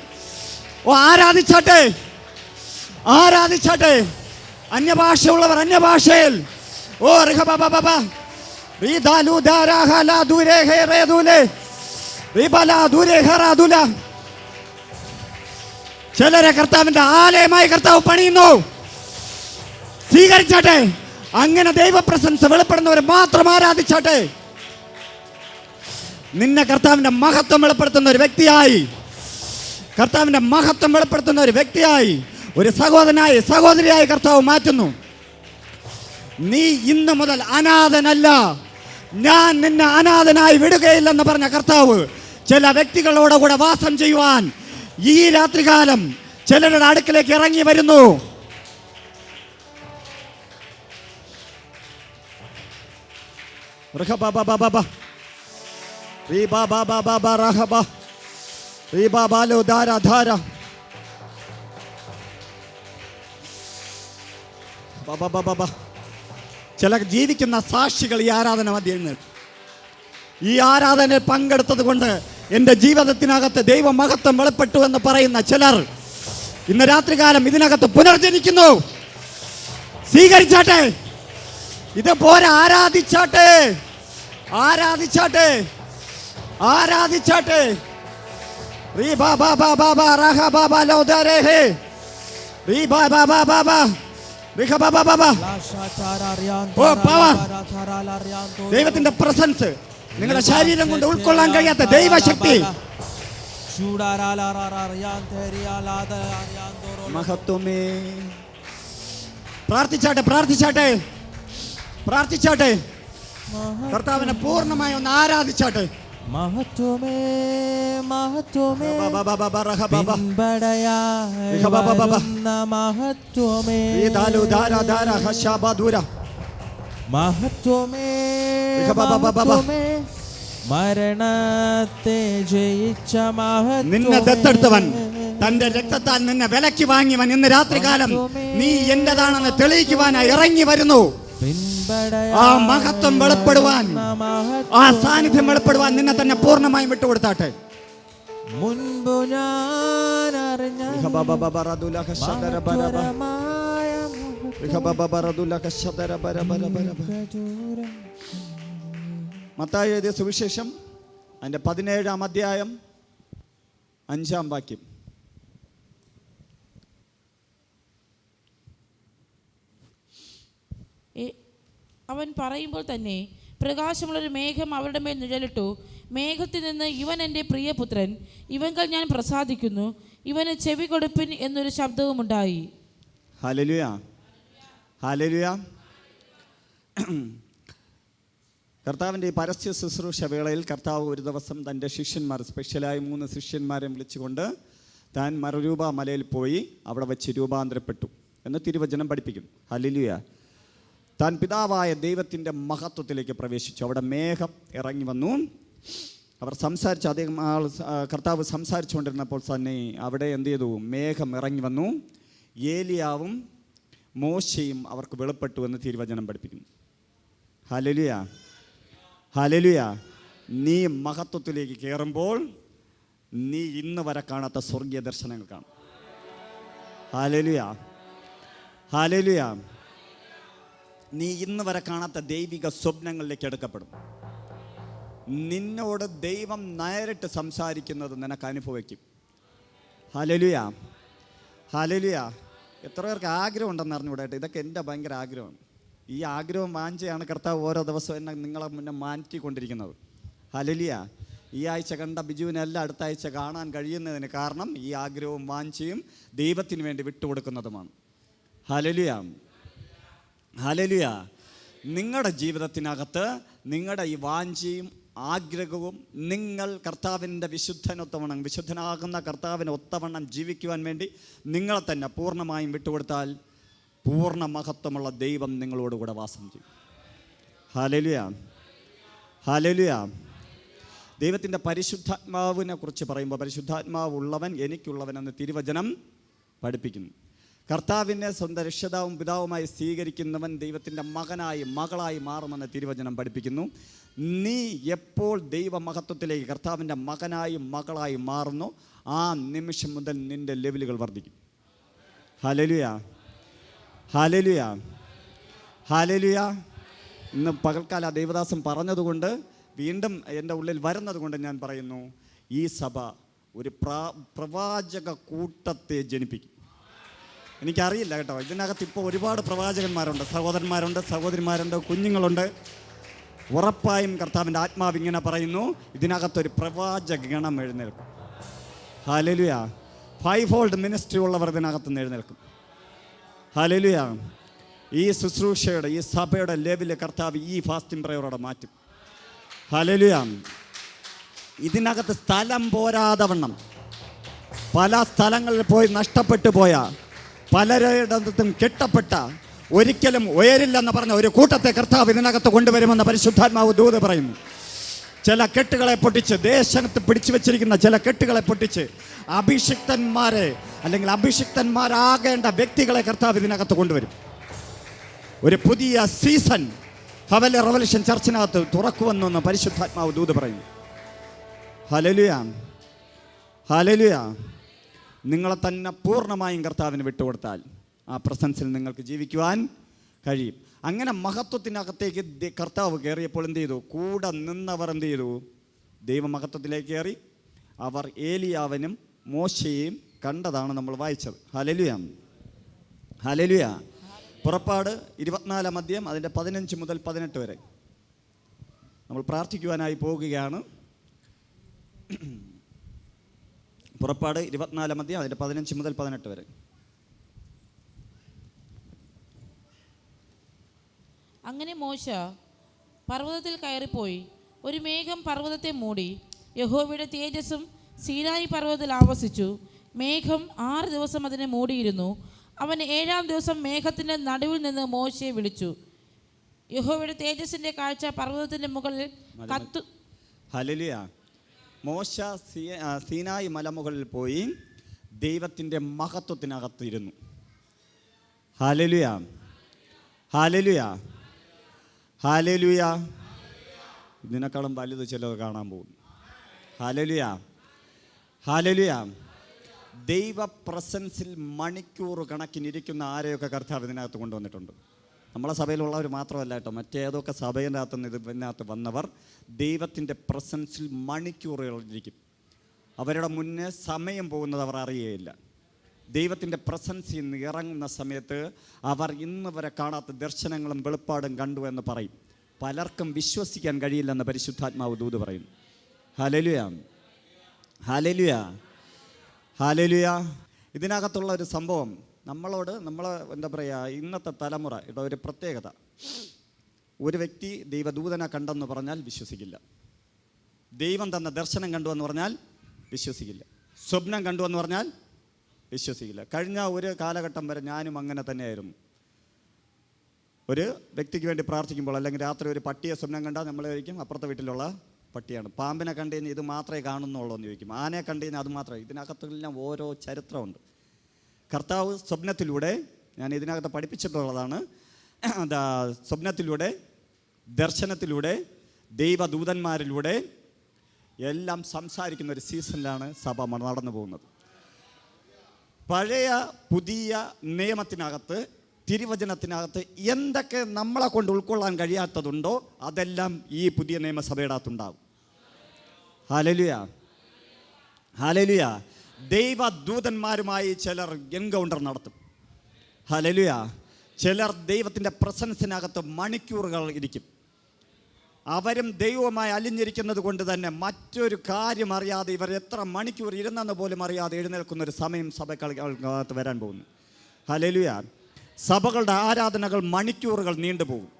Speaker 3: ആരാധിച്ചാട്ടെ, ആരാധിച്ചാട്ടെ. അന്യഭാഷയുള്ളവർ അന്യഭാഷയിൽ. ചിലരെ കർത്താവിന്റെ ആലയമായി കർത്താവ് പണിയുന്നു. സ്വീകരിച്ചാട്ടെ. അങ്ങനെ ദൈവപ്രസൻസ് വെളിപ്പെടുന്നവരെ മാത്രം ആരാധിച്ചാട്ടെ. നിന്നെ കർത്താവിൻ്റെ മഹത്വം വെളിപ്പെടുത്തുന്ന ഒരു വ്യക്തിയായി, കർത്താവിൻ്റെ മഹത്വം വെളിപ്പെടുത്തുന്ന ഒരു വ്യക്തിയായി, ഒരു സഹോദരനായി, സഹോദരിയായി കർത്താവ് മാറ്റുന്നു. നീ ഇന്ന് മുതൽ അനാഥനല്ല, ഞാൻ നിന്നെ അനാഥനായി വിടുകയില്ലെന്ന് പറഞ്ഞ കർത്താവ് ചില വ്യക്തികളോട് കൂടെ വാസം ചെയ്യുവാൻ ഈ രാത്രികാലം ചിലരുടെ അടുക്കിലേക്ക് ഇറങ്ങി വരുന്നു. ചില ജീവിക്കുന്ന സാക്ഷികൾ ഈ ആരാധന മധ്യേ, ഈ ആരാധനയിൽ പങ്കെടുത്തത് കൊണ്ട് എൻ്റെ ജീവിതത്തിനകത്ത് ദൈവമഹത്വം വെളിപ്പെട്ടു എന്ന് പറയുന്ന ചിലർ ഇന്ന് രാത്രികാലം ഇതിനകത്ത് പുനർജനിക്കുന്നു. സ്വീകരിച്ചാട്ടെ. ഇത് പോരാ, ആരാധിച്ചാട്ടെ, ആരാധിച്ചാട്ടെ, ആരാധിച്ചാട്ടെ. ദൈവത്തിന്റെ പ്രസൻസ് നിങ്ങളുടെ ശരീരം കൊണ്ട് ഉൾക്കൊള്ളാൻ കഴിയാത്ത ദൈവശക്തി, മഹത്വമേ. പ്രാർത്ഥിച്ചാട്ടെ, പ്രാർത്ഥിച്ചാട്ടെ, പ്രാർത്ഥിച്ചാട്ടെ. കർത്താവിനെ പൂർണ്ണമായി ഒന്ന് ആരാധിച്ചാട്ടെ.
Speaker 2: മഹത്വമേ, മഹത്വമേ, എന്ന മഹത്വമേ മഹത്വമേ മഹത്വമേ മരണത്തെ ജയിച്ച മഹത്വമേ.
Speaker 3: നിന്നെ ദത്തെടുത്തവൻ, തന്റെ രക്തത്താൽ നിന്നെ വിലക്ക് വാങ്ങിയവൻ ഇന്ന് രാത്രികാലം നീ എന്റേതാണെന്ന് തെളിയിക്കുവാനായി ഇറങ്ങി വരുന്നു. ആ മഹത്വം വെളിപ്പെടുവാൻ, ആ സാന്നിധ്യം വെളിപ്പെടുവാൻ നിന്നെ തന്നെ പൂർണ്ണമായും വിട്ടുകൊടുത്താട്ടെ.
Speaker 2: മുൻപു ഞാൻ അറിഞ്ഞ
Speaker 3: മത്തായി എഴുതിയ സുവിശേഷം അതിന്റെ 17-ാം അധ്യായം 5-ാം വാക്യം.
Speaker 4: അവൻ പറയുമ്പോൾ തന്നെ പ്രകാശമുള്ളൊരു മേഘം അവരുടെ മേൽ നിഴലിട്ടു. മേഘത്തിൽ നിന്ന്, ഇവൻ എൻ്റെ പ്രിയപുത്രൻ, ഇവങ്കൽ ഞാൻ പ്രസാദിക്കുന്നു, ഇവന് ചെവി കൊടുപ്പിൻ എന്നൊരു ശബ്ദവും ഉണ്ടായി.
Speaker 3: Hallelujah, hallelujah. കർത്താവിൻ്റെ ഈ പരസ്യ ശുശ്രൂഷ വേളയിൽ കർത്താവ് ഒരു ദിവസം തൻ്റെ ശിഷ്യന്മാർ, സ്പെഷ്യലായി 3 ശിഷ്യന്മാരെ വിളിച്ചുകൊണ്ട് താൻ മറുരൂപ മലയിൽ പോയി അവിടെ വെച്ച് രൂപാന്തരപ്പെട്ടു എന്ന് തിരുവചനം പഠിപ്പിക്കും. ഹല്ലേലൂയ. താൻ പിതാവായ ദൈവത്തിൻ്റെ മഹത്വത്തിലേക്ക് പ്രവേശിച്ചു. അവിടെ മേഘം ഇറങ്ങി വന്നു. അവർ സംസാരിച്ചു. അദ്ദേഹം കർത്താവ് സംസാരിച്ചുകൊണ്ടിരുന്നപ്പോൾ തന്നെ അവിടെ എന്ത് ചെയ്തു? മേഘം ഇറങ്ങി വന്നു. ഏലിയാവും മോശയും അവർക്ക് വെളിപ്പെട്ടു എന്ന് തിരുവചനം പഠിപ്പിക്കുന്നു. Hallelujah, hallelujah. നീ മഹത്വത്തിലേക്ക് കയറുമ്പോൾ നീ ഇന്ന് വരെ കാണാത്ത സ്വർഗീയ ദർശനങ്ങൾ കാണും. Hallelujah, hallelujah. നീ ഇന്ന് വരെ കാണാത്ത ദൈവിക സ്വപ്നങ്ങളിലേക്ക് എടുക്കപ്പെടും. നിന്നോട് ദൈവം നേരിട്ട് സംസാരിക്കുന്നത് നിനക്ക് അനുഭവിക്കും. Hallelujah, hallelujah. എത്ര പേർക്ക് ആഗ്രഹം ഉണ്ടെന്ന് അറിഞ്ഞുകൂടായിട്ട്? ഇതൊക്കെ എൻ്റെ ഭയങ്കര ആഗ്രഹമാണ്. ഈ ആഗ്രഹം വാഞ്ചയാണ് കർത്താവ് ഓരോ ദിവസവും എന്നെ നിങ്ങളെ മുന്നേ മാറ്റിക്കൊണ്ടിരിക്കുന്നത്. ഹല്ലേലൂയ. ഈ ആഴ്ച കണ്ട ബിജുവിനെല്ലാം അടുത്ത ആഴ്ച കാണാൻ കഴിയുന്നതിന് കാരണം ഈ ആഗ്രഹവും വാഞ്ചയും ദൈവത്തിന് വേണ്ടി വിട്ടുകൊടുക്കുന്നതുമാണ്. ഹല്ലേലൂയ, ഹല്ലേലൂയ. നിങ്ങളുടെ ജീവിതത്തിനകത്ത് നിങ്ങളുടെ ഈ വാഞ്ചയും ആഗ്രഹവും നിങ്ങൾ കർത്താവിൻ്റെ വിശുദ്ധനാകുന്ന കർത്താവിന് ഒത്തവണ്ണം ജീവിക്കുവാൻ വേണ്ടി നിങ്ങളെ തന്നെ പൂർണ്ണമായും വിട്ടുകൊടുത്താൽ പൂർണ്ണ മഹത്വമുള്ള ദൈവം നിങ്ങളോടുകൂടെ വാസം ചെയ്യും. Hallelujah, hallelujah. ദൈവത്തിൻ്റെ പരിശുദ്ധാത്മാവിനെ കുറിച്ച് പറയുമ്പോൾ പരിശുദ്ധാത്മാവ് ഉള്ളവൻ എനിക്കുള്ളവൻ എന്ന് തിരുവചനം പഠിപ്പിക്കുന്നു. കർത്താവിനെ സ്വന്തം രക്ഷിതാവും പിതാവുമായി സ്വീകരിക്കുന്നവൻ ദൈവത്തിൻ്റെ മകനായി മകളായി മാറുമെന്ന് തിരുവചനം പഠിപ്പിക്കുന്നു. നീ എപ്പോൾ ദൈവമഹത്വത്തിലേക്ക് കർത്താവിൻ്റെ മകനായി മകളായി മാറുന്നു ആ നിമിഷം മുതൽ നിൻ്റെ ലെവലുകൾ വർദ്ധിക്കും. Hallelujah, hallelujah, hallelujah. ഇന്ന് പകൽക്കാല ദേവദാസൻ പറഞ്ഞതുകൊണ്ട് വീണ്ടും എൻ്റെ ഉള്ളിൽ വരുന്നത് കൊണ്ട് ഞാൻ പറയുന്നു, ഈ സഭ ഒരു പ്രവാചക കൂട്ടത്തെ ജനിപ്പിക്കും. എനിക്കറിയില്ല കേട്ടോ, ഇതിനകത്ത് ഇപ്പോൾ ഒരുപാട് പ്രവാചകന്മാരുണ്ട്, സഹോദരന്മാരുണ്ട്, സഹോദരിമാരുണ്ട്, കുഞ്ഞുങ്ങളുണ്ട്. ഉറപ്പായും കർത്താവിൻ്റെ ആത്മാവ് ഇങ്ങനെ പറയുന്നു, ഇതിനകത്തൊരു പ്രവാചക ഗണം എഴുന്നേൽക്കും. ഹല്ലേലൂയ. 5-fold മിനിസ്ട്രി ഉള്ളവർ ഇതിനകത്തുനിന്ന് എഴുന്നേൽക്കും. ഹല്ലേലൂയ. ഈ ശുശ്രൂഷയുടെ ഈ സഭയുടെ ലെവല് കർത്താവ് ഈ ഫാസ്റ്റിംഗ് പ്രയറോടെ മാറ്റും. ഹല്ലേലൂയ. ഇതിനകത്ത് സ്ഥലം പോരാതവണ്ണം പല സ്ഥലങ്ങളിൽ പോയി നഷ്ടപ്പെട്ടു പോയ, പലരിടത്തും കെട്ടപ്പെട്ട, ഒരിക്കലും ഉയരില്ലെന്ന് പറഞ്ഞ ഒരു കൂട്ടത്തെ കർത്താവ് ഇതിനകത്ത് കൊണ്ടുവരുമെന്ന് പരിശുദ്ധാത്മാവ് ദൂത് പറയുന്നു. ചില കെട്ടുകളെ പൊട്ടിച്ച്, ദേശത്ത് പിടിച്ചു വെച്ചിരിക്കുന്ന ചില കെട്ടുകളെ പൊട്ടിച്ച് അഭിഷിക്തന്മാരെ അല്ലെങ്കിൽ അഭിഷിക്തന്മാരാകേണ്ട വ്യക്തികളെ കർത്താവ് ഇതിനകത്ത് കൊണ്ടുവരും. ഒരു പുതിയ സീസൺ ഹവല റവല്യൂഷൻ ചർച്ചിനകത്ത് തുറക്കുമെന്ന് പരിശുദ്ധാത്മാവ് ദൂത് പറയുന്നു. Hallelujah, hallelujah. നിങ്ങളെ തന്നെ പൂർണ്ണമായും കർത്താവിന് വിട്ടുകൊടുത്താൽ ആ പ്രസൻസിൽ നിങ്ങൾക്ക് ജീവിക്കുവാൻ കഴിയും. അങ്ങനെ മഹത്വത്തിനകത്തേക്ക് കർത്താവ് കയറിയപ്പോൾ എന്ത് ചെയ്തു? കൂടെ നിന്നവർ എന്ത് ചെയ്തു? ദൈവമഹത്വത്തിലേക്ക് കയറി. അവർ ഏലിയാവനും മോശയെയും കണ്ടതാണ് നമ്മൾ വായിച്ചത്. Hallelujah, hallelujah. പുറപ്പാട് 24-ാം അധ്യായം അതിൻ്റെ 15 മുതൽ 18 വരെ നമ്മൾ പ്രാർത്ഥിക്കുവാനായി പോകുകയാണ്. പുറപ്പാട് 24-ാം അധ്യായം അതിൻ്റെ 15 മുതൽ 18 വരെ.
Speaker 4: അങ്ങനെ മോശ പർവ്വതത്തിൽ കയറിപ്പോയി. ഒരു മേഘം പർവ്വതത്തെ മൂടി. യഹോവയുടെ തേജസ്സും സീനായി പർവ്വതത്തിൽ ആവസിച്ചു. മേഘം 6 ദിവസം അതിനെ മൂടിയിരുന്നു. അവൻ 7-ാം ദിവസം മേഘത്തിൻ്റെ നടുവിൽ നിന്ന് മോശയെ വിളിച്ചു. യഹോവയുടെ തേജസ്സിൻ്റെ കാഴ്ച പർവ്വതത്തിൻ്റെ മുകളിൽ കത്തു.
Speaker 3: ഹല്ലേലൂയ. മോശ സീനായി മലമുകളിൽ പോയി ദൈവത്തിൻ്റെ മഹത്വത്തിനകത്ത് ഇരുന്നു. Hallelujah, hallelujah, hallelujah. ഇതിനേക്കാളും വലുത് ചിലത് കാണാൻ പോകും. Hallelujah, hallelujah. ദൈവ പ്രസൻസിൽ മണിക്കൂർ കണക്കിനിരിക്കുന്ന ആരെയൊക്കെ കർത്താവ് ഇതിനകത്ത് കൊണ്ടുവന്നിട്ടുണ്ട്. നമ്മളെ സഭയിലുള്ളവർ മാത്രമല്ല കേട്ടോ, മറ്റേതൊക്കെ സഭയിനകത്ത് നിന്ന് ഇതിനകത്ത് വന്നവർ ദൈവത്തിൻ്റെ പ്രസൻസിൽ മണിക്കൂറുകളിരിക്കും. അവരുടെ മുന്നേ സമയം പോകുന്നത് അവർ അറിയുകയില്ല. ദൈവത്തിൻ്റെ പ്രസൻസിൽ നിന്ന് ഇറങ്ങുന്ന സമയത്ത് അവർ ഇന്ന് വരെ കാണാത്ത ദർശനങ്ങളും വെളിപ്പാടും കണ്ടു എന്ന് പറയും. പലർക്കും വിശ്വസിക്കാൻ കഴിയില്ലെന്ന് പരിശുദ്ധാത്മാവ് ദൂത് പറയും. Hallelujah, hallelujah, hallelujah. ഇതിനകത്തുള്ള ഒരു സംഭവം നമ്മളോട് എന്താ പറയുക, ഇന്നത്തെ തലമുറ ഇവിടെ ഒരു പ്രത്യേകത. ഒരു വ്യക്തി ദൈവദൂതനെ കണ്ടെന്ന് പറഞ്ഞാൽ വിശ്വസിക്കില്ല. ദൈവം തന്ന ദർശനം കണ്ടു എന്ന് പറഞ്ഞാൽ വിശ്വസിക്കില്ല. സ്വപ്നം കണ്ടു എന്ന് പറഞ്ഞാൽ വിശ്വസിക്കില്ല. കഴിഞ്ഞ ഒരു കാലഘട്ടം വരെ ഞാനും അങ്ങനെ തന്നെയായിരുന്നു. ഒരു വ്യക്തിക്ക് വേണ്ടി പ്രാർത്ഥിക്കുമ്പോൾ അല്ലെങ്കിൽ രാത്രി ഒരു പട്ടിയെ സ്വപ്നം കണ്ടാൽ നമ്മൾ ചോദിക്കും അപ്പുറത്തെ വീട്ടിലുള്ള പട്ടിയാണ്. പാമ്പിനെ കണ്ടു കഴിഞ്ഞാൽ ഇത് മാത്രമേ കാണുന്നുള്ളൂ എന്ന് ചോദിക്കും. ആനയെ കണ്ടു കഴിഞ്ഞാൽ അത് മാത്രമേ. ഇതിനകത്തെല്ലാം ഓരോ ചരിത്രമുണ്ട്. കർത്താവ് സ്വപ്നത്തിലൂടെ, ഞാൻ ഇതിനകത്ത് പഠിപ്പിച്ചിട്ടുള്ളതാണ്, സ്വപ്നത്തിലൂടെ, ദർശനത്തിലൂടെ, ദൈവദൂതന്മാരിലൂടെ എല്ലാം സംസാരിക്കുന്ന ഒരു സീസണിലാണ് സഭ നടന്നു പോകുന്നത്. പഴയ പുതിയ നിയമത്തിനകത്ത്, തിരുവചനത്തിനകത്ത് എന്തൊക്കെ നമ്മളെ കൊണ്ട് ഉൾക്കൊള്ളാൻ കഴിയാത്തതുണ്ടോ അതെല്ലാം ഈ പുതിയ നിയമസഭയുടെ അകത്തുണ്ടാകും. Hallelujah, hallelujah. ദൈവദൂതന്മാരുമായി ചിലർ എൻകൗണ്ടർ നടത്തും. ഹല്ലേലൂയ. ചിലർ ദൈവത്തിൻ്റെ പ്രസൻസിനകത്ത് മണിക്കൂറുകൾ ഇരിക്കും. അവരും ദൈവവുമായി അലിഞ്ഞിരിക്കുന്നത് കൊണ്ട് തന്നെ മറ്റൊരു കാര്യം അറിയാതെ ഇവർ എത്ര മണിക്കൂർ ഇരുന്നെന്ന് പോലും അറിയാതെ എഴുന്നേൽക്കുന്നൊരു സമയം സഭകൾക്ക് വരാൻ പോകുന്നു. ഹല്ലേലൂയ. സഭകളുടെ ആരാധനകൾ മണിക്കൂറുകൾ നീണ്ടുപോകും.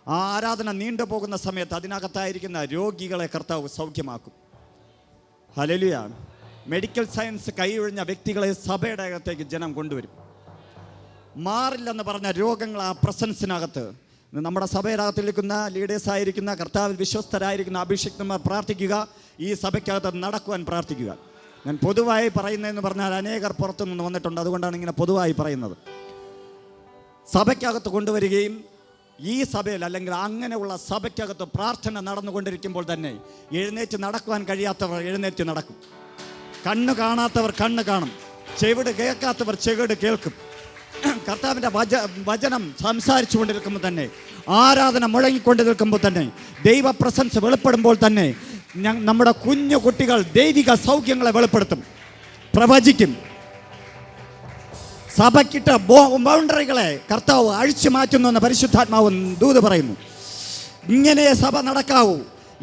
Speaker 3: ആ ആരാധന നീണ്ടുപോകുന്ന സമയത്ത് അതിനകത്തായിരിക്കുന്ന രോഗികളെ കർത്താവ് സൗഖ്യമാക്കും. ഹല്ലേലൂയ. മെഡിക്കൽ സയൻസ് കൈയൊഴിഞ്ഞ വ്യക്തികളെ സഭയുടെ അകത്തേക്ക് ജനം കൊണ്ടുവരും. മാറില്ലെന്ന് പറഞ്ഞ രോഗങ്ങൾ ആ പ്രസൻസിനകത്ത് നമ്മുടെ സഭയുടെ അകത്തിരിക്കുന്ന ലീഡേഴ്സായിരിക്കുന്ന കർത്താവിൽ വിശ്വസ്തരായിരിക്കുന്ന അഭിഷിക്തന്മാർ പ്രാർത്ഥിക്കുക. ഈ സഭയ്ക്കകത്ത് നടക്കുവാൻ പ്രാർത്ഥിക്കുക. ഞാൻ പൊതുവായി പറയുന്നതെന്ന് പറഞ്ഞാൽ അനേകർ പുറത്തുനിന്ന് വന്നിട്ടുണ്ട്. അതുകൊണ്ടാണ് ഇങ്ങനെ പൊതുവായി പറയുന്നത്. സഭയ്ക്കകത്ത് കൊണ്ടുവരികയും ഈ സഭയിൽ അല്ലെങ്കിൽ അങ്ങനെയുള്ള സഭയ്ക്കകത്ത് പ്രാർത്ഥന നടന്നുകൊണ്ടിരിക്കുമ്പോൾ തന്നെ എഴുന്നേറ്റ് നടക്കുവാൻ കഴിയാത്തവർ എഴുന്നേറ്റ് നടക്കും. കണ്ണ് കാണാത്തവർ കണ്ണ് കാണും. ചെവിട് കേൾക്കാത്തവർ ചെവിട് കേൾക്കും. കർത്താവിൻ്റെ വചനം സംസാരിച്ചു കൊണ്ടിരിക്കുമ്പോൾ തന്നെ, ആരാധന മുഴങ്ങിക്കൊണ്ട് നിൽക്കുമ്പോൾ തന്നെ, ദൈവ പ്രസൻസ് വെളിപ്പെടുമ്പോൾ തന്നെ നമ്മുടെ കുഞ്ഞു കുട്ടികൾ ദൈവിക സൗഖ്യങ്ങളെ വെളിപ്പെടുത്തും, പ്രവചിക്കും. സഭയ്ക്കിട്ട ബൗണ്ടറികളെ കർത്താവ് അഴിച്ചു മാറ്റുന്നു എന്ന് പരിശുദ്ധാത്മാവ് ദൂത് പറയുന്നു. ഇങ്ങനെ സഭ നടക്കാവൂ,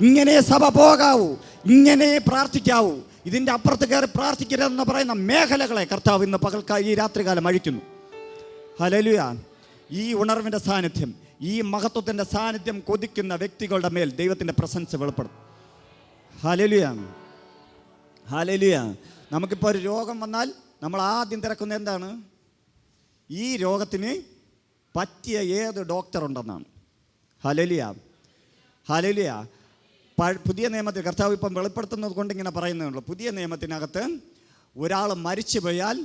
Speaker 3: ഇങ്ങനെ സഭ പോകാവൂ, ഇങ്ങനെ പ്രാർത്ഥിക്കാവൂ, ഇതിൻ്റെ അപ്പുറത്ത് കയറി പ്രാർത്ഥിക്കരുതെന്ന് പറയുന്ന മേഖലകളെ കർത്താവ് ഇന്ന് ഈ രാത്രികാലം അഴിക്കുന്നു. ഹല്ലേലൂയ. ഈ ഉണർവിൻ്റെ സാന്നിധ്യം, ഈ മഹത്വത്തിൻ്റെ സാന്നിധ്യം കൊതിക്കുന്ന വ്യക്തികളുടെ മേൽ ദൈവത്തിൻ്റെ പ്രസൻസ് വെളിപ്പെടും. ഹല്ലേലൂയ, ഹല്ലേലൂയ. നമുക്കിപ്പോൾ ഒരു രോഗം വന്നാൽ നമ്മൾ ആദ്യം തിരക്കുന്നത് എന്താണ്? ഈ രോഗത്തിന് പറ്റിയ ഏത് ഡോക്ടർ ഉണ്ടെന്നാണ്. Hallelujah, hallelujah. പുതിയ നിയമത്തിൽ കർത്താവ് ഇപ്പം വെളിപ്പെടുത്തുന്നത് കൊണ്ട് ഇങ്ങനെ പറയുന്നതുള്ളൂ. പുതിയ നിയമത്തിനകത്ത് ഒരാൾ മരിച്ചു പോയാൽ,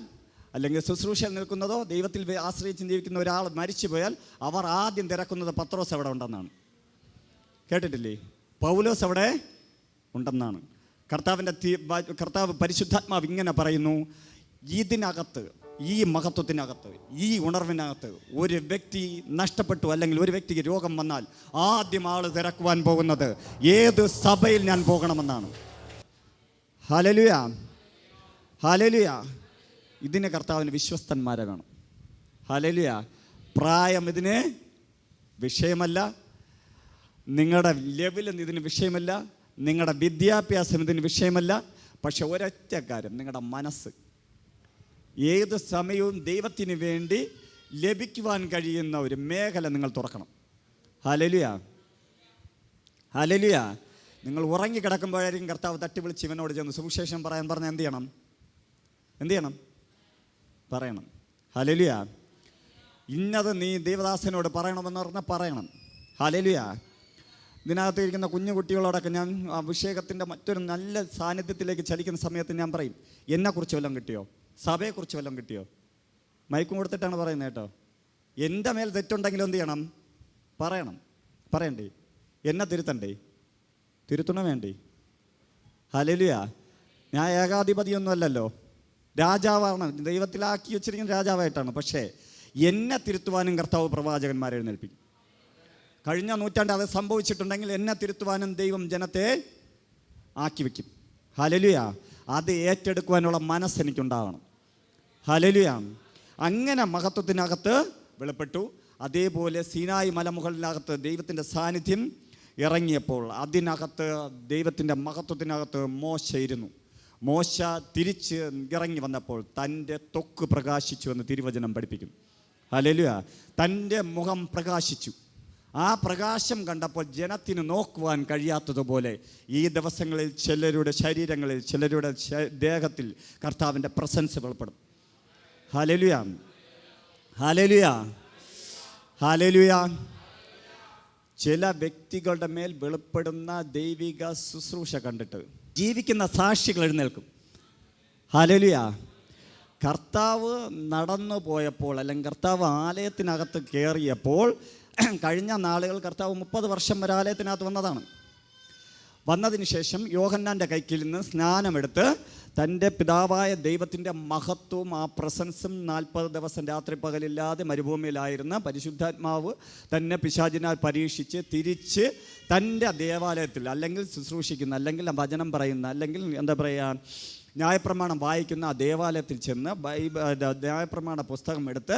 Speaker 3: അല്ലെങ്കിൽ ശുശ്രൂഷയിൽ നിൽക്കുന്നതോ ദൈവത്തിൽ ആശ്രയിച്ച് ജീവിക്കുന്ന ഒരാൾ മരിച്ചു പോയാൽ അവർ ആദ്യം തിരക്കുന്നത് പത്രോസ് എവിടെ ഉണ്ടെന്നാണ്. കേട്ടിട്ടില്ലേ? പൗലോസ് എവിടെ ഉണ്ടെന്നാണ്. കർത്താവ് പരിശുദ്ധാത്മാവ് ഇങ്ങനെ പറയുന്നു, ഇതിനകത്ത്, ഈ മഹത്വത്തിനകത്ത്, ഈ ഉണർവിനകത്ത് ഒരു വ്യക്തി നഷ്ടപ്പെട്ടു അല്ലെങ്കിൽ ഒരു വ്യക്തിക്ക് രോഗം വന്നാൽ ആദ്യം ആൾ തിരക്കുവാൻ പോകുന്നത് ഏത് സഭയിൽ ഞാൻ പോകണമെന്നാണ്. Hallelujah, hallelujah. ഇതിന് കർത്താവിന് വിശ്വസ്തന്മാരെ വേണം. ഹല്ലേലൂയ. പ്രായം ഇതിന് വിഷയമല്ല, നിങ്ങളുടെ ലെവലും ഇതിന് വിഷയമല്ല, നിങ്ങളുടെ വിദ്യാഭ്യാസം ഇതിന് വിഷയമല്ല. പക്ഷെ ഒരൊറ്റ കാര്യം, നിങ്ങളുടെ മനസ്സ് ഏത് സമയവും ദൈവത്തിന് വേണ്ടി ലഭിക്കുവാൻ കഴിയുന്ന ഒരു മേഖല നിങ്ങൾ തുറക്കണം. Hallelujah, hallelujah. നിങ്ങൾ ഉറങ്ങിക്കിടക്കുമ്പോഴായിരിക്കും കർത്താവ് തട്ടി വിളിച്ച് ഇവനോട് ചെന്ന് സുവിശേഷം പറയാൻ പറഞ്ഞാൽ എന്ത് ചെയ്യണം? പറയണം. ഹല്ലേലൂയ. ഇന്നത് നീ ദൈവദാസനോട് പറയണമെന്ന് പറഞ്ഞാൽ പറയണം. ഹല്ലേലൂയ. ഇതിനകത്ത് ഇരിക്കുന്ന കുഞ്ഞു കുട്ടികളോടൊക്കെ ഞാൻ അഭിഷേകത്തിൻ്റെ മറ്റൊരു നല്ല സാന്നിധ്യത്തിലേക്ക് ചലിക്കുന്ന സമയത്ത് ഞാൻ പറയും, എന്നെക്കുറിച്ച് വല്ലതും കിട്ടിയോ, സഭയെക്കുറിച്ച് വല്ലതും കിട്ടിയോ? മയക്കും കൊടുത്തിട്ടാണ് പറയുന്നത് കേട്ടോ. എൻ്റെ മേൽ തെറ്റുണ്ടെങ്കിലും എന്ത് ചെയ്യണം? പറയണ്ടേ? എന്നെ തിരുത്തണ്ടേ? തിരുത്തണം വേണ്ടേ? ഹല്ലേലൂയ. ഞാൻ ഏകാധിപതിയൊന്നും അല്ലല്ലോ, രാജാവാണ്, ദൈവത്തിലാക്കി വെച്ചിരിക്കുന്ന രാജാവായിട്ടാണ്. പക്ഷേ എന്നെ തിരുത്തുവാനും കർത്താവ് പ്രവാചകന്മാരെ എഴുന്നേൽപ്പിക്കും. കഴിഞ്ഞ നൂറ്റാണ്ട് അത് സംഭവിച്ചിട്ടുണ്ടെങ്കിൽ എന്നെ തിരുത്തുവാനും ദൈവം ജനത്തെ ആക്കി വയ്ക്കും. ഹല്ലേലൂയ. അത് ഏറ്റെടുക്കുവാനുള്ള മനസ്സെനിക്കുണ്ടാവണം. ഹല്ലേലൂയ. അങ്ങനെ മഹത്വത്തിനകത്ത് വെളിപ്പെട്ടു. അതേപോലെ സീനായി മലമുകളിനകത്ത് ദൈവത്തിൻ്റെ സാന്നിധ്യം ഇറങ്ങിയപ്പോൾ അതിനകത്ത് ദൈവത്തിൻ്റെ മഹത്വത്തിനകത്ത് മോശ ഇരുന്നു. മോശ തിരിച്ച് ഇറങ്ങി വന്നപ്പോൾ തൻ്റെ ത്വക്ക് പ്രകാശിച്ചു എന്ന് തിരുവചനം പഠിപ്പിക്കും. ഹല്ലേലൂയ. തൻ്റെ മുഖം പ്രകാശിച്ചു. ആ പ്രകാശം കണ്ടപ്പോൾ ജനത്തിന് നോക്കുവാൻ കഴിയാത്തതുപോലെ ഈ ദിവസങ്ങളിൽ ചിലരുടെ ശരീരങ്ങളിൽ, ചിലരുടെ ദേഹത്തിൽ കർത്താവിൻ്റെ പ്രസൻസ് വെളിപ്പെടും. ഹല്ലേലൂയ. ഹല്ലേലൂയ. ഹല്ലേലൂയ. ചില വ്യക്തികളുടെ മേൽ വെളിപ്പെടുന്ന ദൈവിക ശുശ്രൂഷ കണ്ടിട്ട് ജീവിക്കുന്ന സാക്ഷികൾ എഴുന്നേൽക്കും. ഹല്ലേലൂയ. കർത്താവ് നടന്നു പോയപ്പോൾ, അല്ലെങ്കിൽ കർത്താവ് ആലയത്തിനകത്ത് കയറിയപ്പോൾ, കഴിഞ്ഞ നാളുകൾ കർത്താവ് 30 വർഷം വരെ ആലയത്തിനകത്ത് വന്നതാണ്. വന്നതിന് ശേഷം യോഹന്നാൻ്റെ കൈക്കിൽ നിന്ന് സ്നാനമെടുത്ത് തൻ്റെ പിതാവായ ദൈവത്തിൻ്റെ മഹത്വവും ആ പ്രസൻസും 40 ദിവസം രാത്രി പകലില്ലാതെ മരുഭൂമിയിലായിരുന്ന പരിശുദ്ധാത്മാവ് തന്നെ പിശാചിനാൽ പരീക്ഷിച്ച് തിരിച്ച് തൻ്റെ ദേവാലയത്തിൽ, അല്ലെങ്കിൽ ശുശ്രൂഷിക്കുന്ന, അല്ലെങ്കിൽ വചനം പറയുന്ന, അല്ലെങ്കിൽ എന്താ പറയുക, ന്യായപ്രമാണം വായിക്കുന്ന ആ ദേവാലയത്തിൽ ചെന്ന് ന്യായപ്രമാണ പുസ്തകം എടുത്ത്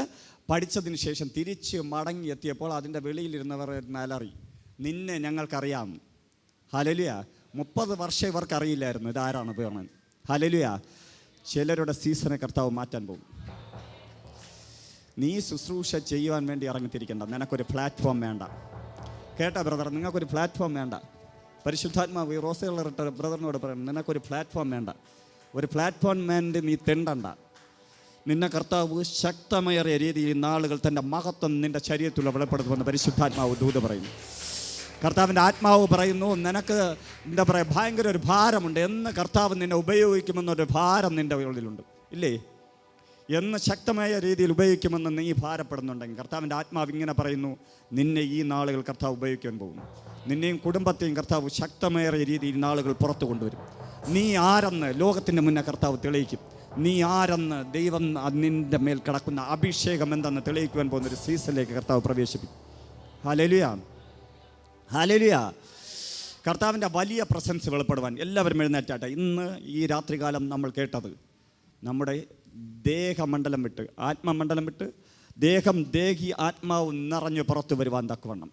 Speaker 3: പഠിച്ചതിന് ശേഷം തിരിച്ച് മടങ്ങി എത്തിയപ്പോൾ അതിൻ്റെ വെളിയിലിരുന്നവർ അലറി, നിന്നെ ഞങ്ങൾക്കറിയാം. ഹല്ലേലൂയ. 30 വർഷം ഇവർക്കറിയില്ലായിരുന്നു ഇതാരാണ് വേണം. ഹല്ലേലൂയ. ചിലരുടെ സീസണെ കർത്താവ് മാറ്റാൻ പോകും. നീ ശുശ്രൂഷ ചെയ്യുവാൻ വേണ്ടി ഇറങ്ങിത്തിരിക്കേണ്ട. നിനക്കൊരു പ്ലാറ്റ്ഫോം വേണ്ട. കേട്ടോ ബ്രദർ, നിങ്ങൾക്കൊരു പ്ലാറ്റ്ഫോം വേണ്ട. പരിശുദ്ധാത്മാവ് റോസകളുടെ ബ്രദറിനോട് പറയണം, നിനക്കൊരു പ്ലാറ്റ്ഫോം വേണ്ട. ഒരു പ്ലാറ്റ്ഫോം വേണ്ടി നീ തെണ്ടണ്ട. നിന്നെ കർത്താവ് ശക്തമേറിയ രീതിയിൽ നാളുകൾ തൻ്റെ മഹത്വം നിൻ്റെ ശരീരത്തിൽ വെളിപ്പെടുത്തുമെന്ന് പരിശുദ്ധാത്മാവ് ദൂത് പറയുന്നു. കർത്താവിൻ്റെ ആത്മാവ് പറയുന്നു, നിനക്ക് എന്താ പറയുക, ഭയങ്കര ഒരു ഭാരമുണ്ട്. എന്ന് കർത്താവ് നിന്നെ ഉപയോഗിക്കുമെന്നൊരു ഭാരം നിൻ്റെ ഉള്ളിലുണ്ട് ഇല്ലേ? എന്ന് ശക്തമായ രീതിയിൽ ഉപയോഗിക്കുമെന്ന് നീ ഭാരപ്പെടുന്നുണ്ടെങ്കിൽ കർത്താവിൻ്റെ ആത്മാവ് ഇങ്ങനെ പറയുന്നു, നിന്നെ ഈ നാളുകൾ കർത്താവ് ഉപയോഗിക്കാൻ പോകും. നിന്നെയും കുടുംബത്തെയും കർത്താവ് ശക്തമേറിയ രീതിയിൽ നാളുകൾ പുറത്തു കൊണ്ടുവരും. നീ ആരെന്ന് ലോകത്തിൻ്റെ മുന്നേ കർത്താവ് തെളിയിക്കും. നീ ആരെന്ന് ദൈവം നിൻ്റെ മേൽ കിടക്കുന്ന അഭിഷേകം എന്തെന്ന് തെളിയിക്കുവാൻ പോകുന്നൊരു സീസണിലേക്ക് കർത്താവ് പ്രവേശിപ്പിക്കും. ഹല്ലേലൂയ. ഹല്ലേലൂയ. കർത്താവിൻ്റെ വലിയ പ്രസൻസ് വെളിപ്പെടുവാൻ എല്ലാവരും എഴുന്നേറ്റാട്ടെ. ഇന്ന് ഈ രാത്രികാലം നമ്മൾ കേട്ടത് നമ്മുടെ ദേഹമണ്ഡലം വിട്ട്, ആത്മമണ്ഡലം വിട്ട് ദേഹം, ദേഹി, ആത്മാവ് നിറഞ്ഞു പുറത്തു വരുവാൻ തക്കവണ്ണം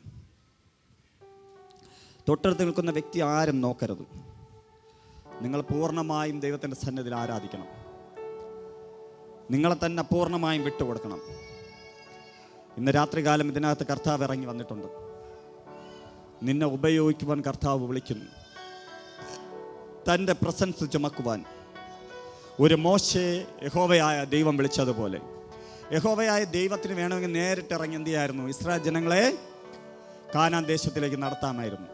Speaker 3: തൊട്ടടുത്ത് നിൽക്കുന്ന വ്യക്തി ആരും നോക്കരുത്. നിങ്ങൾ പൂർണ്ണമായും ദൈവത്തിൻ്റെ സന്നിധിയിൽ ആരാധിക്കണം. നിങ്ങളെ തന്നെ പൂർണ്ണമായും വിട്ടുകൊടുക്കണം. ഇന്ന് രാത്രികാലം ഇതിനകത്ത് കർത്താവ് ഇറങ്ങി വന്നിട്ടുണ്ട്. നിന്നെ ഉപയോഗിക്കുവാൻ കർത്താവ് വിളിക്കുന്നു. തൻ്റെ പ്രസൻസ് ചുമക്കുവാൻ ഒരു മോശയെ യഹോവയായ ദൈവം വിളിച്ചതുപോലെ യഹോവയായ ദൈവത്തിന് വേണമെങ്കിൽ നേരിട്ട് ഇറങ്ങി എന്ത് ചെയ്യായിരുന്നു? ഇസ്രായേൽ ജനങ്ങളെ കാനാൻ ദേശത്തിലേക്ക് നടത്താമായിരുന്നു.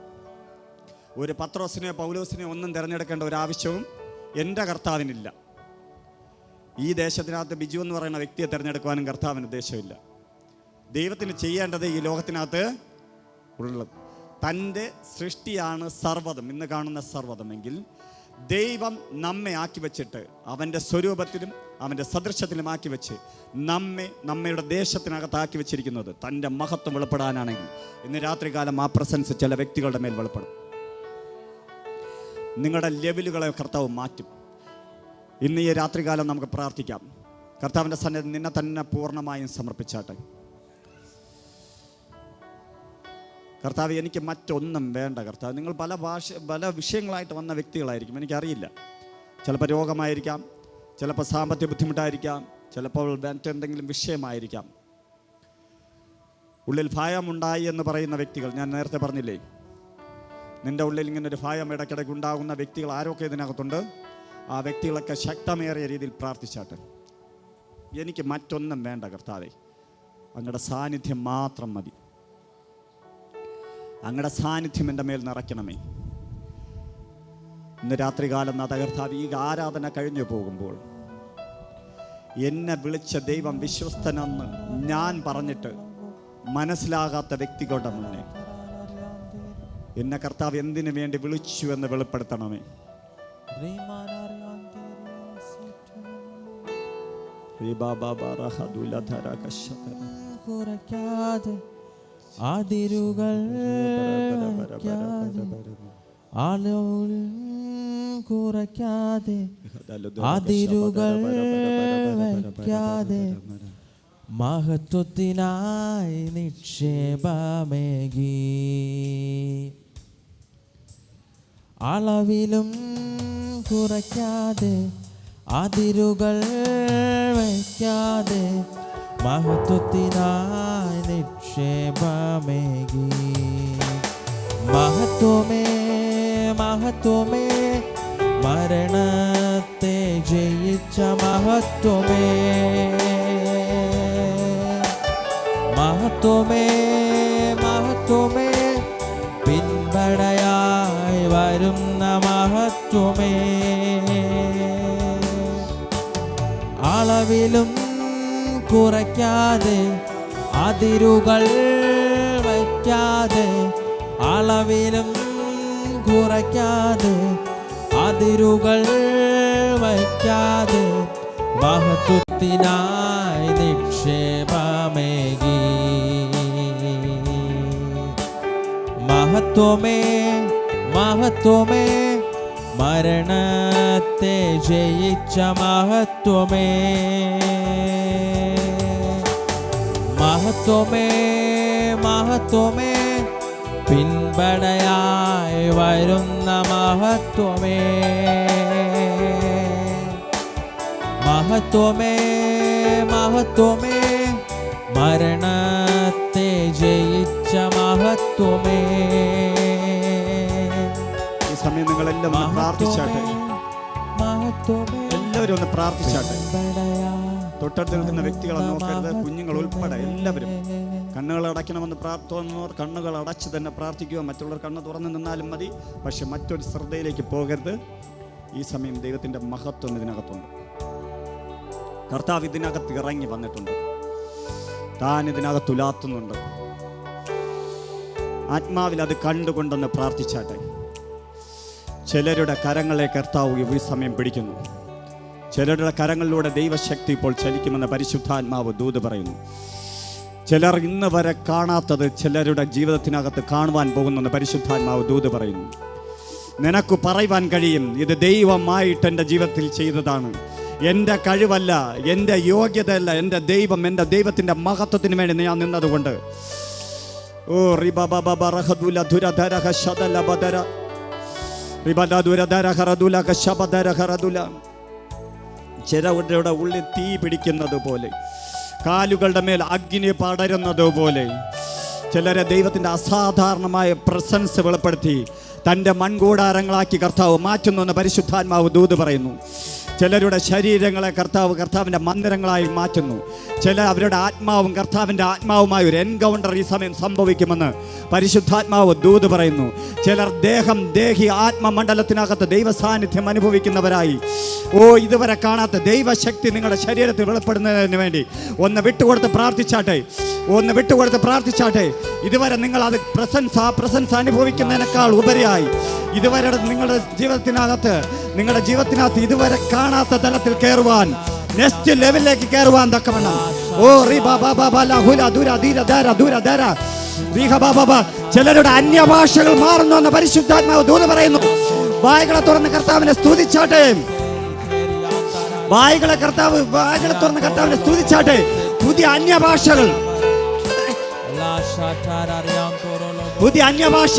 Speaker 3: ഒരു പത്രോസിനെയോ പൗലോസിനെയോ ഒന്നും തിരഞ്ഞെടുക്കേണ്ട ഒരാവശ്യവും എൻ്റെ കർത്താവിനില്ല. ഈ ദേശത്തിനകത്ത് ബിജു എന്ന് പറയുന്ന വ്യക്തിയെ തിരഞ്ഞെടുക്കുവാനും കർത്താവിന് ഉദ്ദേശമില്ല. ദൈവത്തിന് ചെയ്യേണ്ടത് ഈ ലോകത്തിനകത്ത് ഉള്ളത് തൻ്റെ സൃഷ്ടിയാണ് സർവ്വതം, ഇന്ന് കാണുന്ന സർവ്വതമെങ്കിൽ ദൈവം നമ്മെ ആക്കി വെച്ചിട്ട് അവൻ്റെ സ്വരൂപത്തിലും അവൻ്റെ സദൃശ്യത്തിലും ആക്കി വെച്ച് നമ്മയുടെ ദേശത്തിനകത്താക്കി വെച്ചിരിക്കുന്നത് തൻ്റെ മഹത്വം വെളിപ്പെടാനാണെങ്കിൽ ഇന്ന് രാത്രികാലം ആ പ്രസൻസ് ചില വ്യക്തികളുടെ മേൽ വെളിപ്പെടും. നിങ്ങളുടെ ലെവലുകളെ കർത്താവ് മാറ്റും. ഇന്ന് ഈ രാത്രികാലം നമുക്ക് പ്രാർത്ഥിക്കാം. കർത്താവിൻ്റെ സന്നിധി നിന്നെ തന്നെ പൂർണ്ണമായും സമർപ്പിച്ചാട്ടെ. കർത്താവ്, എനിക്ക് മറ്റൊന്നും വേണ്ട കർത്താവ്. നിങ്ങൾ പല വിഷയങ്ങളായിട്ട് വന്ന വ്യക്തികളായിരിക്കും, എനിക്കറിയില്ല. ചിലപ്പോൾ രോഗമായിരിക്കാം, ചിലപ്പോൾ സാമ്പത്തിക ബുദ്ധിമുട്ടായിരിക്കാം, ചിലപ്പോൾ മറ്റെന്തെങ്കിലും വിഷയമായിരിക്കാം. ഉള്ളിൽ ഭയമുണ്ടായി എന്ന് പറയുന്ന വ്യക്തികൾ, ഞാൻ നേരത്തെ പറഞ്ഞില്ലേ, നിൻ്റെ ഉള്ളിൽ ഇങ്ങനെ ഒരു ഭയം ഇടയ്ക്കിടയ്ക്ക് ഉണ്ടാകുന്ന വ്യക്തികൾ ആരൊക്കെ ഇതിനകത്തുണ്ട്? ആ വ്യക്തികളൊക്കെ ശക്തമേറിയ രീതിയിൽ പ്രാർത്ഥിച്ചാട്ടെ. എനിക്ക് മറ്റൊന്നും വേണ്ട കർത്താവേ, അങ്ങയുടെ സാന്നിധ്യം മാത്രം മതി. അങ്ങയുടെ സാന്നിധ്യം എൻ്റെ മേൽ നിറയ്ക്കണമേ. ഇന്ന് രാത്രികാലം നാഥ കർത്താവ്, ഈ ആരാധന കഴിഞ്ഞു പോകുമ്പോൾ എന്നെ വിളിച്ച ദൈവം വിശ്വസ്തനെന്ന് ഞാൻ പറഞ്ഞിട്ട് മനസ്സിലാകാത്ത വ്യക്തികളുടെ മുന്നേ എന്നെ കർത്താവ് എന്തിനു വേണ്ടി വിളിച്ചു എന്ന് വെളിപ്പെടുത്തണമേ.
Speaker 2: അതിരുകൾ കുറയ്ക്കാതെ, അതിരുകൾ വയ്ക്കാതെ, മഹത്വത്തിനായി നിക്ഷേപമേകി, അളവിലും കുറയ്ക്കാതെ, അതിരുകൾ വയ്ക്കാതെ, മഹത്വത്തിനായി നിക്ഷേപമേകി. മഹത്വമേ മഹത്വമേ, മരണത്തെ ജയിച്ച മഹത്വമേ, മഹത്വമേ മഹത്വമേ, പിൻപടയായി വരുന്ന മഹത്വമേ, അളവിലും കുറയ്ക്കാതെ, അതിരുകൾ വയ്ക്കാതെ, അളവിലും കുറയ്ക്കാതെ, അതിരുകൾ വയ്ക്കാതെ, മഹത്വത്തിനായി നിക്ഷേപമേകി. മഹത്വമേ മഹത്വമേ, മരണത്തെ ജയിച്ച മഹത്വമേ, മഹത്വമേ മഹത്വമേ, പിൻപടയായി വരുന്ന മഹത്വമേ, മഹത്വമേ മഹത്വമേ, മരണത്തെ ജയിച്ച മഹത്വമേ.
Speaker 3: ഈ സമയം നിങ്ങളെല്ലാം ഒന്ന് പ്രാർത്ഥിച്ചാട്ടെ.
Speaker 2: മഹത്വമേ,
Speaker 3: എല്ലാവരും ഒന്ന് പ്രാർത്ഥിച്ചാട്ടെ. തൊട്ടടുത്ത് നിൽക്കുന്ന വ്യക്തികളെ നോക്കരുത്, കുഞ്ഞുങ്ങൾ ഉൾപ്പെടെ എല്ലാവരും. കണ്ണുകൾ അടയ്ക്കണമെന്ന് തോന്നുന്നവർ കണ്ണുകൾ അടച്ച് തന്നെ പ്രാർത്ഥിക്കുക. മറ്റുള്ളവർ കണ്ണ് തുറന്ന് നിന്നാലും മതി, പക്ഷെ മറ്റൊരു ശ്രദ്ധയിലേക്ക് പോകരുത്. ഈ സമയം ദൈവത്തിൻ്റെ മഹത്വം ഇതിനകത്തുണ്ട്. കർത്താവ് ഇതിനകത്ത് ഇറങ്ങി വന്നിട്ടുണ്ട്. താൻ ഇതിനകത്ത് ഉലാത്തുന്നുണ്ട്. ആത്മാവിൽ അത് കണ്ടുകൊണ്ടെന്ന് പ്രാർത്ഥിച്ചാട്ടെ. ചിലരുടെ കരങ്ങളെ കർത്താവ് ഈ സമയം പിടിക്കുന്നു. ചിലരുടെ കരങ്ങളിലൂടെ ദൈവശക്തി ഇപ്പോൾ ചലിക്കുമെന്ന് പരിശുദ്ധാത്മാവ് ദൂത് പറയുന്നു. ചിലർ ഇന്ന് വരെ കാണാത്തത് ചിലരുടെ ജീവിതത്തിനകത്ത് കാണുവാൻ പോകുന്നെന്ന് പരിശുദ്ധാത്മാവ് ദൂത് പറയുന്നു. നിനക്ക് പറയുവാൻ കഴിയും, ഇത് ദൈവമായിട്ട് എൻ്റെ ജീവിതത്തിൽ ചെയ്തതാണ്, എൻ്റെ കഴിവല്ല, എൻ്റെ യോഗ്യതയല്ല, എൻ്റെ ദൈവം, എൻ്റെ ദൈവത്തിൻ്റെ മഹത്വത്തിന് വേണ്ടി ഞാൻ നിന്നതുകൊണ്ട്. ഓ ചിലരുടെ ഉള്ളിൽ തീ പിടിക്കുന്നത് പോലെ, കാലുകളുടെ മേൽ അഗ്നി പടരുന്നത് പോലെ, ചിലരെ ദൈവത്തിൻ്റെ അസാധാരണമായ പ്രസൻസ് വെളിപ്പെടുത്തി തൻ്റെ മൺകൂടാരങ്ങളാക്കി കർത്താവ് മാറ്റുന്നു എന്ന് പരിശുദ്ധാത്മാവ് ദൂത് പറയുന്നു. ചിലരുടെ ശരീരങ്ങളെ കർത്താവിൻ്റെ മന്ദിരങ്ങളായി മാറ്റുന്നു. അവരുടെ ആത്മാവും കർത്താവിൻ്റെ ആത്മാവുമായി ഒരു എൻകൗണ്ടർ ഈ സമയം സംഭവിക്കുമെന്ന് പരിശുദ്ധാത്മാവ് ദൂത് പറയുന്നു. ചിലർ ദേഹി ആത്മമണ്ഡലത്തിനകത്ത് ദൈവസാന്നിധ്യം അനുഭവിക്കുന്നവരായി, ഇതുവരെ കാണാത്ത ദൈവശക്തി നിങ്ങളുടെ ശരീരത്തിൽ വെളിപ്പെടുന്നതിന് വേണ്ടി ഒന്ന് വിട്ടുകൊടുത്ത് പ്രാർത്ഥിച്ചാട്ടെ. ഇതുവരെ നിങ്ങൾ അത് പ്രസൻസ് അനുഭവിക്കുന്നതിനേക്കാൾ ഉപരിയായി ഇതുവരെ നിങ്ങളുടെ ജീവിതത്തിനകത്ത് ഇതുവരെ കാണാത്ത തലത്തിൽ കയറുവാൻ, നെക്സ്റ്റ് ലെവലിലേക്ക് കയറുവാൻ തക്കവണ്ണം ചിലരുടെ അന്യഭാഷകൾ മാറുന്നു എന്ന് പരിശുദ്ധാത്മാവ് ദൂത് പറയുന്നു. വായ്കളെ തുറന്ന് കർത്താവിനെ സ്തുതിച്ചാട്ടെ. വായ്കളെ തുറന്ന് കർത്താവിനെ സ്തുതിച്ചാട്ടെ. പുതിയ അന്യഭാഷകൾ, പുതിയ അന്യഭാഷ.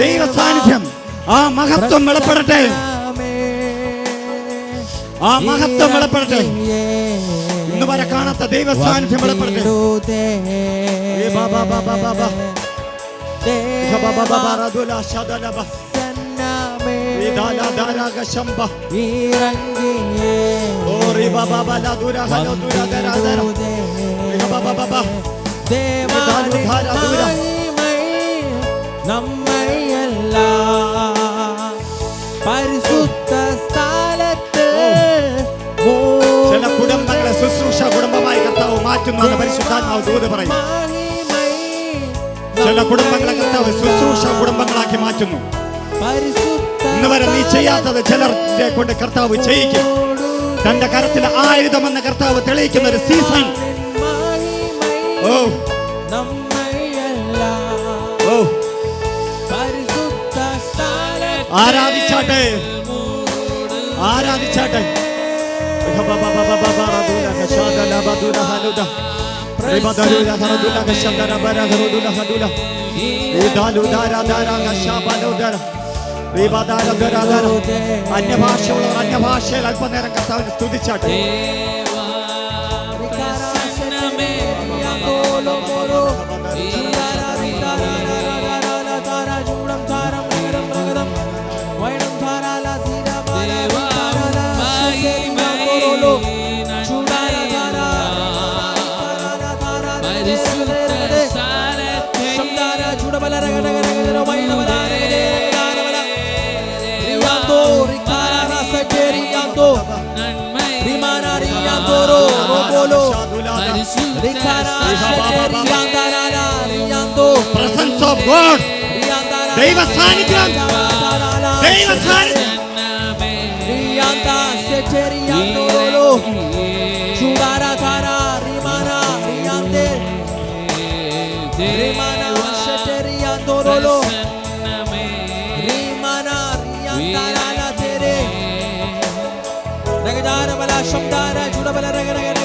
Speaker 3: ദൈവസാന്നിധ്യം, ആ മഹത്വം വെളിപ്പെടട്ടെ. ഇന്ന് വരെ കാണാത്ത ദൈവ സാന്നിധ്യം വെളിപ്പെടുത്തി.
Speaker 2: നമ്മയല്ല പരിശുദ്ധ സ്ഥലത്ത്
Speaker 3: ചില കുടുംബങ്ങളെ ശുശ്രൂഷ കുടുംബമായി കർത്താവ് മാറ്റുന്നു എന്ന് പരിശുദ്ധാത്മാവ് ദൂത് പറയും. ചില കുടുംബങ്ങളെ കർത്താവ് ശുശ്രൂഷ കുടുംബങ്ങളാക്കി മാറ്റുന്നു. ഇന്ന് വരെ നീ ചെയ്യാത്തത് ചിലരെ കൊണ്ട് കർത്താവ് ചെയ്യിക്കും. തന്റെ കരത്തിൽ ആയുധമെന്ന് കർത്താവ് തെളിയിക്കുന്ന ഒരു സീസൺ. ഓ ഓ ആരാധിച്ചാട്ടെ, ആരാധിച്ചാട്ടെ. അന്യഭാഷയുള്ളവർ അന്യഭാഷയിൽ അല്പനേരം കർത്താവിനെ സ്തുതിച്ചാട്ടെ. Presence of God. ദൈവ സാന്നിധ്യം, ദൈവ സാന്നിധ്യം.
Speaker 2: Ragadara bala shamdara juda bala ragadara